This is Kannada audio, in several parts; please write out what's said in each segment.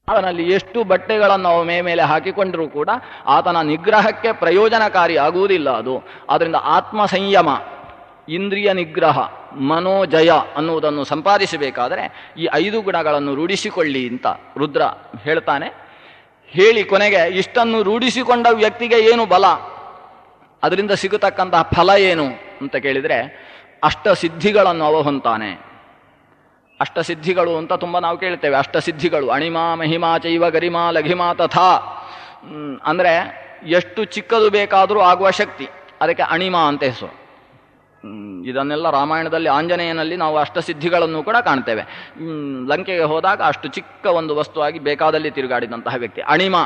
ಅವನಲ್ಲಿ ಎಷ್ಟು ಬಟ್ಟೆಗಳನ್ನು ಅವ ಮೇಲೆ ಹಾಕಿಕೊಂಡರೂ ಕೂಡ ಆತನ ನಿಗ್ರಹಕ್ಕೆ ಪ್ರಯೋಜನಕಾರಿ ಆಗುವುದಿಲ್ಲ ಅದು. ಆದ್ದರಿಂದ ಆತ್ಮ ಸಂಯಮ, ಇಂದ್ರಿಯ ನಿಗ್ರಹ, ಮನೋಜಯ ಅನ್ನುವುದನ್ನು ಸಂಪಾದಿಸಬೇಕಾದರೆ ಈ 5 ಗುಣಗಳನ್ನು ರೂಢಿಸಿಕೊಳ್ಳಿ ಅಂತ ರುದ್ರ ಹೇಳ್ತಾನೆ. ಹೇಳಿ ಕೊನೆಗೆ ಇಷ್ಟನ್ನು ರೂಢಿಸಿಕೊಂಡ ವ್ಯಕ್ತಿಗೆ ಏನು ಬಲ, ಅದರಿಂದ ಸಿಗತಕ್ಕಂತಹ ಫಲ ಏನು ಅಂತ ಕೇಳಿದರೆ ಅಷ್ಟಸಿದ್ಧಿಗಳನ್ನು ಅವ ಹೊಂತಾನೆ. ಅಷ್ಟಸಿದ್ಧಿಗಳು ಅಂತ ತುಂಬ ನಾವು ಕೇಳ್ತೇವೆ. ಅಷ್ಟಸಿದ್ಧಿಗಳು ಅಣಿಮಾ ಮಹಿಮಾ ಚೈವ ಗರಿಮಾ ಲಘಿಮಾ ತಥಾ ಅಂದರೆ ಎಷ್ಟು ಚಿಕ್ಕದು ಬೇಕಾದರೂ ಆಗುವ ಶಕ್ತಿ, ಅದಕ್ಕೆ ಅಣಿಮಾ ಅಂತ ಹೆಸರು. ಇದನ್ನೆಲ್ಲ ರಾಮಾಯಣದಲ್ಲಿ ಆಂಜನೇಯನಲ್ಲಿ ನಾವು ಅಷ್ಟಸಿದ್ಧಿಗಳನ್ನು ಕೂಡ ಕಾಣ್ತೇವೆ. ಲಂಕೆಗೆ ಹೋದಾಗ ಅಷ್ಟು ಚಿಕ್ಕ ಒಂದು ವಸ್ತುವಾಗಿ ಬೇಕಾದಲ್ಲಿ ತಿರುಗಾಡಿದಂತಹ ವ್ಯಕ್ತಿ ಅಣಿಮಾ.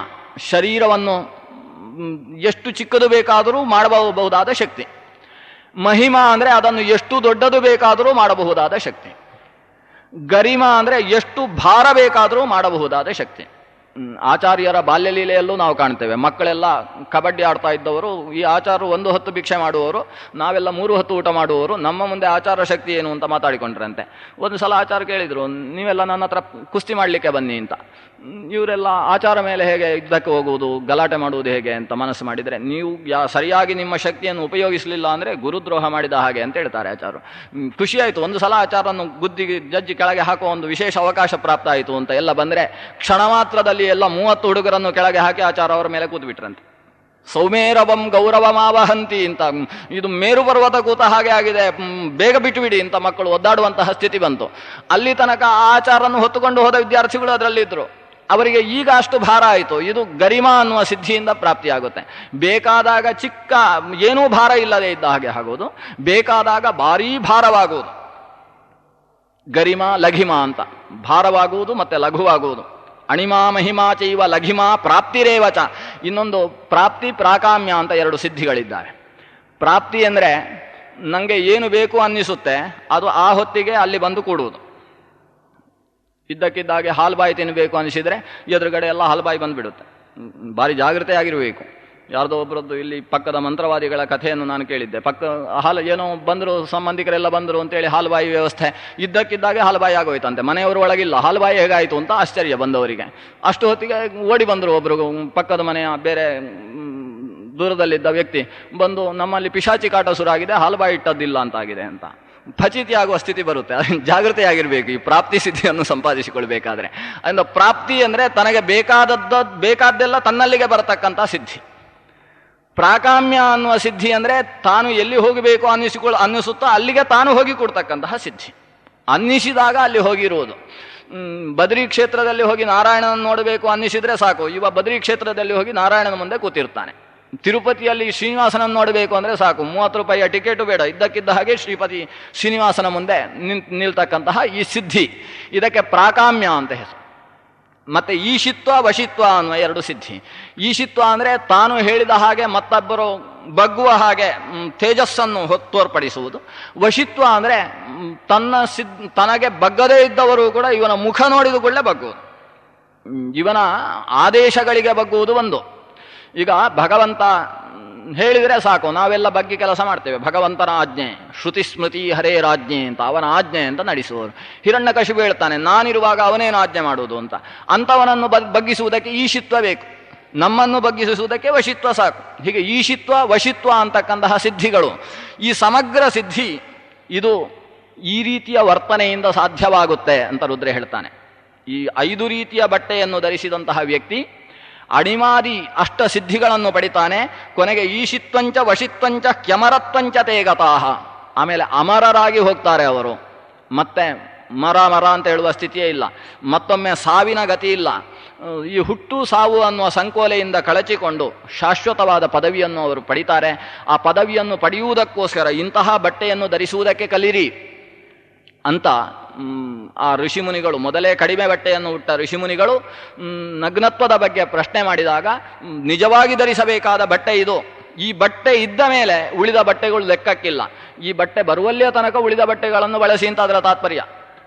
ಶರೀರವನ್ನು ಎಷ್ಟು ಚಿಕ್ಕದು ಬೇಕಾದರೂ ಮಾಡಬಹುದಾದ ಶಕ್ತಿ. ಮಹಿಮಾ ಅಂದರೆ ಅದನ್ನು ಎಷ್ಟು ದೊಡ್ಡದು ಬೇಕಾದರೂ ಮಾಡಬಹುದಾದ ಶಕ್ತಿ. ಗರಿಮಾ ಅಂದರೆ ಎಷ್ಟು ಭಾರ ಬೇಕಾದರೂ ಮಾಡಬಹುದಾದ ಶಕ್ತಿ. ಆಚಾರ್ಯರ ಬಾಲ್ಯಲೀಲೆಯಲ್ಲೂ ನಾವು ಕಾಣ್ತೇವೆ. ಮಕ್ಕಳೆಲ್ಲ ಕಬಡ್ಡಿ ಆಡ್ತಾ ಇದ್ದವರು, ಈ ಆಚಾರ್ಯರು 1 ಹೊತ್ತು ಭಿಕ್ಷೆ ಮಾಡುವವರು, ನಾವೆಲ್ಲ 3 ಹೊತ್ತು ಊಟ ಮಾಡುವವರು, ನಮ್ಮ ಮುಂದೆ ಆಚಾರ ಶಕ್ತಿ ಏನು ಅಂತ ಮಾತಾಡಿಕೊಂಡ್ರಂತೆ. ಒಂದು ಸಲ ಆಚಾರ ಕೇಳಿದರು, ನೀವೆಲ್ಲ ನನ್ನ ಹತ್ರ ಕುಸ್ತಿ ಮಾಡಲಿಕ್ಕೆ ಬನ್ನಿ ಅಂತ. ಇವರೆಲ್ಲ ಆಚಾರ ಮೇಲೆ ಹೇಗೆ ಯುದ್ಧಕ್ಕೆ ಹೋಗುವುದು, ಗಲಾಟೆ ಮಾಡುವುದು ಹೇಗೆ ಅಂತ ಮನಸ್ಸು ಮಾಡಿದರೆ, ನೀವು ಸರಿಯಾಗಿ ನಿಮ್ಮ ಶಕ್ತಿಯನ್ನು ಉಪಯೋಗಿಸಲಿಲ್ಲ ಅಂದರೆ ಗುರುದ್ರೋಹ ಮಾಡಿದ ಹಾಗೆ ಅಂತ ಹೇಳ್ತಾರೆ ಆಚಾರ್ಯರು. ಖುಷಿಯಾಯಿತು, ಒಂದು ಸಲ ಆಚಾರನ್ನು ಜಜ್ಜಿ ಕೆಳಗೆ ಹಾಕುವ ಒಂದು ವಿಶೇಷ ಅವಕಾಶ ಪ್ರಾಪ್ತ ಆಯಿತು ಅಂತ ಎಲ್ಲ ಬಂದರೆ ಕ್ಷಣ ಮಾತ್ರದಲ್ಲಿ ಎಲ್ಲ 30 ಹುಡುಗರನ್ನು ಕೆಳಗೆ ಹಾಕಿ ಆಚಾರ ಅವರ ಮೇಲೆ ಕೂತು ಬಿಟ್ರಂತೆ. ಸೌಮೇರವಂ ಗೌರವಮಾವಹಂತಿ ಅಂತ, ಇದು ಮೇರು ಪರ್ವತ ಕೂತ ಹಾಗೆ ಆಗಿದೆ, ಬೇಗ ಬಿಟ್ಟುಬಿಡಿ ಅಂತ ಮಕ್ಕಳು ಒದ್ದಾಡುವಂತಹ ಸ್ಥಿತಿ ಬಂತು. ಅಲ್ಲಿ ತನಕ ಆ ಆಚಾರನ್ನು ಹೊತ್ತುಕೊಂಡು ಹೋದ ವಿದ್ಯಾರ್ಥಿಗಳು ಅದರಲ್ಲಿದ್ದರು. ಅವರಿಗೆ ಈಗ ಅಷ್ಟು ಭಾರ ಆಯಿತು. ಇದು ಗರಿಮಾ ಅನ್ನುವ ಸಿದ್ಧಿಯಿಂದ ಪ್ರಾಪ್ತಿಯಾಗುತ್ತೆ. ಬೇಕಾದಾಗ ಚಿಕ್ಕ ಏನೂ ಭಾರ ಇಲ್ಲದೆ ಇದ್ದ ಹಾಗೆ ಆಗೋದು, ಬೇಕಾದಾಗ ಭಾರೀ ಭಾರವಾಗುವುದು. ಗರಿಮಾ ಲಘಿಮಾ ಅಂತ, ಭಾರವಾಗುವುದು ಮತ್ತು ಲಘುವಾಗುವುದು. ಅಣಿಮಾ ಮಹಿಮಾ ಚೈವ ಲಘಿಮಾ ಪ್ರಾಪ್ತಿರೇವಚ. ಇನ್ನೊಂದು ಪ್ರಾಪ್ತಿ ಪ್ರಾಕಾಮ್ಯ ಅಂತ 2 ಸಿದ್ಧಿಗಳಿದ್ದಾವೆ. ಪ್ರಾಪ್ತಿ ಅಂದರೆ ನನಗೆ ಏನು ಬೇಕು ಅನ್ನಿಸುತ್ತೆ ಅದು ಆ ಹೊತ್ತಿಗೆ ಅಲ್ಲಿ ಬಂದು ಕೂಡುವುದು. ಇದ್ದಕ್ಕಿದ್ದಾಗೆ ಹಾಲ್ಬಾಯಿ ತಿನ್ನಬೇಕು ಅನಿಸಿದರೆ ಎದುರುಗಡೆ ಎಲ್ಲ ಹಾಲ್ಬಾಯಿ ಬಂದುಬಿಡುತ್ತೆ. ಭಾರಿ ಜಾಗೃತೆಯಾಗಿರಬೇಕು. ಯಾರ್ದೋ ಒಬ್ಬರದ್ದು ಇಲ್ಲಿ ಪಕ್ಕದ ಮಂತ್ರವಾದಿಗಳ ಕಥೆಯನ್ನು ನಾನು ಕೇಳಿದ್ದೆ. ಹಾಲು ಏನೋ ಬಂದರು, ಸಂಬಂಧಿಕರೆಲ್ಲ ಬಂದರು ಅಂತೇಳಿ ಹಾಲ್ಬಾಯಿ ವ್ಯವಸ್ಥೆ, ಇದ್ದಕ್ಕಿದ್ದಾಗೆ ಹಾಲ್ಬಾಯಿ ಆಗೋಯ್ತಂತೆ. ಮನೆಯವರು ಒಳಗಿಲ್ಲ, ಹಾಲ್ಬಾಯಿ ಹೇಗಾಯಿತು ಅಂತ ಆಶ್ಚರ್ಯ ಬಂದವರಿಗೆ. ಅಷ್ಟು ಹೊತ್ತಿಗೆ ಓಡಿ ಬಂದರು ಒಬ್ಬರು, ಪಕ್ಕದ ಮನೆಯ ಬೇರೆ ದೂರದಲ್ಲಿದ್ದ ವ್ಯಕ್ತಿ ಬಂದು, ನಮ್ಮಲ್ಲಿ ಪಿಶಾಚಿ ಕಾಟ ಶುರುವಾಗಿದೆ, ಹಾಲ್ಬಾಯಿ ಇಟ್ಟದ್ದಿಲ್ಲ ಅಂತಾಗಿದೆ ಅಂತ. ಫಚಿತಿ ಆಗುವ ಸ್ಥಿತಿ ಬರುತ್ತೆ. ಜಾಗೃತೆಯಾಗಿರಬೇಕು ಈ ಪ್ರಾಪ್ತಿ ಸಿದ್ಧಿಯನ್ನು ಸಂಪಾದಿಸಿಕೊಳ್ಬೇಕಾದ್ರೆ. ಅದರಿಂದ ಪ್ರಾಪ್ತಿ ಅಂದರೆ ತನಗೆ ಬೇಕಾದ್ದೆಲ್ಲ ತನ್ನಲ್ಲಿಗೆ ಬರತಕ್ಕಂಥ ಸಿದ್ಧಿ. ಪ್ರಾಕಾಮ್ಯ ಅನ್ನುವ ಸಿದ್ಧಿ ಅಂದರೆ ತಾನು ಎಲ್ಲಿ ಹೋಗಬೇಕು ಅನ್ನಿಸುತ್ತೋ ಅಲ್ಲಿಗೆ ತಾನು ಹೋಗಿ ಕೊಡ್ತಕ್ಕಂತಹ ಸಿದ್ಧಿ. ಅನ್ನಿಸಿದಾಗ ಅಲ್ಲಿ ಹೋಗಿರುವುದು. ಬದ್ರಿ ಕ್ಷೇತ್ರದಲ್ಲಿ ಹೋಗಿ ನಾರಾಯಣನ ನೋಡಬೇಕು ಅನ್ನಿಸಿದರೆ ಸಾಕು, ಇವ ಬದ್ರಿ ಕ್ಷೇತ್ರದಲ್ಲಿ ಹೋಗಿ ನಾರಾಯಣನ ಮುಂದೆ ಕೂತಿರ್ತಾನೆ. ತಿರುಪತಿಯಲ್ಲಿ ಶ್ರೀನಿವಾಸನ ನೋಡಬೇಕು ಅಂದರೆ ಸಾಕು, 30 ರೂಪಾಯಿಯ ಟಿಕೆಟು ಬೇಡ, ಇದ್ದಕ್ಕಿದ್ದ ಹಾಗೆ ಶ್ರೀನಿವಾಸನ ಮುಂದೆ ನಿಲ್ತಕ್ಕಂತಹ ಈ ಸಿದ್ಧಿ, ಇದಕ್ಕೆ ಪ್ರಾಕಾಮ್ಯ ಅಂತ ಹೆಸರು. ಮತ್ತು ಈಶಿತ್ವ ವಶಿತ್ವ ಅನ್ನುವ 2 ಸಿದ್ಧಿ. ಈಶಿತ್ವ ಅಂದರೆ ತಾನು ಹೇಳಿದ ಹಾಗೆ ಮತ್ತೊಬ್ಬರು ಬಗ್ಗುವ ಹಾಗೆ ತೇಜಸ್ಸನ್ನು ತೋರ್ಪಡಿಸುವುದು. ವಶಿತ್ವ ಅಂದರೆ ತನಗೆ ಬಗ್ಗದೇ ಇದ್ದವರು ಕೂಡ ಇವನ ಮುಖ ನೋಡಿದ ಕೂಡಲೇ ಬಗ್ಗುವುದು, ಇವನ ಆದೇಶಗಳಿಗೆ ಬಗ್ಗುವುದು ಒಂದು. ಈಗ ಭಗವಂತ ಹೇಳಿದರೆ ಸಾಕು, ನಾವೆಲ್ಲ ಬಗ್ಗೆ ಕೆಲಸ ಮಾಡ್ತೇವೆ. ಭಗವಂತನ ಆಜ್ಞೆ, ಶ್ರುತಿ ಸ್ಮೃತಿ ಹರೇ ರಾಜ್ಞೆ ಅಂತ, ಅವನ ಆಜ್ಞೆ ಅಂತ ನಡೆಸುವರು. ಹಿರಣ್ಯಕಶಿಪು ಹೇಳ್ತಾನೆ, ನಾನಿರುವಾಗ ಅವನೇನು ಆಜ್ಞೆ ಮಾಡುವುದು ಅಂತ. ಅಂಥವನನ್ನು ಬಗ್ಗಿಸುವುದಕ್ಕೆ ಈಶಿತ್ವ ಬೇಕು, ನಮ್ಮನ್ನು ಬಗ್ಗಿಸುವುದಕ್ಕೆ ವಶಿತ್ವ ಸಾಕು. ಹೀಗೆ ಈಶಿತ್ವ ವಶಿತ್ವ ಅಂತಕ್ಕಂತಹ ಸಿದ್ಧಿಗಳು, ಈ ಸಮಗ್ರ ಸಿದ್ಧಿ ಇದು ಈ ರೀತಿಯ ವರ್ತನೆಯಿಂದ ಸಾಧ್ಯವಾಗುತ್ತೆ ಅಂತ ರುದ್ರ ಹೇಳ್ತಾನೆ. ಈ 5 ರೀತಿಯ ಬಟ್ಟೆಯನ್ನು ಧರಿಸಿದಂತಹ ವ್ಯಕ್ತಿ ಅಣಿಮಾದಿ ಅಷ್ಟ ಸಿದ್ಧಿಗಳನ್ನು ಪಡಿತಾನೆ. ಕೊನೆಗೆ ಈಶಿತ್ವಂಚ ವಶಿತ್ವಂಚ ಕ್ಯಮರತ್ವಂಚ ತೇಗತಾಹ. ಆಮೇಲೆ ಅಮರರಾಗಿ ಹೋಗ್ತಾರೆ ಅವರು. ಮತ್ತೆ ಮರ ಅಂತ ಹೇಳುವ ಸ್ಥಿತಿಯೇ ಇಲ್ಲ. ಮತ್ತೊಮ್ಮೆ ಸಾವಿನ ಗತಿ ಇಲ್ಲ. ಈ ಹುಟ್ಟು ಸಾವು ಅನ್ನುವ ಸಂಕೋಲೆಯಿಂದ ಕಳಚಿಕೊಂಡು ಶಾಶ್ವತವಾದ ಪದವಿಯನ್ನು ಅವರು ಪಡಿತಾರೆ. ಆ ಪದವಿಯನ್ನು ಪಡೆಯುವುದಕ್ಕೋಸ್ಕರ ಇಂತಹ ಬಟ್ಟೆಯನ್ನು ಧರಿಸುವುದಕ್ಕೆ ಕಲಿರಿ ಅಂತ ಆ ಋಷಿಮುನಿಗಳು, ಮೊದಲೇ ಕಡಿಮೆ ಬಟ್ಟೆಯನ್ನು ಉಟ್ಟ ಋಷಿಮುನಿಗಳು ನಗ್ನತ್ವದ ಬಗ್ಗೆ ಪ್ರಶ್ನೆ ಮಾಡಿದಾಗ, ನಿಜವಾಗಿ ಧರಿಸಬೇಕಾದ ಬಟ್ಟೆ ಇದು, ಈ ಬಟ್ಟೆ ಇದ್ದ ಮೇಲೆ ಉಳಿದ ಬಟ್ಟೆಗಳು ಲೆಕ್ಕಕ್ಕಿಲ್ಲ, ಈ ಬಟ್ಟೆ ಬರುವಲ್ಲಿಯ ತನಕ ಉಳಿದ ಬಟ್ಟೆಗಳನ್ನು ಬಳಸಿ ಅಂತ ಅದರ ತಾತ್ಪರ್ಯ.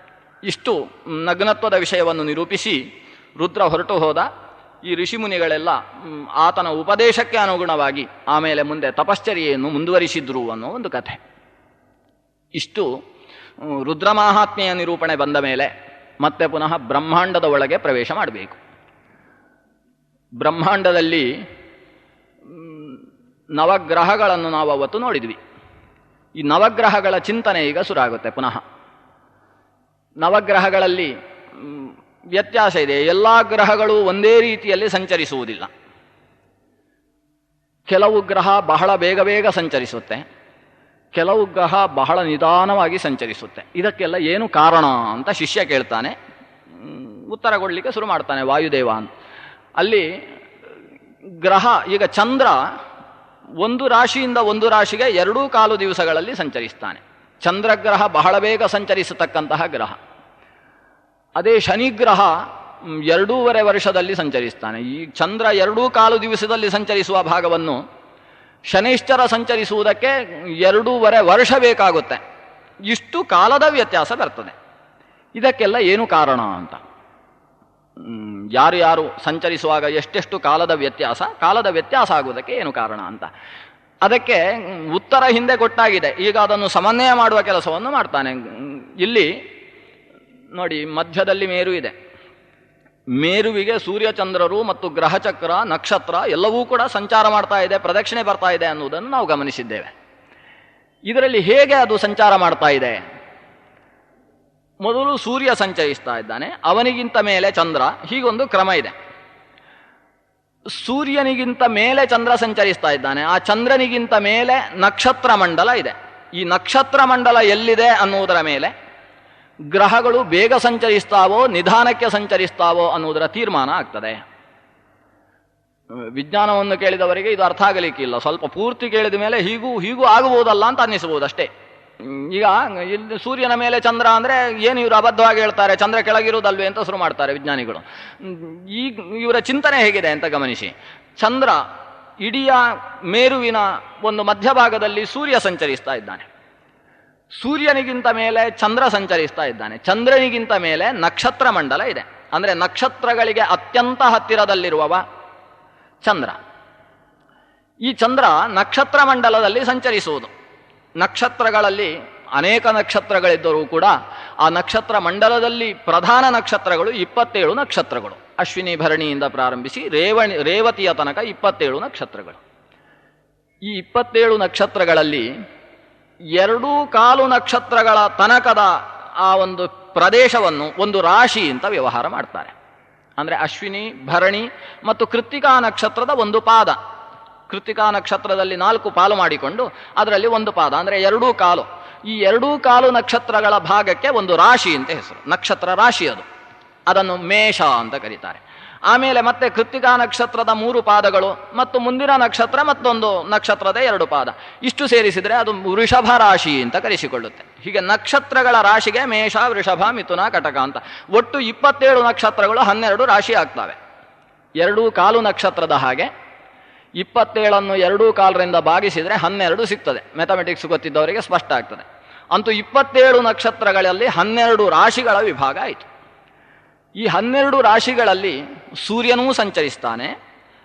ಇಷ್ಟು ನಗ್ನತ್ವದ ವಿಷಯವನ್ನು ನಿರೂಪಿಸಿ ರುದ್ರ ಹೊರಟು ಹೋದ. ಈ ಋಷಿಮುನಿಗಳೆಲ್ಲ ಆತನ ಉಪದೇಶಕ್ಕೆ ಅನುಗುಣವಾಗಿ ಆಮೇಲೆ ಮುಂದೆ ತಪಶ್ಚರ್ಯೆಯನ್ನು ಮುಂದುವರಿಸಿದ್ರು ಅನ್ನೋ ಒಂದು ಕಥೆ. ಇಷ್ಟು ರುದ್ರ ಮಾಹಾತ್ಮೆಯ ನಿರೂಪಣೆ ಬಂದ ಮೇಲೆ ಮತ್ತೆ ಪುನಃ ಬ್ರಹ್ಮಾಂಡದ ಒಳಗೆ ಪ್ರವೇಶ ಮಾಡಬೇಕು. ಬ್ರಹ್ಮಾಂಡದಲ್ಲಿ ನವಗ್ರಹಗಳನ್ನು ನಾವು ಅವತ್ತು ನೋಡಿದ್ವಿ. ಈ ನವಗ್ರಹಗಳ ಚಿಂತನೆ ಈಗ ಶುರುವಾಗುತ್ತೆ ಪುನಃ. ನವಗ್ರಹಗಳಲ್ಲಿ ವ್ಯತ್ಯಾಸ ಇದೆ. ಎಲ್ಲ ಗ್ರಹಗಳು ಒಂದೇ ರೀತಿಯಲ್ಲಿ ಸಂಚರಿಸುವುದಿಲ್ಲ. ಕೆಲವು ಗ್ರಹ ಬಹಳ ಬೇಗ ಬೇಗ ಸಂಚರಿಸುತ್ತೆ, ಕೆಲವು ಗ್ರಹ ಬಹಳ ನಿಧಾನವಾಗಿ ಸಂಚರಿಸುತ್ತೆ. ಇದಕ್ಕೆಲ್ಲ ಏನು ಕಾರಣ ಅಂತ ಶಿಷ್ಯ ಕೇಳ್ತಾನೆ. ಉತ್ತರ ಕೊಡಲಿಕ್ಕೆ ಶುರು ಮಾಡ್ತಾನೆ ವಾಯುದೇವ ಅಂತ. ಅಲ್ಲಿ ಗ್ರಹ, ಈಗ ಚಂದ್ರ ಒಂದು ರಾಶಿಯಿಂದ ಒಂದು ರಾಶಿಗೆ 2.25 ದಿವಸಗಳಲ್ಲಿ ಸಂಚರಿಸ್ತಾನೆ. ಚಂದ್ರಗ್ರಹ ಬಹಳ ಬೇಗ ಸಂಚರಿಸತಕ್ಕಂತಹ ಗ್ರಹ. ಅದೇ ಶನಿಗ್ರಹ 2.5 ವರ್ಷದಲ್ಲಿ ಸಂಚರಿಸ್ತಾನೆ. ಈ ಚಂದ್ರ 2.25 ದಿವಸದಲ್ಲಿ ಸಂಚರಿಸುವ ಭಾಗವನ್ನು ಶನೈಶ್ಚರ ಸಂಚರಿಸುವುದಕ್ಕೆ 2.5 ವರ್ಷ ಬೇಕಾಗುತ್ತೆ. ಇಷ್ಟು ಕಾಲದ ವ್ಯತ್ಯಾಸ ಬರ್ತದೆ. ಇದಕ್ಕೆಲ್ಲ ಏನು ಕಾರಣ ಅಂತ, ಯಾರು ಯಾರು ಸಂಚರಿಸುವಾಗ ಎಷ್ಟೆಷ್ಟು ಕಾಲದ ವ್ಯತ್ಯಾಸ ಆಗುವುದಕ್ಕೆ ಏನು ಕಾರಣ ಅಂತ ಅದಕ್ಕೆ ಉತ್ತರ ಹಿಂದೆ ಕೊಟ್ಟಾಗಿದೆ. ಈಗ ಅದನ್ನು ಸಮನ್ವಯ ಮಾಡುವ ಕೆಲಸವನ್ನು ಮಾಡ್ತಾನೆ. ಇಲ್ಲಿ ನೋಡಿ, ಮಧ್ಯದಲ್ಲಿ ಮೇರು ಇದೆ. ಮೇರುವಿಗೆ ಸೂರ್ಯಚಂದ್ರರು ಮತ್ತು ಗ್ರಹಚಕ್ರ, ನಕ್ಷತ್ರ ಎಲ್ಲವೂ ಕೂಡ ಸಂಚಾರ ಮಾಡ್ತಾ ಇದೆ, ಪ್ರದಕ್ಷಿಣೆ ಬರ್ತಾ ಇದೆ ಅನ್ನುವುದನ್ನು ನಾವು ಗಮನಿಸಿದ್ದೇವೆ. ಇದರಲ್ಲಿ ಹೇಗೆ ಅದು ಸಂಚಾರ ಮಾಡ್ತಾ ಇದೆ? ಮೊದಲು ಸೂರ್ಯ ಸಂಚರಿಸ್ತಾ ಇದ್ದಾನೆ, ಅವನಿಗಿಂತ ಮೇಲೆ ಚಂದ್ರ, ಹೀಗೊಂದು ಕ್ರಮ ಇದೆ. ಸೂರ್ಯನಿಗಿಂತ ಮೇಲೆ ಚಂದ್ರ ಸಂಚರಿಸ್ತಾ ಇದ್ದಾನೆ, ಆ ಚಂದ್ರನಿಗಿಂತ ಮೇಲೆ ನಕ್ಷತ್ರ ಮಂಡಲ ಇದೆ. ಈ ನಕ್ಷತ್ರ ಮಂಡಲ ಎಲ್ಲಿದೆ ಅನ್ನುವುದರ ಮೇಲೆ ಗ್ರಹಗಳು ಬೇಗ ಸಂಚರಿಸ್ತಾವೋ ನಿಧಾನಕ್ಕೆ ಸಂಚರಿಸ್ತಾವೋ ಅನ್ನುವುದರ ತೀರ್ಮಾನ ಆಗ್ತದೆ. ವಿಜ್ಞಾನವನ್ನು ಕೇಳಿದವರಿಗೆ ಇದು ಅರ್ಥ ಆಗಲಿಕ್ಕಿಲ್ಲ. ಸ್ವಲ್ಪ ಪೂರ್ತಿ ಕೇಳಿದ ಮೇಲೆ ಹೀಗೂ ಆಗಬಹುದಲ್ಲ ಅಂತ ಅನ್ನಿಸಬಹುದು ಅಷ್ಟೇ. ಈಗ ಇಲ್ಲಿ ಸೂರ್ಯನ ಮೇಲೆ ಚಂದ್ರ ಅಂದರೆ ಏನು ಇವರು ಅಬದ್ಧವಾಗಿ ಹೇಳ್ತಾರೆ, ಚಂದ್ರ ಕೆಳಗಿರುವುದಲ್ವೇ ಅಂತ ಶುರು ಮಾಡ್ತಾರೆ ವಿಜ್ಞಾನಿಗಳು. ಈಗ ಇವರ ಚಿಂತನೆ ಹೇಗಿದೆ ಅಂತ ಗಮನಿಸಿ. ಚಂದ್ರ ಇಡೀ ಮೇರುವಿನ ಒಂದು ಮಧ್ಯಭಾಗದಲ್ಲಿ ಸೂರ್ಯ ಸಂಚರಿಸ್ತಾ ಇದ್ದಾನೆ. ಸೂರ್ಯನಿಗಿಂತ ಮೇಲೆ ಚಂದ್ರ ಸಂಚರಿಸ್ತಾ ಇದ್ದಾನೆ. ಚಂದ್ರನಿಗಿಂತ ಮೇಲೆ ನಕ್ಷತ್ರ ಮಂಡಲ ಇದೆ. ಅಂದರೆ ನಕ್ಷತ್ರಗಳಿಗೆ ಅತ್ಯಂತ ಹತ್ತಿರದಲ್ಲಿರುವವ ಚಂದ್ರ. ಈ ಚಂದ್ರ ನಕ್ಷತ್ರ ಮಂಡಲದಲ್ಲಿ ಸಂಚರಿಸುವುದು. ನಕ್ಷತ್ರಗಳಲ್ಲಿ ಅನೇಕ ನಕ್ಷತ್ರಗಳಿದ್ದರೂ ಕೂಡ ಆ ನಕ್ಷತ್ರ ಮಂಡಲದಲ್ಲಿ ಪ್ರಧಾನ ನಕ್ಷತ್ರಗಳು 27 ನಕ್ಷತ್ರಗಳು. ಅಶ್ವಿನಿ ಭರಣಿಯಿಂದ ಪ್ರಾರಂಭಿಸಿ ರೇವತಿಯ ತನಕ 27 ನಕ್ಷತ್ರಗಳು. ಈ 27 ನಕ್ಷತ್ರಗಳಲ್ಲಿ 2.25 ನಕ್ಷತ್ರಗಳ ತನಕದ ಆ ಒಂದು ಪ್ರದೇಶವನ್ನು ಒಂದು ರಾಶಿ ಅಂತ ವ್ಯವಹಾರ ಮಾಡ್ತಾರೆ. ಅಂದರೆ ಅಶ್ವಿನಿ, ಭರಣಿ ಮತ್ತು ಕೃತ್ತಿಕಾ ನಕ್ಷತ್ರದ ಒಂದು ಪಾದ. ಕೃತ್ತಿಕಾ ನಕ್ಷತ್ರದಲ್ಲಿ 4 ಪಾಲು ಮಾಡಿಕೊಂಡು ಅದರಲ್ಲಿ ಒಂದು ಪಾದ, ಅಂದರೆ 2.25. ಈ 2.25 ನಕ್ಷತ್ರಗಳ ಭಾಗಕ್ಕೆ ಒಂದು ರಾಶಿ ಅಂತ ಹೆಸರು, ನಕ್ಷತ್ರ ರಾಶಿ ಅದು. ಅದನ್ನು ಮೇಷ ಅಂತ ಕರೀತಾರೆ. ಆಮೇಲೆ ಮತ್ತೆ ಕೃತ್ತಿಕಾ ನಕ್ಷತ್ರದ 3 ಪಾದಗಳು ಮತ್ತು ಮುಂದಿನ ನಕ್ಷತ್ರ ಮತ್ತೊಂದು ನಕ್ಷತ್ರದ 2 ಪಾದ, ಇಷ್ಟು ಸೇರಿಸಿದರೆ ಅದು ವೃಷಭ ರಾಶಿ ಅಂತ ಕರೆಸಿಕೊಳ್ಳುತ್ತೆ. ಹೀಗೆ ನಕ್ಷತ್ರಗಳ ರಾಶಿಗೆ ಮೇಷ, ವೃಷಭ, ಮಿಥುನ, ಕಟಕ ಅಂತ ಒಟ್ಟು 27 ನಕ್ಷತ್ರಗಳು 12 ರಾಶಿ ಆಗ್ತವೆ. 2.25 ನಕ್ಷತ್ರದ ಹಾಗೆ 27ಅನ್ನು 2.25ರಿಂದ ಭಾಗಿಸಿದರೆ 12 ಸಿಗ್ತದೆ. ಮ್ಯಾಥಮೆಟಿಕ್ಸ್ ಗೊತ್ತಿದ್ದವರಿಗೆ ಸ್ಪಷ್ಟ ಆಗ್ತದೆ. ಅಂತೂ 27 ನಕ್ಷತ್ರಗಳಲ್ಲಿ 12 ರಾಶಿಗಳ ವಿಭಾಗ ಆಯಿತು. ಈ 12 ರಾಶಿಗಳಲ್ಲಿ ಸೂರ್ಯನೂ ಸಂಚರಿಸ್ತಾನೆ,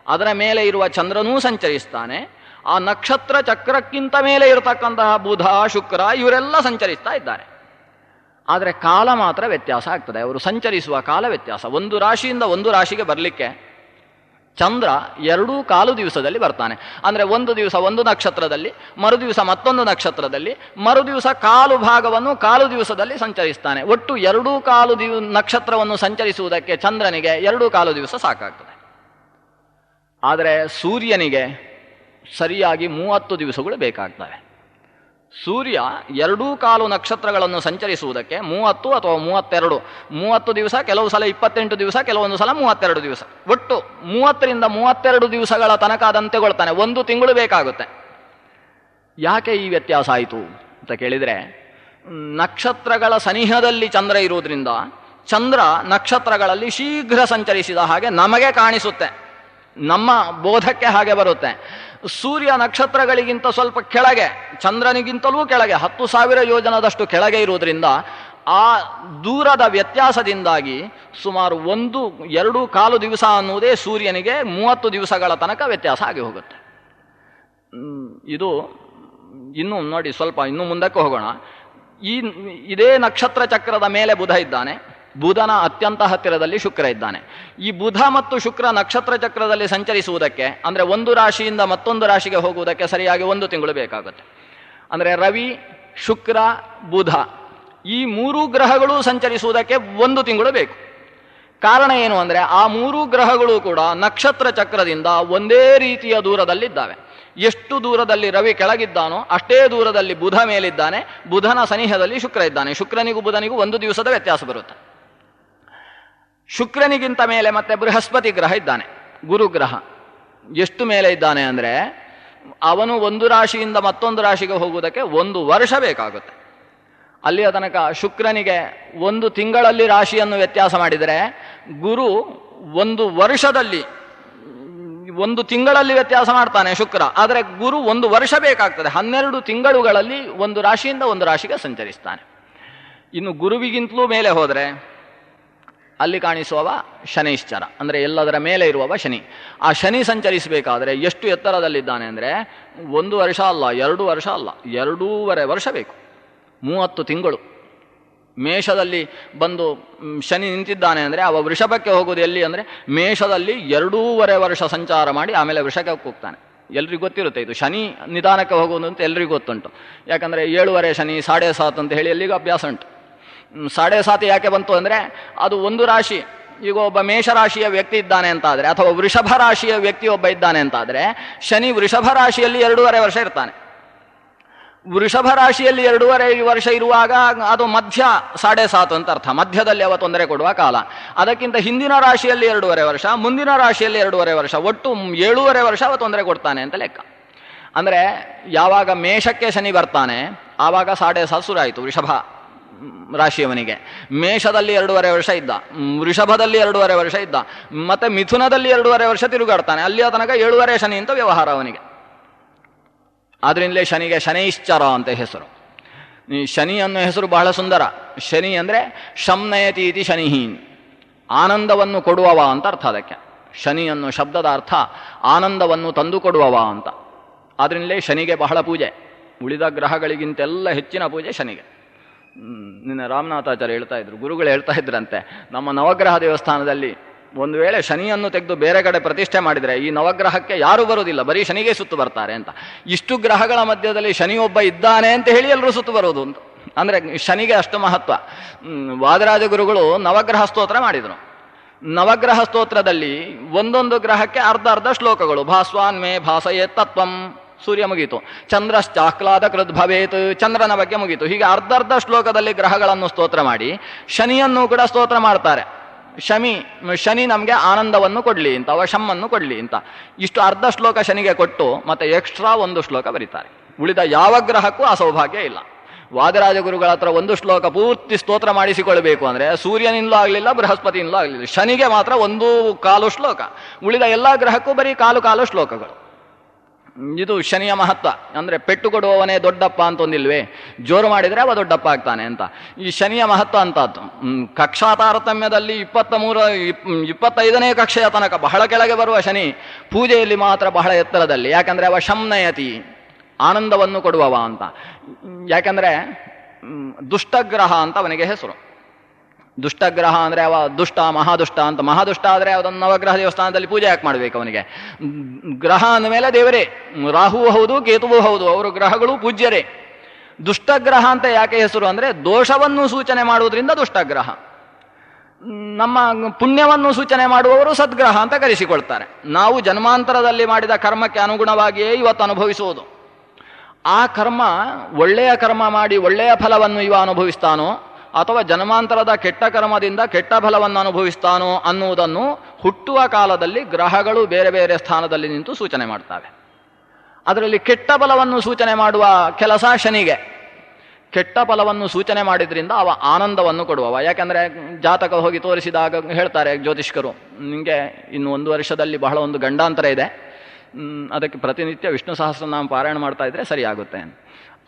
ಅದರ ಮೇಲೆ ಇರುವ ಚಂದ್ರನೂ ಸಂಚರಿಸ್ತಾನೆ, ಆ ನಕ್ಷತ್ರ ಚಕ್ರಕ್ಕಿಂತ ಮೇಲೆ ಇರತಕ್ಕಂತಹ ಬುಧ, ಶುಕ್ರ ಇವರೆಲ್ಲ ಸಂಚರಿಸ್ತಾ ಇದ್ದಾರೆ. ಆದರೆ ಕಾಲ ಮಾತ್ರ ವ್ಯತ್ಯಾಸ ಆಗ್ತದೆ. ಅವರು ಸಂಚರಿಸುವ ಕಾಲ ವ್ಯತ್ಯಾಸ. ಒಂದು ರಾಶಿಯಿಂದ ಒಂದು ರಾಶಿಗೆ ಬರಲಿಕ್ಕೆ ಚಂದ್ರ 2.25 ದಿವಸದಲ್ಲಿ ಬರ್ತಾನೆ. ಅಂದರೆ ಒಂದು ದಿವಸ ಒಂದು ನಕ್ಷತ್ರದಲ್ಲಿ, ಮರುದಿವಸ ಮತ್ತೊಂದು ನಕ್ಷತ್ರದಲ್ಲಿ, ಮರುದಿವಸ ಕಾಲು ಭಾಗವನ್ನು ಕಾಲು ದಿವಸದಲ್ಲಿ ಸಂಚರಿಸ್ತಾನೆ. ಒಟ್ಟು 2.25 ನಕ್ಷತ್ರವನ್ನು ಸಂಚರಿಸುವುದಕ್ಕೆ ಚಂದ್ರನಿಗೆ 2.25 ದಿವಸ ಸಾಕಾಗ್ತದೆ. ಆದರೆ ಸೂರ್ಯನಿಗೆ ಸರಿಯಾಗಿ 30 ದಿವಸಗಳು ಬೇಕಾಗ್ತವೆ. ಸೂರ್ಯ 2.25 ನಕ್ಷತ್ರಗಳನ್ನು ಸಂಚರಿಸುವುದಕ್ಕೆ 30 ಅಥವಾ 30 ದಿವಸ, ಕೆಲವು ಸಲ 28 ದಿವಸ, ಕೆಲವೊಂದು ಸಲ 32 ದಿವಸ, ಒಟ್ಟು 30ರಿಂದ 32 ದಿವಸಗಳ ತನಕ ಅದಂತೆಗೊಳ್ತಾನೆ. 1 ತಿಂಗಳು ಬೇಕಾಗುತ್ತೆ. ಯಾಕೆ ಈ ವ್ಯತ್ಯಾಸ ಆಯಿತು ಅಂತ ಕೇಳಿದರೆ, ನಕ್ಷತ್ರಗಳ ಸನಿಹದಲ್ಲಿ ಚಂದ್ರ ಇರುವುದರಿಂದ ಚಂದ್ರ ನಕ್ಷತ್ರಗಳಲ್ಲಿ ಶೀಘ್ರ ಸಂಚರಿಸಿದ ಹಾಗೆ ನಮಗೆ ಕಾಣಿಸುತ್ತೆ, ನಮ್ಮ ಬೋಧಕ್ಕೆ ಹಾಗೆ ಬರುತ್ತೆ. ಸೂರ್ಯ ನಕ್ಷತ್ರಗಳಿಗಿಂತ ಸ್ವಲ್ಪ ಕೆಳಗೆ, ಚಂದ್ರನಿಗಿಂತಲೂ ಕೆಳಗೆ 10,000 ಯೋಜನದಷ್ಟು ಕೆಳಗೆ ಇರುವುದರಿಂದ ಆ ದೂರದ ವ್ಯತ್ಯಾಸದಿಂದಾಗಿ ಸುಮಾರು 2.25 ದಿವಸ ಅನ್ನುವುದೇ ಸೂರ್ಯನಿಗೆ 30 ದಿವಸಗಳ ತನಕ ವ್ಯತ್ಯಾಸ ಆಗಿ ಹೋಗುತ್ತೆ. ಇದು ಇನ್ನು ನೋಡಿ, ಸ್ವಲ್ಪ ಇನ್ನು ಮುಂದಕ್ಕೆ ಹೋಗೋಣ. ಇದೇ ನಕ್ಷತ್ರ ಚಕ್ರದ ಮೇಲೆ ಬುಧ ಇದ್ದಾನೆ, ಬುಧನ ಅತ್ಯಂತ ಹತ್ತಿರದಲ್ಲಿ ಶುಕ್ರ ಇದ್ದಾನೆ. ಈ ಬುಧ ಮತ್ತು ಶುಕ್ರ ನಕ್ಷತ್ರ ಚಕ್ರದಲ್ಲಿ ಸಂಚರಿಸುವುದಕ್ಕೆ, ಅಂದರೆ ಒಂದು ರಾಶಿಯಿಂದ ಮತ್ತೊಂದು ರಾಶಿಗೆ ಹೋಗುವುದಕ್ಕೆ ಸರಿಯಾಗಿ 1 ತಿಂಗಳು ಬೇಕಾಗುತ್ತೆ. ಅಂದರೆ ರವಿ, ಶುಕ್ರ, ಬುಧ ಈ 3 ಗ್ರಹಗಳು ಸಂಚರಿಸುವುದಕ್ಕೆ 1 ತಿಂಗಳು ಬೇಕು. ಕಾರಣ ಏನು ಅಂದರೆ ಆ 3 ಗ್ರಹಗಳು ಕೂಡ ನಕ್ಷತ್ರ ಚಕ್ರದಿಂದ ಒಂದೇ ರೀತಿಯ ದೂರದಲ್ಲಿದ್ದಾವೆ. ಎಷ್ಟು ದೂರದಲ್ಲಿ ರವಿ ಕೆಳಗಿದ್ದಾನೋ ಅಷ್ಟೇ ದೂರದಲ್ಲಿ ಬುಧ ಮೇಲಿದ್ದಾನೆ, ಬುಧನ ಸನಿಹದಲ್ಲಿ ಶುಕ್ರ ಇದ್ದಾನೆ. ಶುಕ್ರನಿಗೂ ಬುಧನಿಗೂ 1 ದಿವಸದ ವ್ಯತ್ಯಾಸ ಬರುತ್ತೆ. ಶುಕ್ರನಿಗಿಂತ ಮೇಲೆ ಮತ್ತೆ ಬೃಹಸ್ಪತಿ ಗ್ರಹ ಇದ್ದಾನೆ, ಗುರುಗ್ರಹ. ಎಷ್ಟು ಮೇಲೆ ಇದ್ದಾನೆ ಅಂದರೆ ಅವನು ಒಂದು ರಾಶಿಯಿಂದ ಮತ್ತೊಂದು ರಾಶಿಗೆ ಹೋಗುವುದಕ್ಕೆ 1 ವರ್ಷ ಬೇಕಾಗುತ್ತೆ. ಅಲ್ಲಿಯ ತನಕ ಶುಕ್ರನಿಗೆ 1 ತಿಂಗಳಲ್ಲಿ ರಾಶಿಯನ್ನು ವ್ಯತ್ಯಾಸ ಮಾಡಿದರೆ ಗುರು 1 ವರ್ಷದಲ್ಲಿ 1 ತಿಂಗಳಲ್ಲಿ ವ್ಯತ್ಯಾಸ ಮಾಡ್ತಾನೆ ಶುಕ್ರ. ಆದರೆ ಗುರು 1 ವರ್ಷ ಬೇಕಾಗ್ತದೆ. 12 ತಿಂಗಳುಗಳಲ್ಲಿ ಒಂದು ರಾಶಿಯಿಂದ ಒಂದು ರಾಶಿಗೆ ಸಂಚರಿಸ್ತಾನೆ. ಇನ್ನು ಗುರುವಿಗಿಂತಲೂ ಮೇಲೆ ಹೋದರೆ ಅಲ್ಲಿ ಕಾಣಿಸುವವ ಶನೈಶ್ಚರ, ಅಂದರೆ ಎಲ್ಲದರ ಮೇಲೆ ಇರುವವ ಶನಿ. ಆ ಶನಿ ಸಂಚರಿಸಬೇಕಾದ್ರೆ ಎಷ್ಟು ಎತ್ತರದಲ್ಲಿದ್ದಾನೆ ಅಂದರೆ 1 ವರ್ಷ ಅಲ್ಲ, 2 ವರ್ಷ ಅಲ್ಲ, 2.5 ವರ್ಷ ಬೇಕು. 30 ತಿಂಗಳು ಮೇಷದಲ್ಲಿ ಬಂದು ಶನಿ ನಿಂತಿದ್ದಾನೆ ಅಂದರೆ ಅವ ವೃಷಭಕ್ಕೆ ಹೋಗೋದು ಎಲ್ಲಿ ಅಂದರೆ ಮೇಷದಲ್ಲಿ 2.5 ವರ್ಷ ಸಂಚಾರ ಮಾಡಿ ಆಮೇಲೆ ವೃಷಭಕ್ಕೆ ಹೋಗ್ತಾನೆ. ಎಲ್ರಿಗೂ ಗೊತ್ತಿರುತ್ತೆ ಇದು. ಶನಿ ನಿಧಾನಕ್ಕೆ ಹೋಗೋದು ಅಂತ ಎಲ್ರಿಗೂ ಗೊತ್ತುಂಟು. ಯಾಕಂದರೆ 7.5 ಶನಿ 7.5 ಅಂತ ಹೇಳಿ ಎಲ್ಲಿಗೂ ಅಭ್ಯಾಸ ಉಂಟು. 7.5 ಯಾಕೆ ಬಂತು ಅಂದರೆ ಅದು ಒಂದು ರಾಶಿ. ಈಗ ಒಬ್ಬ ಮೇಷರಾಶಿಯ ವ್ಯಕ್ತಿ ಇದ್ದಾನೆ ಅಂತಾದರೆ ಅಥವಾ ವೃಷಭ ರಾಶಿಯ ವ್ಯಕ್ತಿ ಒಬ್ಬ ಇದ್ದಾನೆ ಅಂತಾದರೆ ಶನಿ ವೃಷಭ ರಾಶಿಯಲ್ಲಿ 2.5 ವರ್ಷ ಇರ್ತಾನೆ. ವೃಷಭ ರಾಶಿಯಲ್ಲಿ 2.5 ವರ್ಷ ಇರುವಾಗ ಅದು ಮಧ್ಯ 7.5 ಅಂತ ಅರ್ಥ. ಮಧ್ಯದಲ್ಲಿ ಅವ ತೊಂದರೆ ಕೊಡುವ ಕಾಲ. ಅದಕ್ಕಿಂತ ಹಿಂದಿನ ರಾಶಿಯಲ್ಲಿ 2.5 ವರ್ಷ, ಮುಂದಿನ ರಾಶಿಯಲ್ಲಿ 2.5 ವರ್ಷ, ಒಟ್ಟು 7.5 ವರ್ಷ ಅವ ತೊಂದರೆ ಕೊಡ್ತಾನೆ ಅಂತ ಲೆಕ್ಕ. ಅಂದರೆ ಯಾವಾಗ ಮೇಷಕ್ಕೆ ಶನಿ ಬರ್ತಾನೆ ಆವಾಗ 7.5 ಶುರುವಾಯಿತು ವೃಷಭ ರಾಶಿಯವನಿಗೆ. ಮೇಷದಲ್ಲಿ 2.5 ವರ್ಷ ಇದ್ದ, ವೃಷಭದಲ್ಲಿ 2.5 ವರ್ಷ ಇದ್ದ, ಮತ್ತೆ ಮಿಥುನದಲ್ಲಿ 2.5 ವರ್ಷ ತಿರುಗಾಡ್ತಾನೆ. ಅಲ್ಲಿಯ ತನಕ 7.5 ಶನಿ ಅಂತ ವ್ಯವಹಾರ ಅವನಿಗೆ. ಆದ್ರಿಂದಲೇ ಶನಿಗೆ ಶನೈಶ್ಚರ ಅಂತ ಹೆಸರು. ಈ ಶನಿ ಅನ್ನೋ ಹೆಸರು ಬಹಳ ಸುಂದರ. ಶನಿ ಅಂದರೆ ಶಮ್ನಯತಿ ಇತಿ ಶನಿಹೀನ್, ಆನಂದವನ್ನು ಕೊಡುವವ ಅಂತ ಅರ್ಥ. ಅದಕ್ಕೆ ಶನಿ ಅನ್ನೋ ಶಬ್ದದ ಅರ್ಥ ಆನಂದವನ್ನು ತಂದು ಕೊಡುವವ ಅಂತ. ಆದ್ರಿಂದಲೇ ಶನಿಗೆ ಬಹಳ ಪೂಜೆ. ಉಳಿದ ಗ್ರಹಗಳಿಗಿಂತೆಲ್ಲ ಹೆಚ್ಚಿನ ಪೂಜೆ ಶನಿಗೆ. ನಿನ್ನೆ ರಾಮನಾಥಾಚಾರ್ಯ ಹೇಳ್ತಾ ಇದ್ರು, ಗುರುಗಳು ಹೇಳ್ತಾ ಇದ್ರಂತೆ, ನಮ್ಮ ನವಗ್ರಹ ದೇವಸ್ಥಾನದಲ್ಲಿ ಒಂದು ವೇಳೆ ಶನಿಯನ್ನು ತೆಗೆದು ಬೇರೆ ಕಡೆ ಪ್ರತಿಷ್ಠೆ ಮಾಡಿದರೆ ಈ ನವಗ್ರಹಕ್ಕೆ ಯಾರೂ ಬರೋದಿಲ್ಲ, ಬರೀ ಶನಿಗೆ ಸುತ್ತು ಬರ್ತಾರೆ ಅಂತ. ಇಷ್ಟು ಗ್ರಹಗಳ ಮಧ್ಯದಲ್ಲಿ ಶನಿ ಒಬ್ಬ ಇದ್ದಾನೆ ಅಂತ ಹೇಳಿ ಎಲ್ಲರೂ ಸುತ್ತು ಬರೋದು ಅಂತ. ಅಂದರೆ ಶನಿಗೆ ಅಷ್ಟು ಮಹತ್ವ. ವಾದರಾಜ ಗುರುಗಳು ನವಗ್ರಹ ಸ್ತೋತ್ರ ಮಾಡಿದರು. ನವಗ್ರಹ ಸ್ತೋತ್ರದಲ್ಲಿ ಒಂದೊಂದು ಗ್ರಹಕ್ಕೆ ಅರ್ಧ ಶ್ಲೋಕಗಳು. ಭಾಸ್ವಾನ್ ಮೇ ಭಾಸಯೇ ತತ್ವಂ, ಸೂರ್ಯ ಮುಗೀತು. ಚಂದ್ರಶ್ಚಾಹ್ಲಾದ ಕೃತ್ ಭವೇತ್, ಚಂದ್ರನ ಬಗ್ಗೆ ಮುಗೀತು. ಹೀಗೆ ಅರ್ಧ ಶ್ಲೋಕದಲ್ಲಿ ಗ್ರಹಗಳನ್ನು ಸ್ತೋತ್ರ ಮಾಡಿ ಶನಿಯನ್ನು ಕೂಡ ಸ್ತೋತ್ರ ಮಾಡ್ತಾರೆ. ಶನಿ ನಮಗೆ ಆನಂದವನ್ನು ಕೊಡಲಿ ಅಂತ, ಶಮ್ಮನ್ನು ಕೊಡಲಿ ಅಂತ. ಇಷ್ಟು ಅರ್ಧ ಶ್ಲೋಕ ಶನಿಗೆ ಕೊಟ್ಟು ಮತ್ತೆ ಎಕ್ಸ್ಟ್ರಾ 1 ಶ್ಲೋಕ ಬರೀತಾರೆ. ಉಳಿದ ಯಾವ ಗ್ರಹಕ್ಕೂ ಆ ಸೌಭಾಗ್ಯ ಇಲ್ಲ. ವಾದರಾಜ ಗುರುಗಳ ಹತ್ರ 1 ಶ್ಲೋಕ ಪೂರ್ತಿ ಸ್ತೋತ್ರ ಮಾಡಿಸಿಕೊಳ್ಬೇಕು ಅಂದರೆ ಸೂರ್ಯನಿಂದಲೂ ಆಗಲಿಲ್ಲ, ಬೃಹಸ್ಪತಿಯಿಂದಲೂ ಆಗಲಿಲ್ಲ. ಶನಿಗೆ ಮಾತ್ರ 1/4 ಶ್ಲೋಕ. ಉಳಿದ ಎಲ್ಲ ಗ್ರಹಕ್ಕೂ ಬರೀ ಕಾಲು ಶ್ಲೋಕಗಳು. ಇದು ಶನಿಯ ಮಹತ್ವ. ಅಂದರೆ ಪೆಟ್ಟು ಕೊಡುವವನೇ ದೊಡ್ಡಪ್ಪ ಅಂತ ಒಂದಿಲ್ವೇ, ಜೋರು ಮಾಡಿದರೆ ಅವ ದೊಡ್ಡಪ್ಪ ಆಗ್ತಾನೆ ಅಂತ. ಈ ಶನಿಯ ಮಹತ್ವ ಅಂತದ್ದು. ಕಕ್ಷಾ ತಾರತಮ್ಯದಲ್ಲಿ 25ನೇ ಕಕ್ಷೆಯ ತನಕ ಬಹಳ ಕೆಳಗೆ ಬರುವ ಶನಿ ಪೂಜೆಯಲ್ಲಿ ಮಾತ್ರ ಬಹಳ ಎತ್ತರದಲ್ಲಿ. ಯಾಕಂದರೆ ಅವ ಶಮ್ನಯತಿ, ಆನಂದವನ್ನು ಕೊಡುವವ ಅಂತ. ಯಾಕಂದರೆ ದುಷ್ಟಗ್ರಹ ಅಂತ ಅವನಿಗೆ ಹೆಸರು. ದುಷ್ಟಗ್ರಹ ಅಂದರೆ ಅವ ದುಷ್ಟ, ಮಹಾದುಷ್ಟ ಅಂತ. ಮಹಾದುಷ್ಟ ಆದರೆ ಅದನ್ನು ನವಗ್ರಹ ದೇವಸ್ಥಾನದಲ್ಲಿ ಪೂಜೆ ಯಾಕೆ ಮಾಡಬೇಕು ಅವನಿಗೆ? ಗ್ರಹ ಅಂದಮೇಲೆ ದೇವರೇ, ರಾಹುವು ಹೌದು, ಕೇತುವು ಹೌದು, ಅವರು ಗ್ರಹಗಳು ಪೂಜ್ಯರೇ. ದುಷ್ಟಗ್ರಹ ಅಂತ ಯಾಕೆ ಹೆಸರು ಅಂದರೆ ದೋಷವನ್ನು ಸೂಚನೆ ಮಾಡುವುದರಿಂದ ದುಷ್ಟಗ್ರಹ. ನಮ್ಮ ಪುಣ್ಯವನ್ನು ಸೂಚನೆ ಮಾಡುವವರು ಸದ್ಗ್ರಹ ಅಂತ ಕರೆಸಿಕೊಳ್ತಾರೆ. ನಾವು ಜನ್ಮಾಂತರದಲ್ಲಿ ಮಾಡಿದ ಕರ್ಮಕ್ಕೆ ಅನುಗುಣವಾಗಿಯೇ ಇವತ್ತು ಅನುಭವಿಸುವುದು. ಆ ಕರ್ಮ ಒಳ್ಳೆಯ ಕರ್ಮ ಮಾಡಿ ಒಳ್ಳೆಯ ಫಲವನ್ನು ಇವ ಅನುಭವಿಸ್ತಾನೋ ಅಥವಾ ಜನ್ಮಾಂತರದ ಕೆಟ್ಟ ಕರ್ಮದಿಂದ ಕೆಟ್ಟ ಫಲವನ್ನು ಅನುಭವಿಸ್ತಾನೋ ಅನ್ನುವುದನ್ನು ಹುಟ್ಟುವ ಕಾಲದಲ್ಲಿ ಗ್ರಹಗಳು ಬೇರೆ ಬೇರೆ ಸ್ಥಾನದಲ್ಲಿ ನಿಂತು ಸೂಚನೆ ಮಾಡ್ತವೆ. ಅದರಲ್ಲಿ ಕೆಟ್ಟ ಫಲವನ್ನು ಸೂಚನೆ ಮಾಡುವ ಕೆಲಸ ಶನಿಗೆ. ಕೆಟ್ಟ ಫಲವನ್ನು ಸೂಚನೆ ಮಾಡಿದ್ರಿಂದ ಅವ ಆನಂದವನ್ನು ಕೊಡುವವ. ಯಾಕೆಂದರೆ ಜಾತಕ ಹೋಗಿ ತೋರಿಸಿದಾಗ ಹೇಳ್ತಾರೆ ಜ್ಯೋತಿಷ್ಕರು, ನಿಮಗೆ ಇನ್ನು 1 ವರ್ಷದಲ್ಲಿ ಬಹಳ ಒಂದು ಗಂಡಾಂತರ ಇದೆ, ಅದಕ್ಕೆ ಪ್ರತಿನಿತ್ಯ ವಿಷ್ಣು ಸಹಸ್ರನಾಮ ಪಾರಾಯಣ ಮಾಡ್ತಾ ಇದ್ರೆ ಸರಿಯಾಗುತ್ತೆ.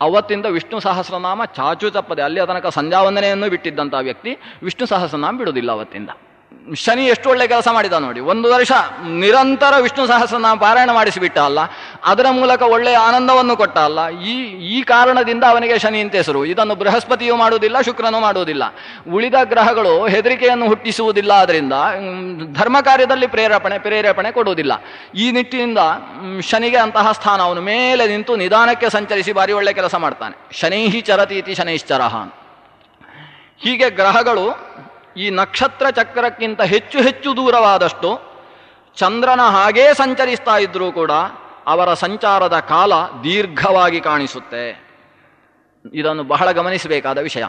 ಅವತ್ತಿಂದ ವಿಷ್ಣು ಸಹಸ್ರನಾಮ ಚಾಚು ತಪ್ಪದೆ, ಅಲ್ಲಿಯ ತನಕ ಸಂಧ್ಯಾವಂದನೆಯನ್ನು ಬಿಟ್ಟಿದ್ದಂಥ ವ್ಯಕ್ತಿ ವಿಷ್ಣು ಸಹಸ್ರನಾಮ ಬಿಡುವುದಿಲ್ಲ ಅವತ್ತಿಂದ. ಶನಿ ಎಷ್ಟು ಒಳ್ಳೆ ಕೆಲಸ ಮಾಡಿದ ನೋಡಿ. 1 ವರ್ಷ ನಿರಂತರ ವಿಷ್ಣು ಸಹಸ್ರನಾಮ ಪಾರಾಯಣ ಮಾಡಿಸಿಬಿಟ್ಟ ಅಲ್ಲ, ಅದರ ಮೂಲಕ ಒಳ್ಳೆಯ ಆನಂದವನ್ನು ಕೊಟ್ಟ ಅಲ್ಲ. ಈ ಕಾರಣದಿಂದ ಅವನಿಗೆ ಶನಿ ಅಂತ ಹೆಸರು. ಇದನ್ನು ಬೃಹಸ್ಪತಿಯೂ ಮಾಡುವುದಿಲ್ಲ, ಶುಕ್ರನೂ ಮಾಡುವುದಿಲ್ಲ. ಉಳಿದ ಗ್ರಹಗಳು ಹೆದರಿಕೆಯನ್ನು ಹುಟ್ಟಿಸುವುದಿಲ್ಲ. ಅದರಿಂದ ಧರ್ಮ ಕಾರ್ಯದಲ್ಲಿ ಪ್ರೇರೇಪಣೆ ಕೊಡುವುದಿಲ್ಲ. ಈ ನಿಟ್ಟಿನಿಂದ ಶನಿಗೆ ಅಂತಹ ಸ್ಥಾನ. ಅವನು ಮೇಲೆ ನಿಂತು ನಿಧಾನಕ್ಕೆ ಸಂಚರಿಸಿ ಭಾರಿ ಒಳ್ಳೆ ಕೆಲಸ ಮಾಡ್ತಾನೆ. ಶನೈಹಿ ಚರತೀತಿ ಶನೈಶ್ಚರಃ. ಹೀಗೆ ಗ್ರಹಗಳು ಈ ನಕ್ಷತ್ರ ಚಕ್ರಕ್ಕಿಂತ ಹೆಚ್ಚು ಹೆಚ್ಚು ದೂರವಾದಷ್ಟು ಚಂದ್ರನ ಹಾಗೇ ಸಂಚರಿಸ್ತಾ ಇದ್ರೂ ಕೂಡ ಅವರ ಸಂಚಾರದ ಕಾಲ ದೀರ್ಘವಾಗಿ ಕಾಣಿಸುತ್ತೆ. ಇದನ್ನು ಬಹಳ ಗಮನಿಸಬೇಕಾದ ವಿಷಯ.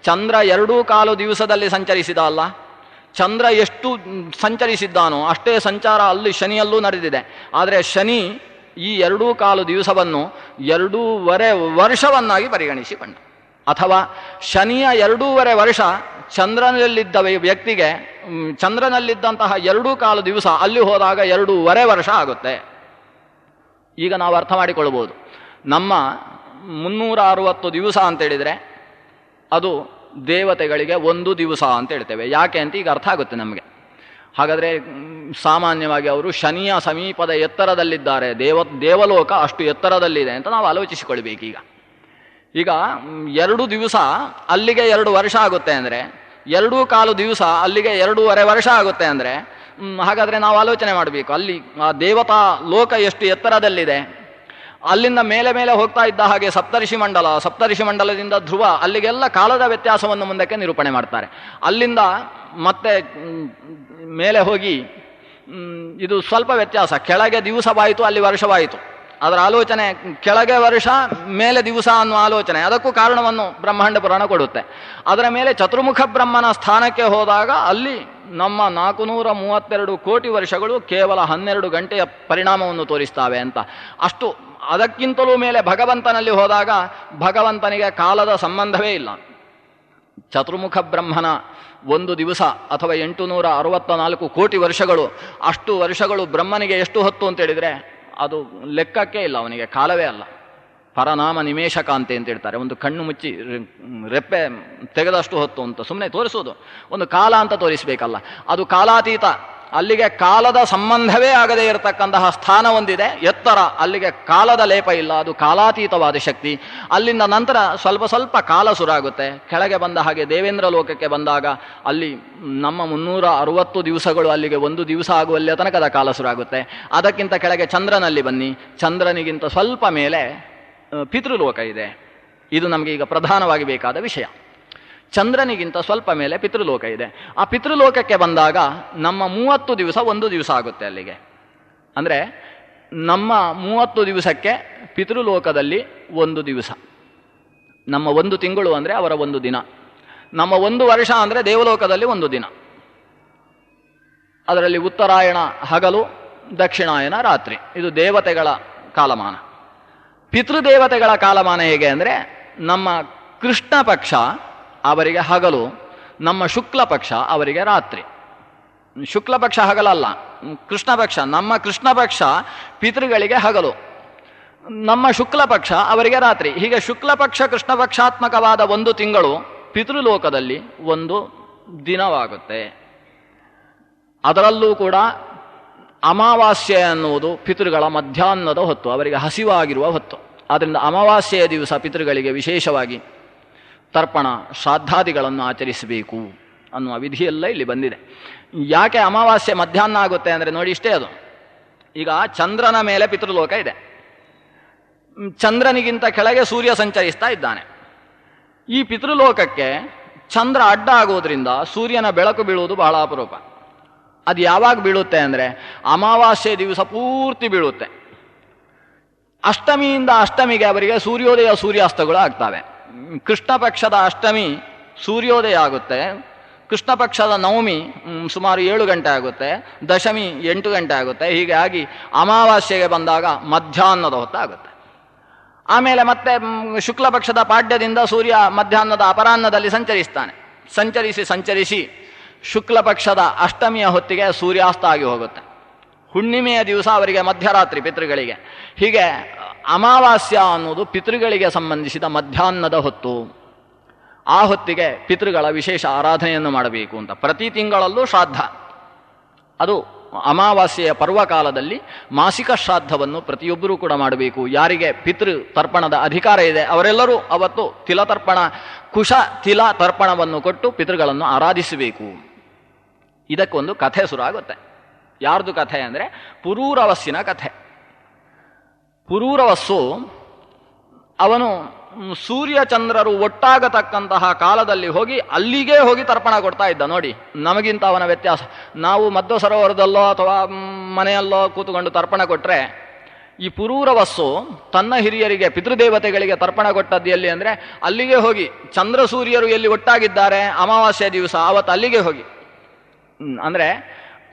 ಚಂದ್ರ 2.25 ದಿವಸದಲ್ಲಿ ಸಂಚರಿಸಿದ ಅಲ್ಲ, ಚಂದ್ರ ಎಷ್ಟು ಸಂಚರಿಸಿದ್ದಾನೋ ಅಷ್ಟೇ ಸಂಚಾರ ಅಲ್ಲಿ ಶನಿಯಲ್ಲೂ ನಡೆದಿದೆ. ಆದರೆ ಶನಿ ಈ 2.25 ದಿವಸವನ್ನು 2.5 ವರ್ಷವನ್ನಾಗಿ ಪರಿಗಣಿಸಿಕೊಂಡ. ಅಥವಾ ಶನಿಯ 2.5 ವರ್ಷ ಚಂದ್ರನಲ್ಲಿದ್ದ ವ್ಯಕ್ತಿಗೆ ಚಂದ್ರನಲ್ಲಿದ್ದಂತಹ 2.25 ದಿವಸ ಅಲ್ಲಿ ಹೋದಾಗ 2.5 ವರ್ಷ ಆಗುತ್ತೆ. ಈಗ ನಾವು ಅರ್ಥ ಮಾಡಿಕೊಳ್ಬೋದು. ನಮ್ಮ 360 ದಿವಸ ಅಂತೇಳಿದರೆ ಅದು ದೇವತೆಗಳಿಗೆ 1 ದಿವಸ ಅಂತ ಹೇಳ್ತೇವೆ. ಯಾಕೆ ಅಂತ ಈಗ ಅರ್ಥ ಆಗುತ್ತೆ ನಮಗೆ. ಹಾಗಾದರೆ ಸಾಮಾನ್ಯವಾಗಿ ಅವರು ಶನಿಯ ಸಮೀಪದ ಎತ್ತರದಲ್ಲಿದ್ದಾರೆ, ದೇವಲೋಕ ಅಷ್ಟು ಎತ್ತರದಲ್ಲಿದೆ ಅಂತ ನಾವು ಆಲೋಚಿಸಿಕೊಳ್ಬೇಕೀಗ. ಈಗ 2 ದಿವಸ ಅಲ್ಲಿಗೆ 2 ವರ್ಷ ಆಗುತ್ತೆ ಅಂದರೆ, 2.25 ದಿವಸ ಅಲ್ಲಿಗೆ 2.5 ವರ್ಷ ಆಗುತ್ತೆ ಅಂದರೆ, ಹಾಗಾದರೆ ನಾವು ಆಲೋಚನೆ ಮಾಡಬೇಕು ಅಲ್ಲಿ ಆ ದೇವತಾ ಲೋಕ ಎಷ್ಟು ಎತ್ತರದಲ್ಲಿದೆ. ಅಲ್ಲಿಂದ ಮೇಲೆ ಮೇಲೆ ಹೋಗ್ತಾ ಇದ್ದ ಹಾಗೆ ಸಪ್ತರ್ಷಿ ಮಂಡಲದಿಂದ ಧ್ರುವ, ಅಲ್ಲಿಗೆಲ್ಲ ಕಾಲದ ವ್ಯತ್ಯಾಸವನ್ನು ಮುಂದಕ್ಕೆ ನಿರೂಪಣೆ ಮಾಡ್ತಾರೆ. ಅಲ್ಲಿಂದ ಮತ್ತೆ ಮೇಲೆ ಹೋಗಿ ಇದು ಸ್ವಲ್ಪ ವ್ಯತ್ಯಾಸ, ಕೆಳಗೆ ದಿವಸವಾಯಿತು ಅಲ್ಲಿ ವರ್ಷವಾಯಿತು. ಅದರ ಆಲೋಚನೆ ಕೆಳಗೆ ವರ್ಷ ಮೇಲೆ ದಿವಸ ಅನ್ನುವ ಆಲೋಚನೆ, ಅದಕ್ಕೂ ಕಾರಣವನ್ನು ಬ್ರಹ್ಮಾಂಡ ಪುರಾಣ ಕೊಡುತ್ತೆ. ಅದರ ಮೇಲೆ ಚತುರ್ಮುಖ ಬ್ರಹ್ಮನ ಸ್ಥಾನಕ್ಕೆ ಹೋದಾಗ ಅಲ್ಲಿ ನಮ್ಮ 432 ಕೋಟಿ ವರ್ಷಗಳು ಕೇವಲ 12 ಗಂಟೆಯ ಪರಿಣಾಮವನ್ನು ತೋರಿಸ್ತಾವೆ ಅಂತ. ಅಷ್ಟು ಅದಕ್ಕಿಂತಲೂ ಮೇಲೆ ಭಗವಂತನಲ್ಲಿ ಹೋದಾಗ ಭಗವಂತನಿಗೆ ಕಾಲದ ಸಂಬಂಧವೇ ಇಲ್ಲ. ಚತುರ್ಮುಖ ಬ್ರಹ್ಮನ 1 ದಿವಸ ಅಥವಾ 864 ಕೋಟಿ ವರ್ಷಗಳು, ಅಷ್ಟು ವರ್ಷಗಳು ಬ್ರಹ್ಮನಿಗೆ ಎಷ್ಟು ಹೊತ್ತು ಅಂತೇಳಿದರೆ ಅದು ಲೆಕ್ಕಕ್ಕೆ ಇಲ್ಲ, ಅವನಿಗೆ ಕಾಲವೇ ಅಲ್ಲ. ಪರನಾಮ ನಿಮೇಶ ಕಾಂತೆ ಅಂತ ಹೇಳ್ತಾರೆ. ಒಂದು ಕಣ್ಣು ಮುಚ್ಚಿ ರೆಪ್ಪೆ ತೆಗೆದಷ್ಟು ಹೊತ್ತು ಅಂತ ಸುಮ್ಮನೆ ತೋರಿಸೋದು, ಒಂದು ಕಾಲ ಅಂತ ತೋರಿಸಬೇಕಲ್ಲ. ಅದು ಕಾಲಾತೀತ. ಅಲ್ಲಿಗೆ ಕಾಲದ ಸಂಬಂಧವೇ ಆಗದೇ ಇರತಕ್ಕಂತಹ ಸ್ಥಾನ ಒಂದಿದೆ, ಎತ್ತರ. ಅಲ್ಲಿಗೆ ಕಾಲದ ಲೇಪ ಇಲ್ಲ, ಅದು ಕಾಲಾತೀತವಾದ ಶಕ್ತಿ. ಅಲ್ಲಿಂದ ನಂತರ ಸ್ವಲ್ಪ ಸ್ವಲ್ಪ ಕಾಲ ಸುರಾಗುತ್ತೆ. ಕೆಳಗೆ ಬಂದ ಹಾಗೆ ದೇವೇಂದ್ರ ಲೋಕಕ್ಕೆ ಬಂದಾಗ ಅಲ್ಲಿ ನಮ್ಮ 360 ದಿವಸಗಳು ಅಲ್ಲಿಗೆ 1 ದಿವಸ ಆಗುವಲ್ಲಿ ತನಕದ ಕಾಲ ಸುರಾಗುತ್ತೆ. ಅದಕ್ಕಿಂತ ಕೆಳಗೆ ಚಂದ್ರನಲ್ಲಿ ಬನ್ನಿ, ಚಂದ್ರನಿಗಿಂತ ಸ್ವಲ್ಪ ಮೇಲೆ ಪಿತೃಲೋಕ ಇದೆ. ಇದು ನಮಗೆ ಈಗ ಪ್ರಧಾನವಾಗಿ ಬೇಕಾದ ವಿಷಯ. ಚಂದ್ರನಿಗಿಂತ ಸ್ವಲ್ಪ ಮೇಲೆ ಪಿತೃಲೋಕ ಇದೆ. ಆ ಪಿತೃಲೋಕಕ್ಕೆ ಬಂದಾಗ ನಮ್ಮ 30 ದಿವಸ 1 ದಿವಸ ಆಗುತ್ತೆ ಅಲ್ಲಿಗೆ. ಅಂದರೆ ನಮ್ಮ 30 ದಿವಸಕ್ಕೆ ಪಿತೃಲೋಕದಲ್ಲಿ 1 ದಿವಸ, ನಮ್ಮ 1 ತಿಂಗಳು ಅಂದರೆ ಅವರ 1 ದಿನ, ನಮ್ಮ 1 ವರ್ಷ ಅಂದರೆ ದೇವಲೋಕದಲ್ಲಿ 1 ದಿನ. ಅದರಲ್ಲಿ ಉತ್ತರಾಯಣ ಹಗಲು, ದಕ್ಷಿಣಾಯನ ರಾತ್ರಿ. ಇದು ದೇವತೆಗಳ ಕಾಲಮಾನ. ಪಿತೃದೇವತೆಗಳ ಕಾಲಮಾನ ಹೇಗೆ ಅಂದರೆ, ನಮ್ಮ ಕೃಷ್ಣ ಪಕ್ಷ ಅವರಿಗೆ ಹಗಲು, ನಮ್ಮ ಶುಕ್ಲ ಪಕ್ಷ ಅವರಿಗೆ ರಾತ್ರಿ. ಶುಕ್ಲ ಪಕ್ಷ ಹಗಲಲ್ಲ, ಕೃಷ್ಣ ಪಕ್ಷ. ನಮ್ಮ ಕೃಷ್ಣ ಪಕ್ಷ ಪಿತೃಗಳಿಗೆ ಹಗಲು, ನಮ್ಮ ಶುಕ್ಲ ಪಕ್ಷ ಅವರಿಗೆ ರಾತ್ರಿ. ಹೀಗೆ ಶುಕ್ಲ ಪಕ್ಷ ಕೃಷ್ಣ ಪಕ್ಷಾತ್ಮಕವಾದ 1 ತಿಂಗಳು ಪಿತೃಲೋಕದಲ್ಲಿ 1 ದಿನವಾಗುತ್ತೆ. ಅದರಲ್ಲೂ ಕೂಡ ಅಮಾವಾಸ್ಯೆ ಅನ್ನುವುದು ಪಿತೃಗಳ ಮಧ್ಯಾಹ್ನದ ಹೊತ್ತು, ಅವರಿಗೆ ಹಸಿವಾಗಿರುವ ಹೊತ್ತು. ಆದ್ದರಿಂದ ಅಮಾವಾಸ್ಯೆಯ ದಿವಸ ಪಿತೃಗಳಿಗೆ ವಿಶೇಷವಾಗಿ ತರ್ಪಣ ಶ್ರಾದ್ದಾದಿಗಳನ್ನು ಆಚರಿಸಬೇಕು ಅನ್ನುವ ವಿಧಿಯೆಲ್ಲ ಇಲ್ಲಿ ಬಂದಿದೆ. ಯಾಕೆ ಅಮಾವಾಸ್ಯೆ ಮಧ್ಯಾಹ್ನ ಆಗುತ್ತೆ ಅಂದರೆ ನೋಡಿ ಇಷ್ಟೇ. ಅದು ಈಗ ಚಂದ್ರನ ಮೇಲೆ ಪಿತೃಲೋಕ ಇದೆ, ಚಂದ್ರನಿಗಿಂತ ಕೆಳಗೆ ಸೂರ್ಯ ಸಂಚರಿಸ್ತಾ ಇದ್ದಾನೆ. ಈ ಪಿತೃಲೋಕಕ್ಕೆ ಚಂದ್ರ ಅಡ್ಡ ಆಗೋದ್ರಿಂದ ಸೂರ್ಯನ ಬೆಳಕು ಬೀಳುವುದು ಬಹಳ ಅಪರೂಪ. ಅದು ಯಾವಾಗ ಬೀಳುತ್ತೆ ಅಂದರೆ ಅಮಾವಾಸ್ಯೆ ದಿವಸ ಪೂರ್ತಿ ಬೀಳುತ್ತೆ. ಅಷ್ಟಮಿಯಿಂದ ಅಷ್ಟಮಿಗೆ ಅವರಿಗೆ ಸೂರ್ಯೋದಯ ಸೂರ್ಯಾಸ್ತಗಳು ಆಗ್ತವೆ. ಕೃಷ್ಣ ಪಕ್ಷದ ಅಷ್ಟಮಿ ಸೂರ್ಯೋದಯ ಆಗುತ್ತೆ, ಕೃಷ್ಣ ಪಕ್ಷದ ನವಮಿ ಸುಮಾರು 7 ಗಂಟೆ ಆಗುತ್ತೆ, ದಶಮಿ 8 ಗಂಟೆ ಆಗುತ್ತೆ. ಹೀಗೆ ಆಗಿ ಅಮಾವಾಸ್ಯೆಗೆ ಬಂದಾಗ ಮಧ್ಯಾಹ್ನದ ಹೊತ್ತಾಗುತ್ತೆ. ಆಮೇಲೆ ಮತ್ತೆ ಶುಕ್ಲ ಪಕ್ಷದ ಪಾಡ್ಯದಿಂದ ಸೂರ್ಯ ಮಧ್ಯಾಹ್ನದ ಅಪರಾಹ್ನದಲ್ಲಿ ಸಂಚರಿಸ್ತಾನೆ. ಸಂಚರಿಸಿ ಶುಕ್ಲ ಪಕ್ಷದ ಅಷ್ಟಮಿಯ ಹೊತ್ತಿಗೆ ಸೂರ್ಯಾಸ್ತ ಆಗಿ ಹೋಗುತ್ತೆ. ಹುಣ್ಣಿಮೆಯ ದಿವಸ ಅವರಿಗೆ ಮಧ್ಯರಾತ್ರಿ ಪಿತೃಗಳಿಗೆ. ಹೀಗೆ ಅಮಾವಾಸ್ಯ ಅನ್ನೋದು ಪಿತೃಗಳಿಗೆ ಸಂಬಂಧಿಸಿದ ಮಧ್ಯಾಹ್ನದ ಹೊತ್ತು. ಆ ಹೊತ್ತಿಗೆ ಪಿತೃಗಳ ವಿಶೇಷ ಆರಾಧನೆಯನ್ನು ಮಾಡಬೇಕು ಅಂತ. ಪ್ರತಿ ತಿಂಗಳಲ್ಲೂ ಶ್ರಾದ್ದ, ಅದು ಅಮಾವಾಸ್ಯೆಯ ಪರ್ವಕಾಲದಲ್ಲಿ ಮಾಸಿಕ ಶ್ರಾದ್ದವನ್ನು ಪ್ರತಿಯೊಬ್ಬರೂ ಕೂಡ ಮಾಡಬೇಕು. ಯಾರಿಗೆ ಪಿತೃ ತರ್ಪಣದ ಅಧಿಕಾರ ಇದೆ ಅವರೆಲ್ಲರೂ ಅವತ್ತು ತಿಲತರ್ಪಣ, ಕುಶ ತಿಲ ತರ್ಪಣವನ್ನು ಕೊಟ್ಟು ಪಿತೃಗಳನ್ನು ಆರಾಧಿಸಬೇಕು. ಇದಕ್ಕೊಂದು ಕಥೆ ಶುರುವಾಗುತ್ತೆ. ಯಾರ್ದು ಕಥೆ ಅಂದರೆ ಪುರೂರವಸ್ಸಿನ ಕಥೆ. ಪುರೂರವಸ್ಸು ಅವನು ಸೂರ್ಯಚಂದ್ರರು ಒಟ್ಟಾಗತಕ್ಕಂತಹ ಕಾಲದಲ್ಲಿ ಹೋಗಿ ಅಲ್ಲಿಗೆ ಹೋಗಿ ತರ್ಪಣ ಕೊಡ್ತಾ ಇದ್ದ. ನೋಡಿ, ನಮಗಿಂತ ಅವನ ವ್ಯತ್ಯಾಸ. ನಾವು ಮಧ್ವ ಸರೋವರದಲ್ಲೋ ಅಥವಾ ಮನೆಯಲ್ಲೋ ಕೂತ್ಕೊಂಡು ತರ್ಪಣ ಕೊಟ್ಟರೆ, ಈ ಪುರೂರವಸ್ಸು ತನ್ನ ಹಿರಿಯರಿಗೆ ಪಿತೃದೇವತೆಗಳಿಗೆ ತರ್ಪಣ ಕೊಟ್ಟದ್ದು ಎಲ್ಲಿ ಅಂದರೆ ಅಲ್ಲಿಗೆ ಹೋಗಿ, ಚಂದ್ರ ಸೂರ್ಯರು ಎಲ್ಲಿ ಒಟ್ಟಾಗಿದ್ದಾರೆ ಅಮಾವಾಸ್ಯೆ ದಿವಸ ಆವತ್ತು ಅಲ್ಲಿಗೆ ಹೋಗಿ. ಅಂದರೆ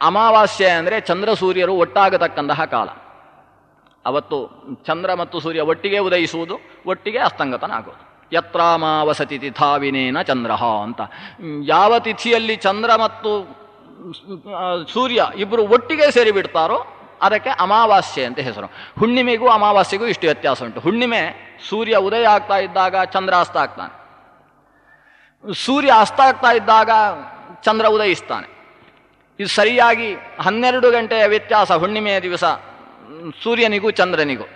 ಅಮಾವಾಸ್ಯೆ ಅಂದರೆ ಚಂದ್ರ ಸೂರ್ಯರು ಒಟ್ಟಾಗತಕ್ಕಂತಹ ಕಾಲ. ಅವತ್ತು ಚಂದ್ರ ಮತ್ತು ಸೂರ್ಯ ಒಟ್ಟಿಗೆ ಉದಯಿಸುವುದು, ಒಟ್ಟಿಗೆ ಅಸ್ತಂಗತನಾಗುವುದು. ಯತ್ರಾಮಾವಸತಿ ತಿಥಾವಿನೇನ ಚಂದ್ರ ಅಂತ. ಯಾವ ತಿಥಿಯಲ್ಲಿ ಚಂದ್ರ ಮತ್ತು ಸೂರ್ಯ ಇಬ್ಬರು ಒಟ್ಟಿಗೆ ಸೇರಿಬಿಡ್ತಾರೋ ಅದಕ್ಕೆ ಅಮಾವಾಸ್ಯೆ ಅಂತ ಹೆಸರು. ಹುಣ್ಣಿಮೆಗೂ ಅಮಾವಾಸ್ಯೆಗೂ ಇಷ್ಟು ವ್ಯತ್ಯಾಸ ಉಂಟು. ಹುಣ್ಣಿಮೆ ಸೂರ್ಯ ಉದಯ ಆಗ್ತಾ ಇದ್ದಾಗ ಚಂದ್ರ ಅಸ್ತ ಆಗ್ತಾನೆ, ಸೂರ್ಯ ಅಸ್ತ ಆಗ್ತಾ ಇದ್ದಾಗ ಚಂದ್ರ ಉದಯಿಸ್ತಾನೆ. ಇದು ಸರಿಯಾಗಿ 12 ಗಂಟೆಯ ವ್ಯತ್ಯಾಸ ಹುಣ್ಣಿಮೆಯ ದಿವಸ ಸೂರ್ಯನಿಗೂ ಚಂದ್ರನಿಗೂ.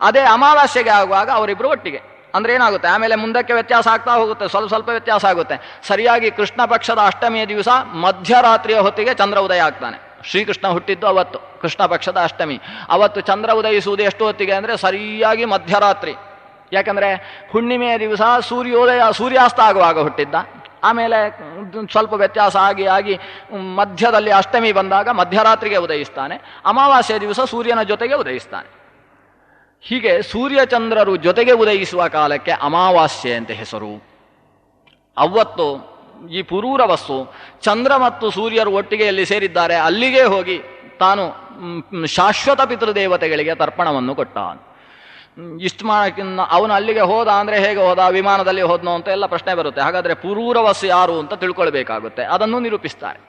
ಅದೇ ಅಮಾವಾಸ್ಯೆಗೆ ಆಗುವಾಗ ಅವರಿಬ್ಬರು ಒಟ್ಟಿಗೆ. ಅಂದರೆ ಏನಾಗುತ್ತೆ, ಆಮೇಲೆ ಮುಂದಕ್ಕೆ ವ್ಯತ್ಯಾಸ ಆಗ್ತಾ ಹೋಗುತ್ತೆ, ಸ್ವಲ್ಪ ಸ್ವಲ್ಪ ವ್ಯತ್ಯಾಸ ಆಗುತ್ತೆ. ಸರಿಯಾಗಿ ಕೃಷ್ಣ ಪಕ್ಷದ ಅಷ್ಟಮಿಯ ದಿವಸ ಮಧ್ಯರಾತ್ರಿಯ ಹೊತ್ತಿಗೆ ಚಂದ್ರ ಉದಯ ಆಗ್ತಾನೆ. ಶ್ರೀಕೃಷ್ಣ ಹುಟ್ಟಿದ್ದು ಅವತ್ತು, ಕೃಷ್ಣ ಪಕ್ಷದ ಅಷ್ಟಮಿ. ಅವತ್ತು ಚಂದ್ರ ಉದಯಿಸುವುದು ಎಷ್ಟು ಹೊತ್ತಿಗೆ ಅಂದರೆ ಸರಿಯಾಗಿ ಮಧ್ಯರಾತ್ರಿ. ಯಾಕಂದರೆ ಹುಣ್ಣಿಮೆಯ ದಿವಸ ಸೂರ್ಯಾಸ್ತ ಆಗುವಾಗ ಹುಟ್ಟಿದ್ದ. ಆಮೇಲೆ ಸ್ವಲ್ಪ ವ್ಯತ್ಯಾಸ ಆಗಿ ಮಧ್ಯದಲ್ಲಿ ಅಷ್ಟಮಿ ಬಂದಾಗ ಮಧ್ಯರಾತ್ರಿಗೆ ಉದಯಿಸ್ತಾನೆ. ಅಮಾವಾಸ್ಯೆ ದಿವಸ ಸೂರ್ಯನ ಜೊತೆಗೆ ಉದಯಿಸ್ತಾನೆ. ಹೀಗೆ ಸೂರ್ಯಚಂದ್ರರು ಜೊತೆಗೆ ಉದಯಿಸುವ ಕಾಲಕ್ಕೆ ಅಮಾವಾಸ್ಯೆ ಅಂತ ಹೆಸರು. ಅವತ್ತು ಈ ಪುರೂರವಸ್ಸು ಚಂದ್ರ ಮತ್ತು ಸೂರ್ಯರು ಒಟ್ಟಿಗೆ ಎಲ್ಲಿ ಸೇರಿದ್ದಾರೆ ಅಲ್ಲಿಗೆ ಹೋಗಿ ತಾನು ಶಾಶ್ವತ ಪಿತೃದೇವತೆಗಳಿಗೆ ತರ್ಪಣವನ್ನು ಕೊಟ್ಟ. ಇಷ್ಟು ಮಾಡೋಕ್ಕಿಂತ ಅವನು ಅಲ್ಲಿಗೆ ಹೋದ ಅಂದರೆ ಹೇಗೆ ಹೋದ, ವಿಮಾನದಲ್ಲಿ ಹೋದ್ನೋ ಅಂತ ಎಲ್ಲ ಪ್ರಶ್ನೆ ಬರುತ್ತೆ. ಹಾಗಾದರೆ ಪುರೂರವಸ್ಸು ಯಾರು ಅಂತ ತಿಳ್ಕೊಳ್ಬೇಕಾಗುತ್ತೆ. ಅದನ್ನು ನಿರೂಪಿಸ್ತಾರೆ.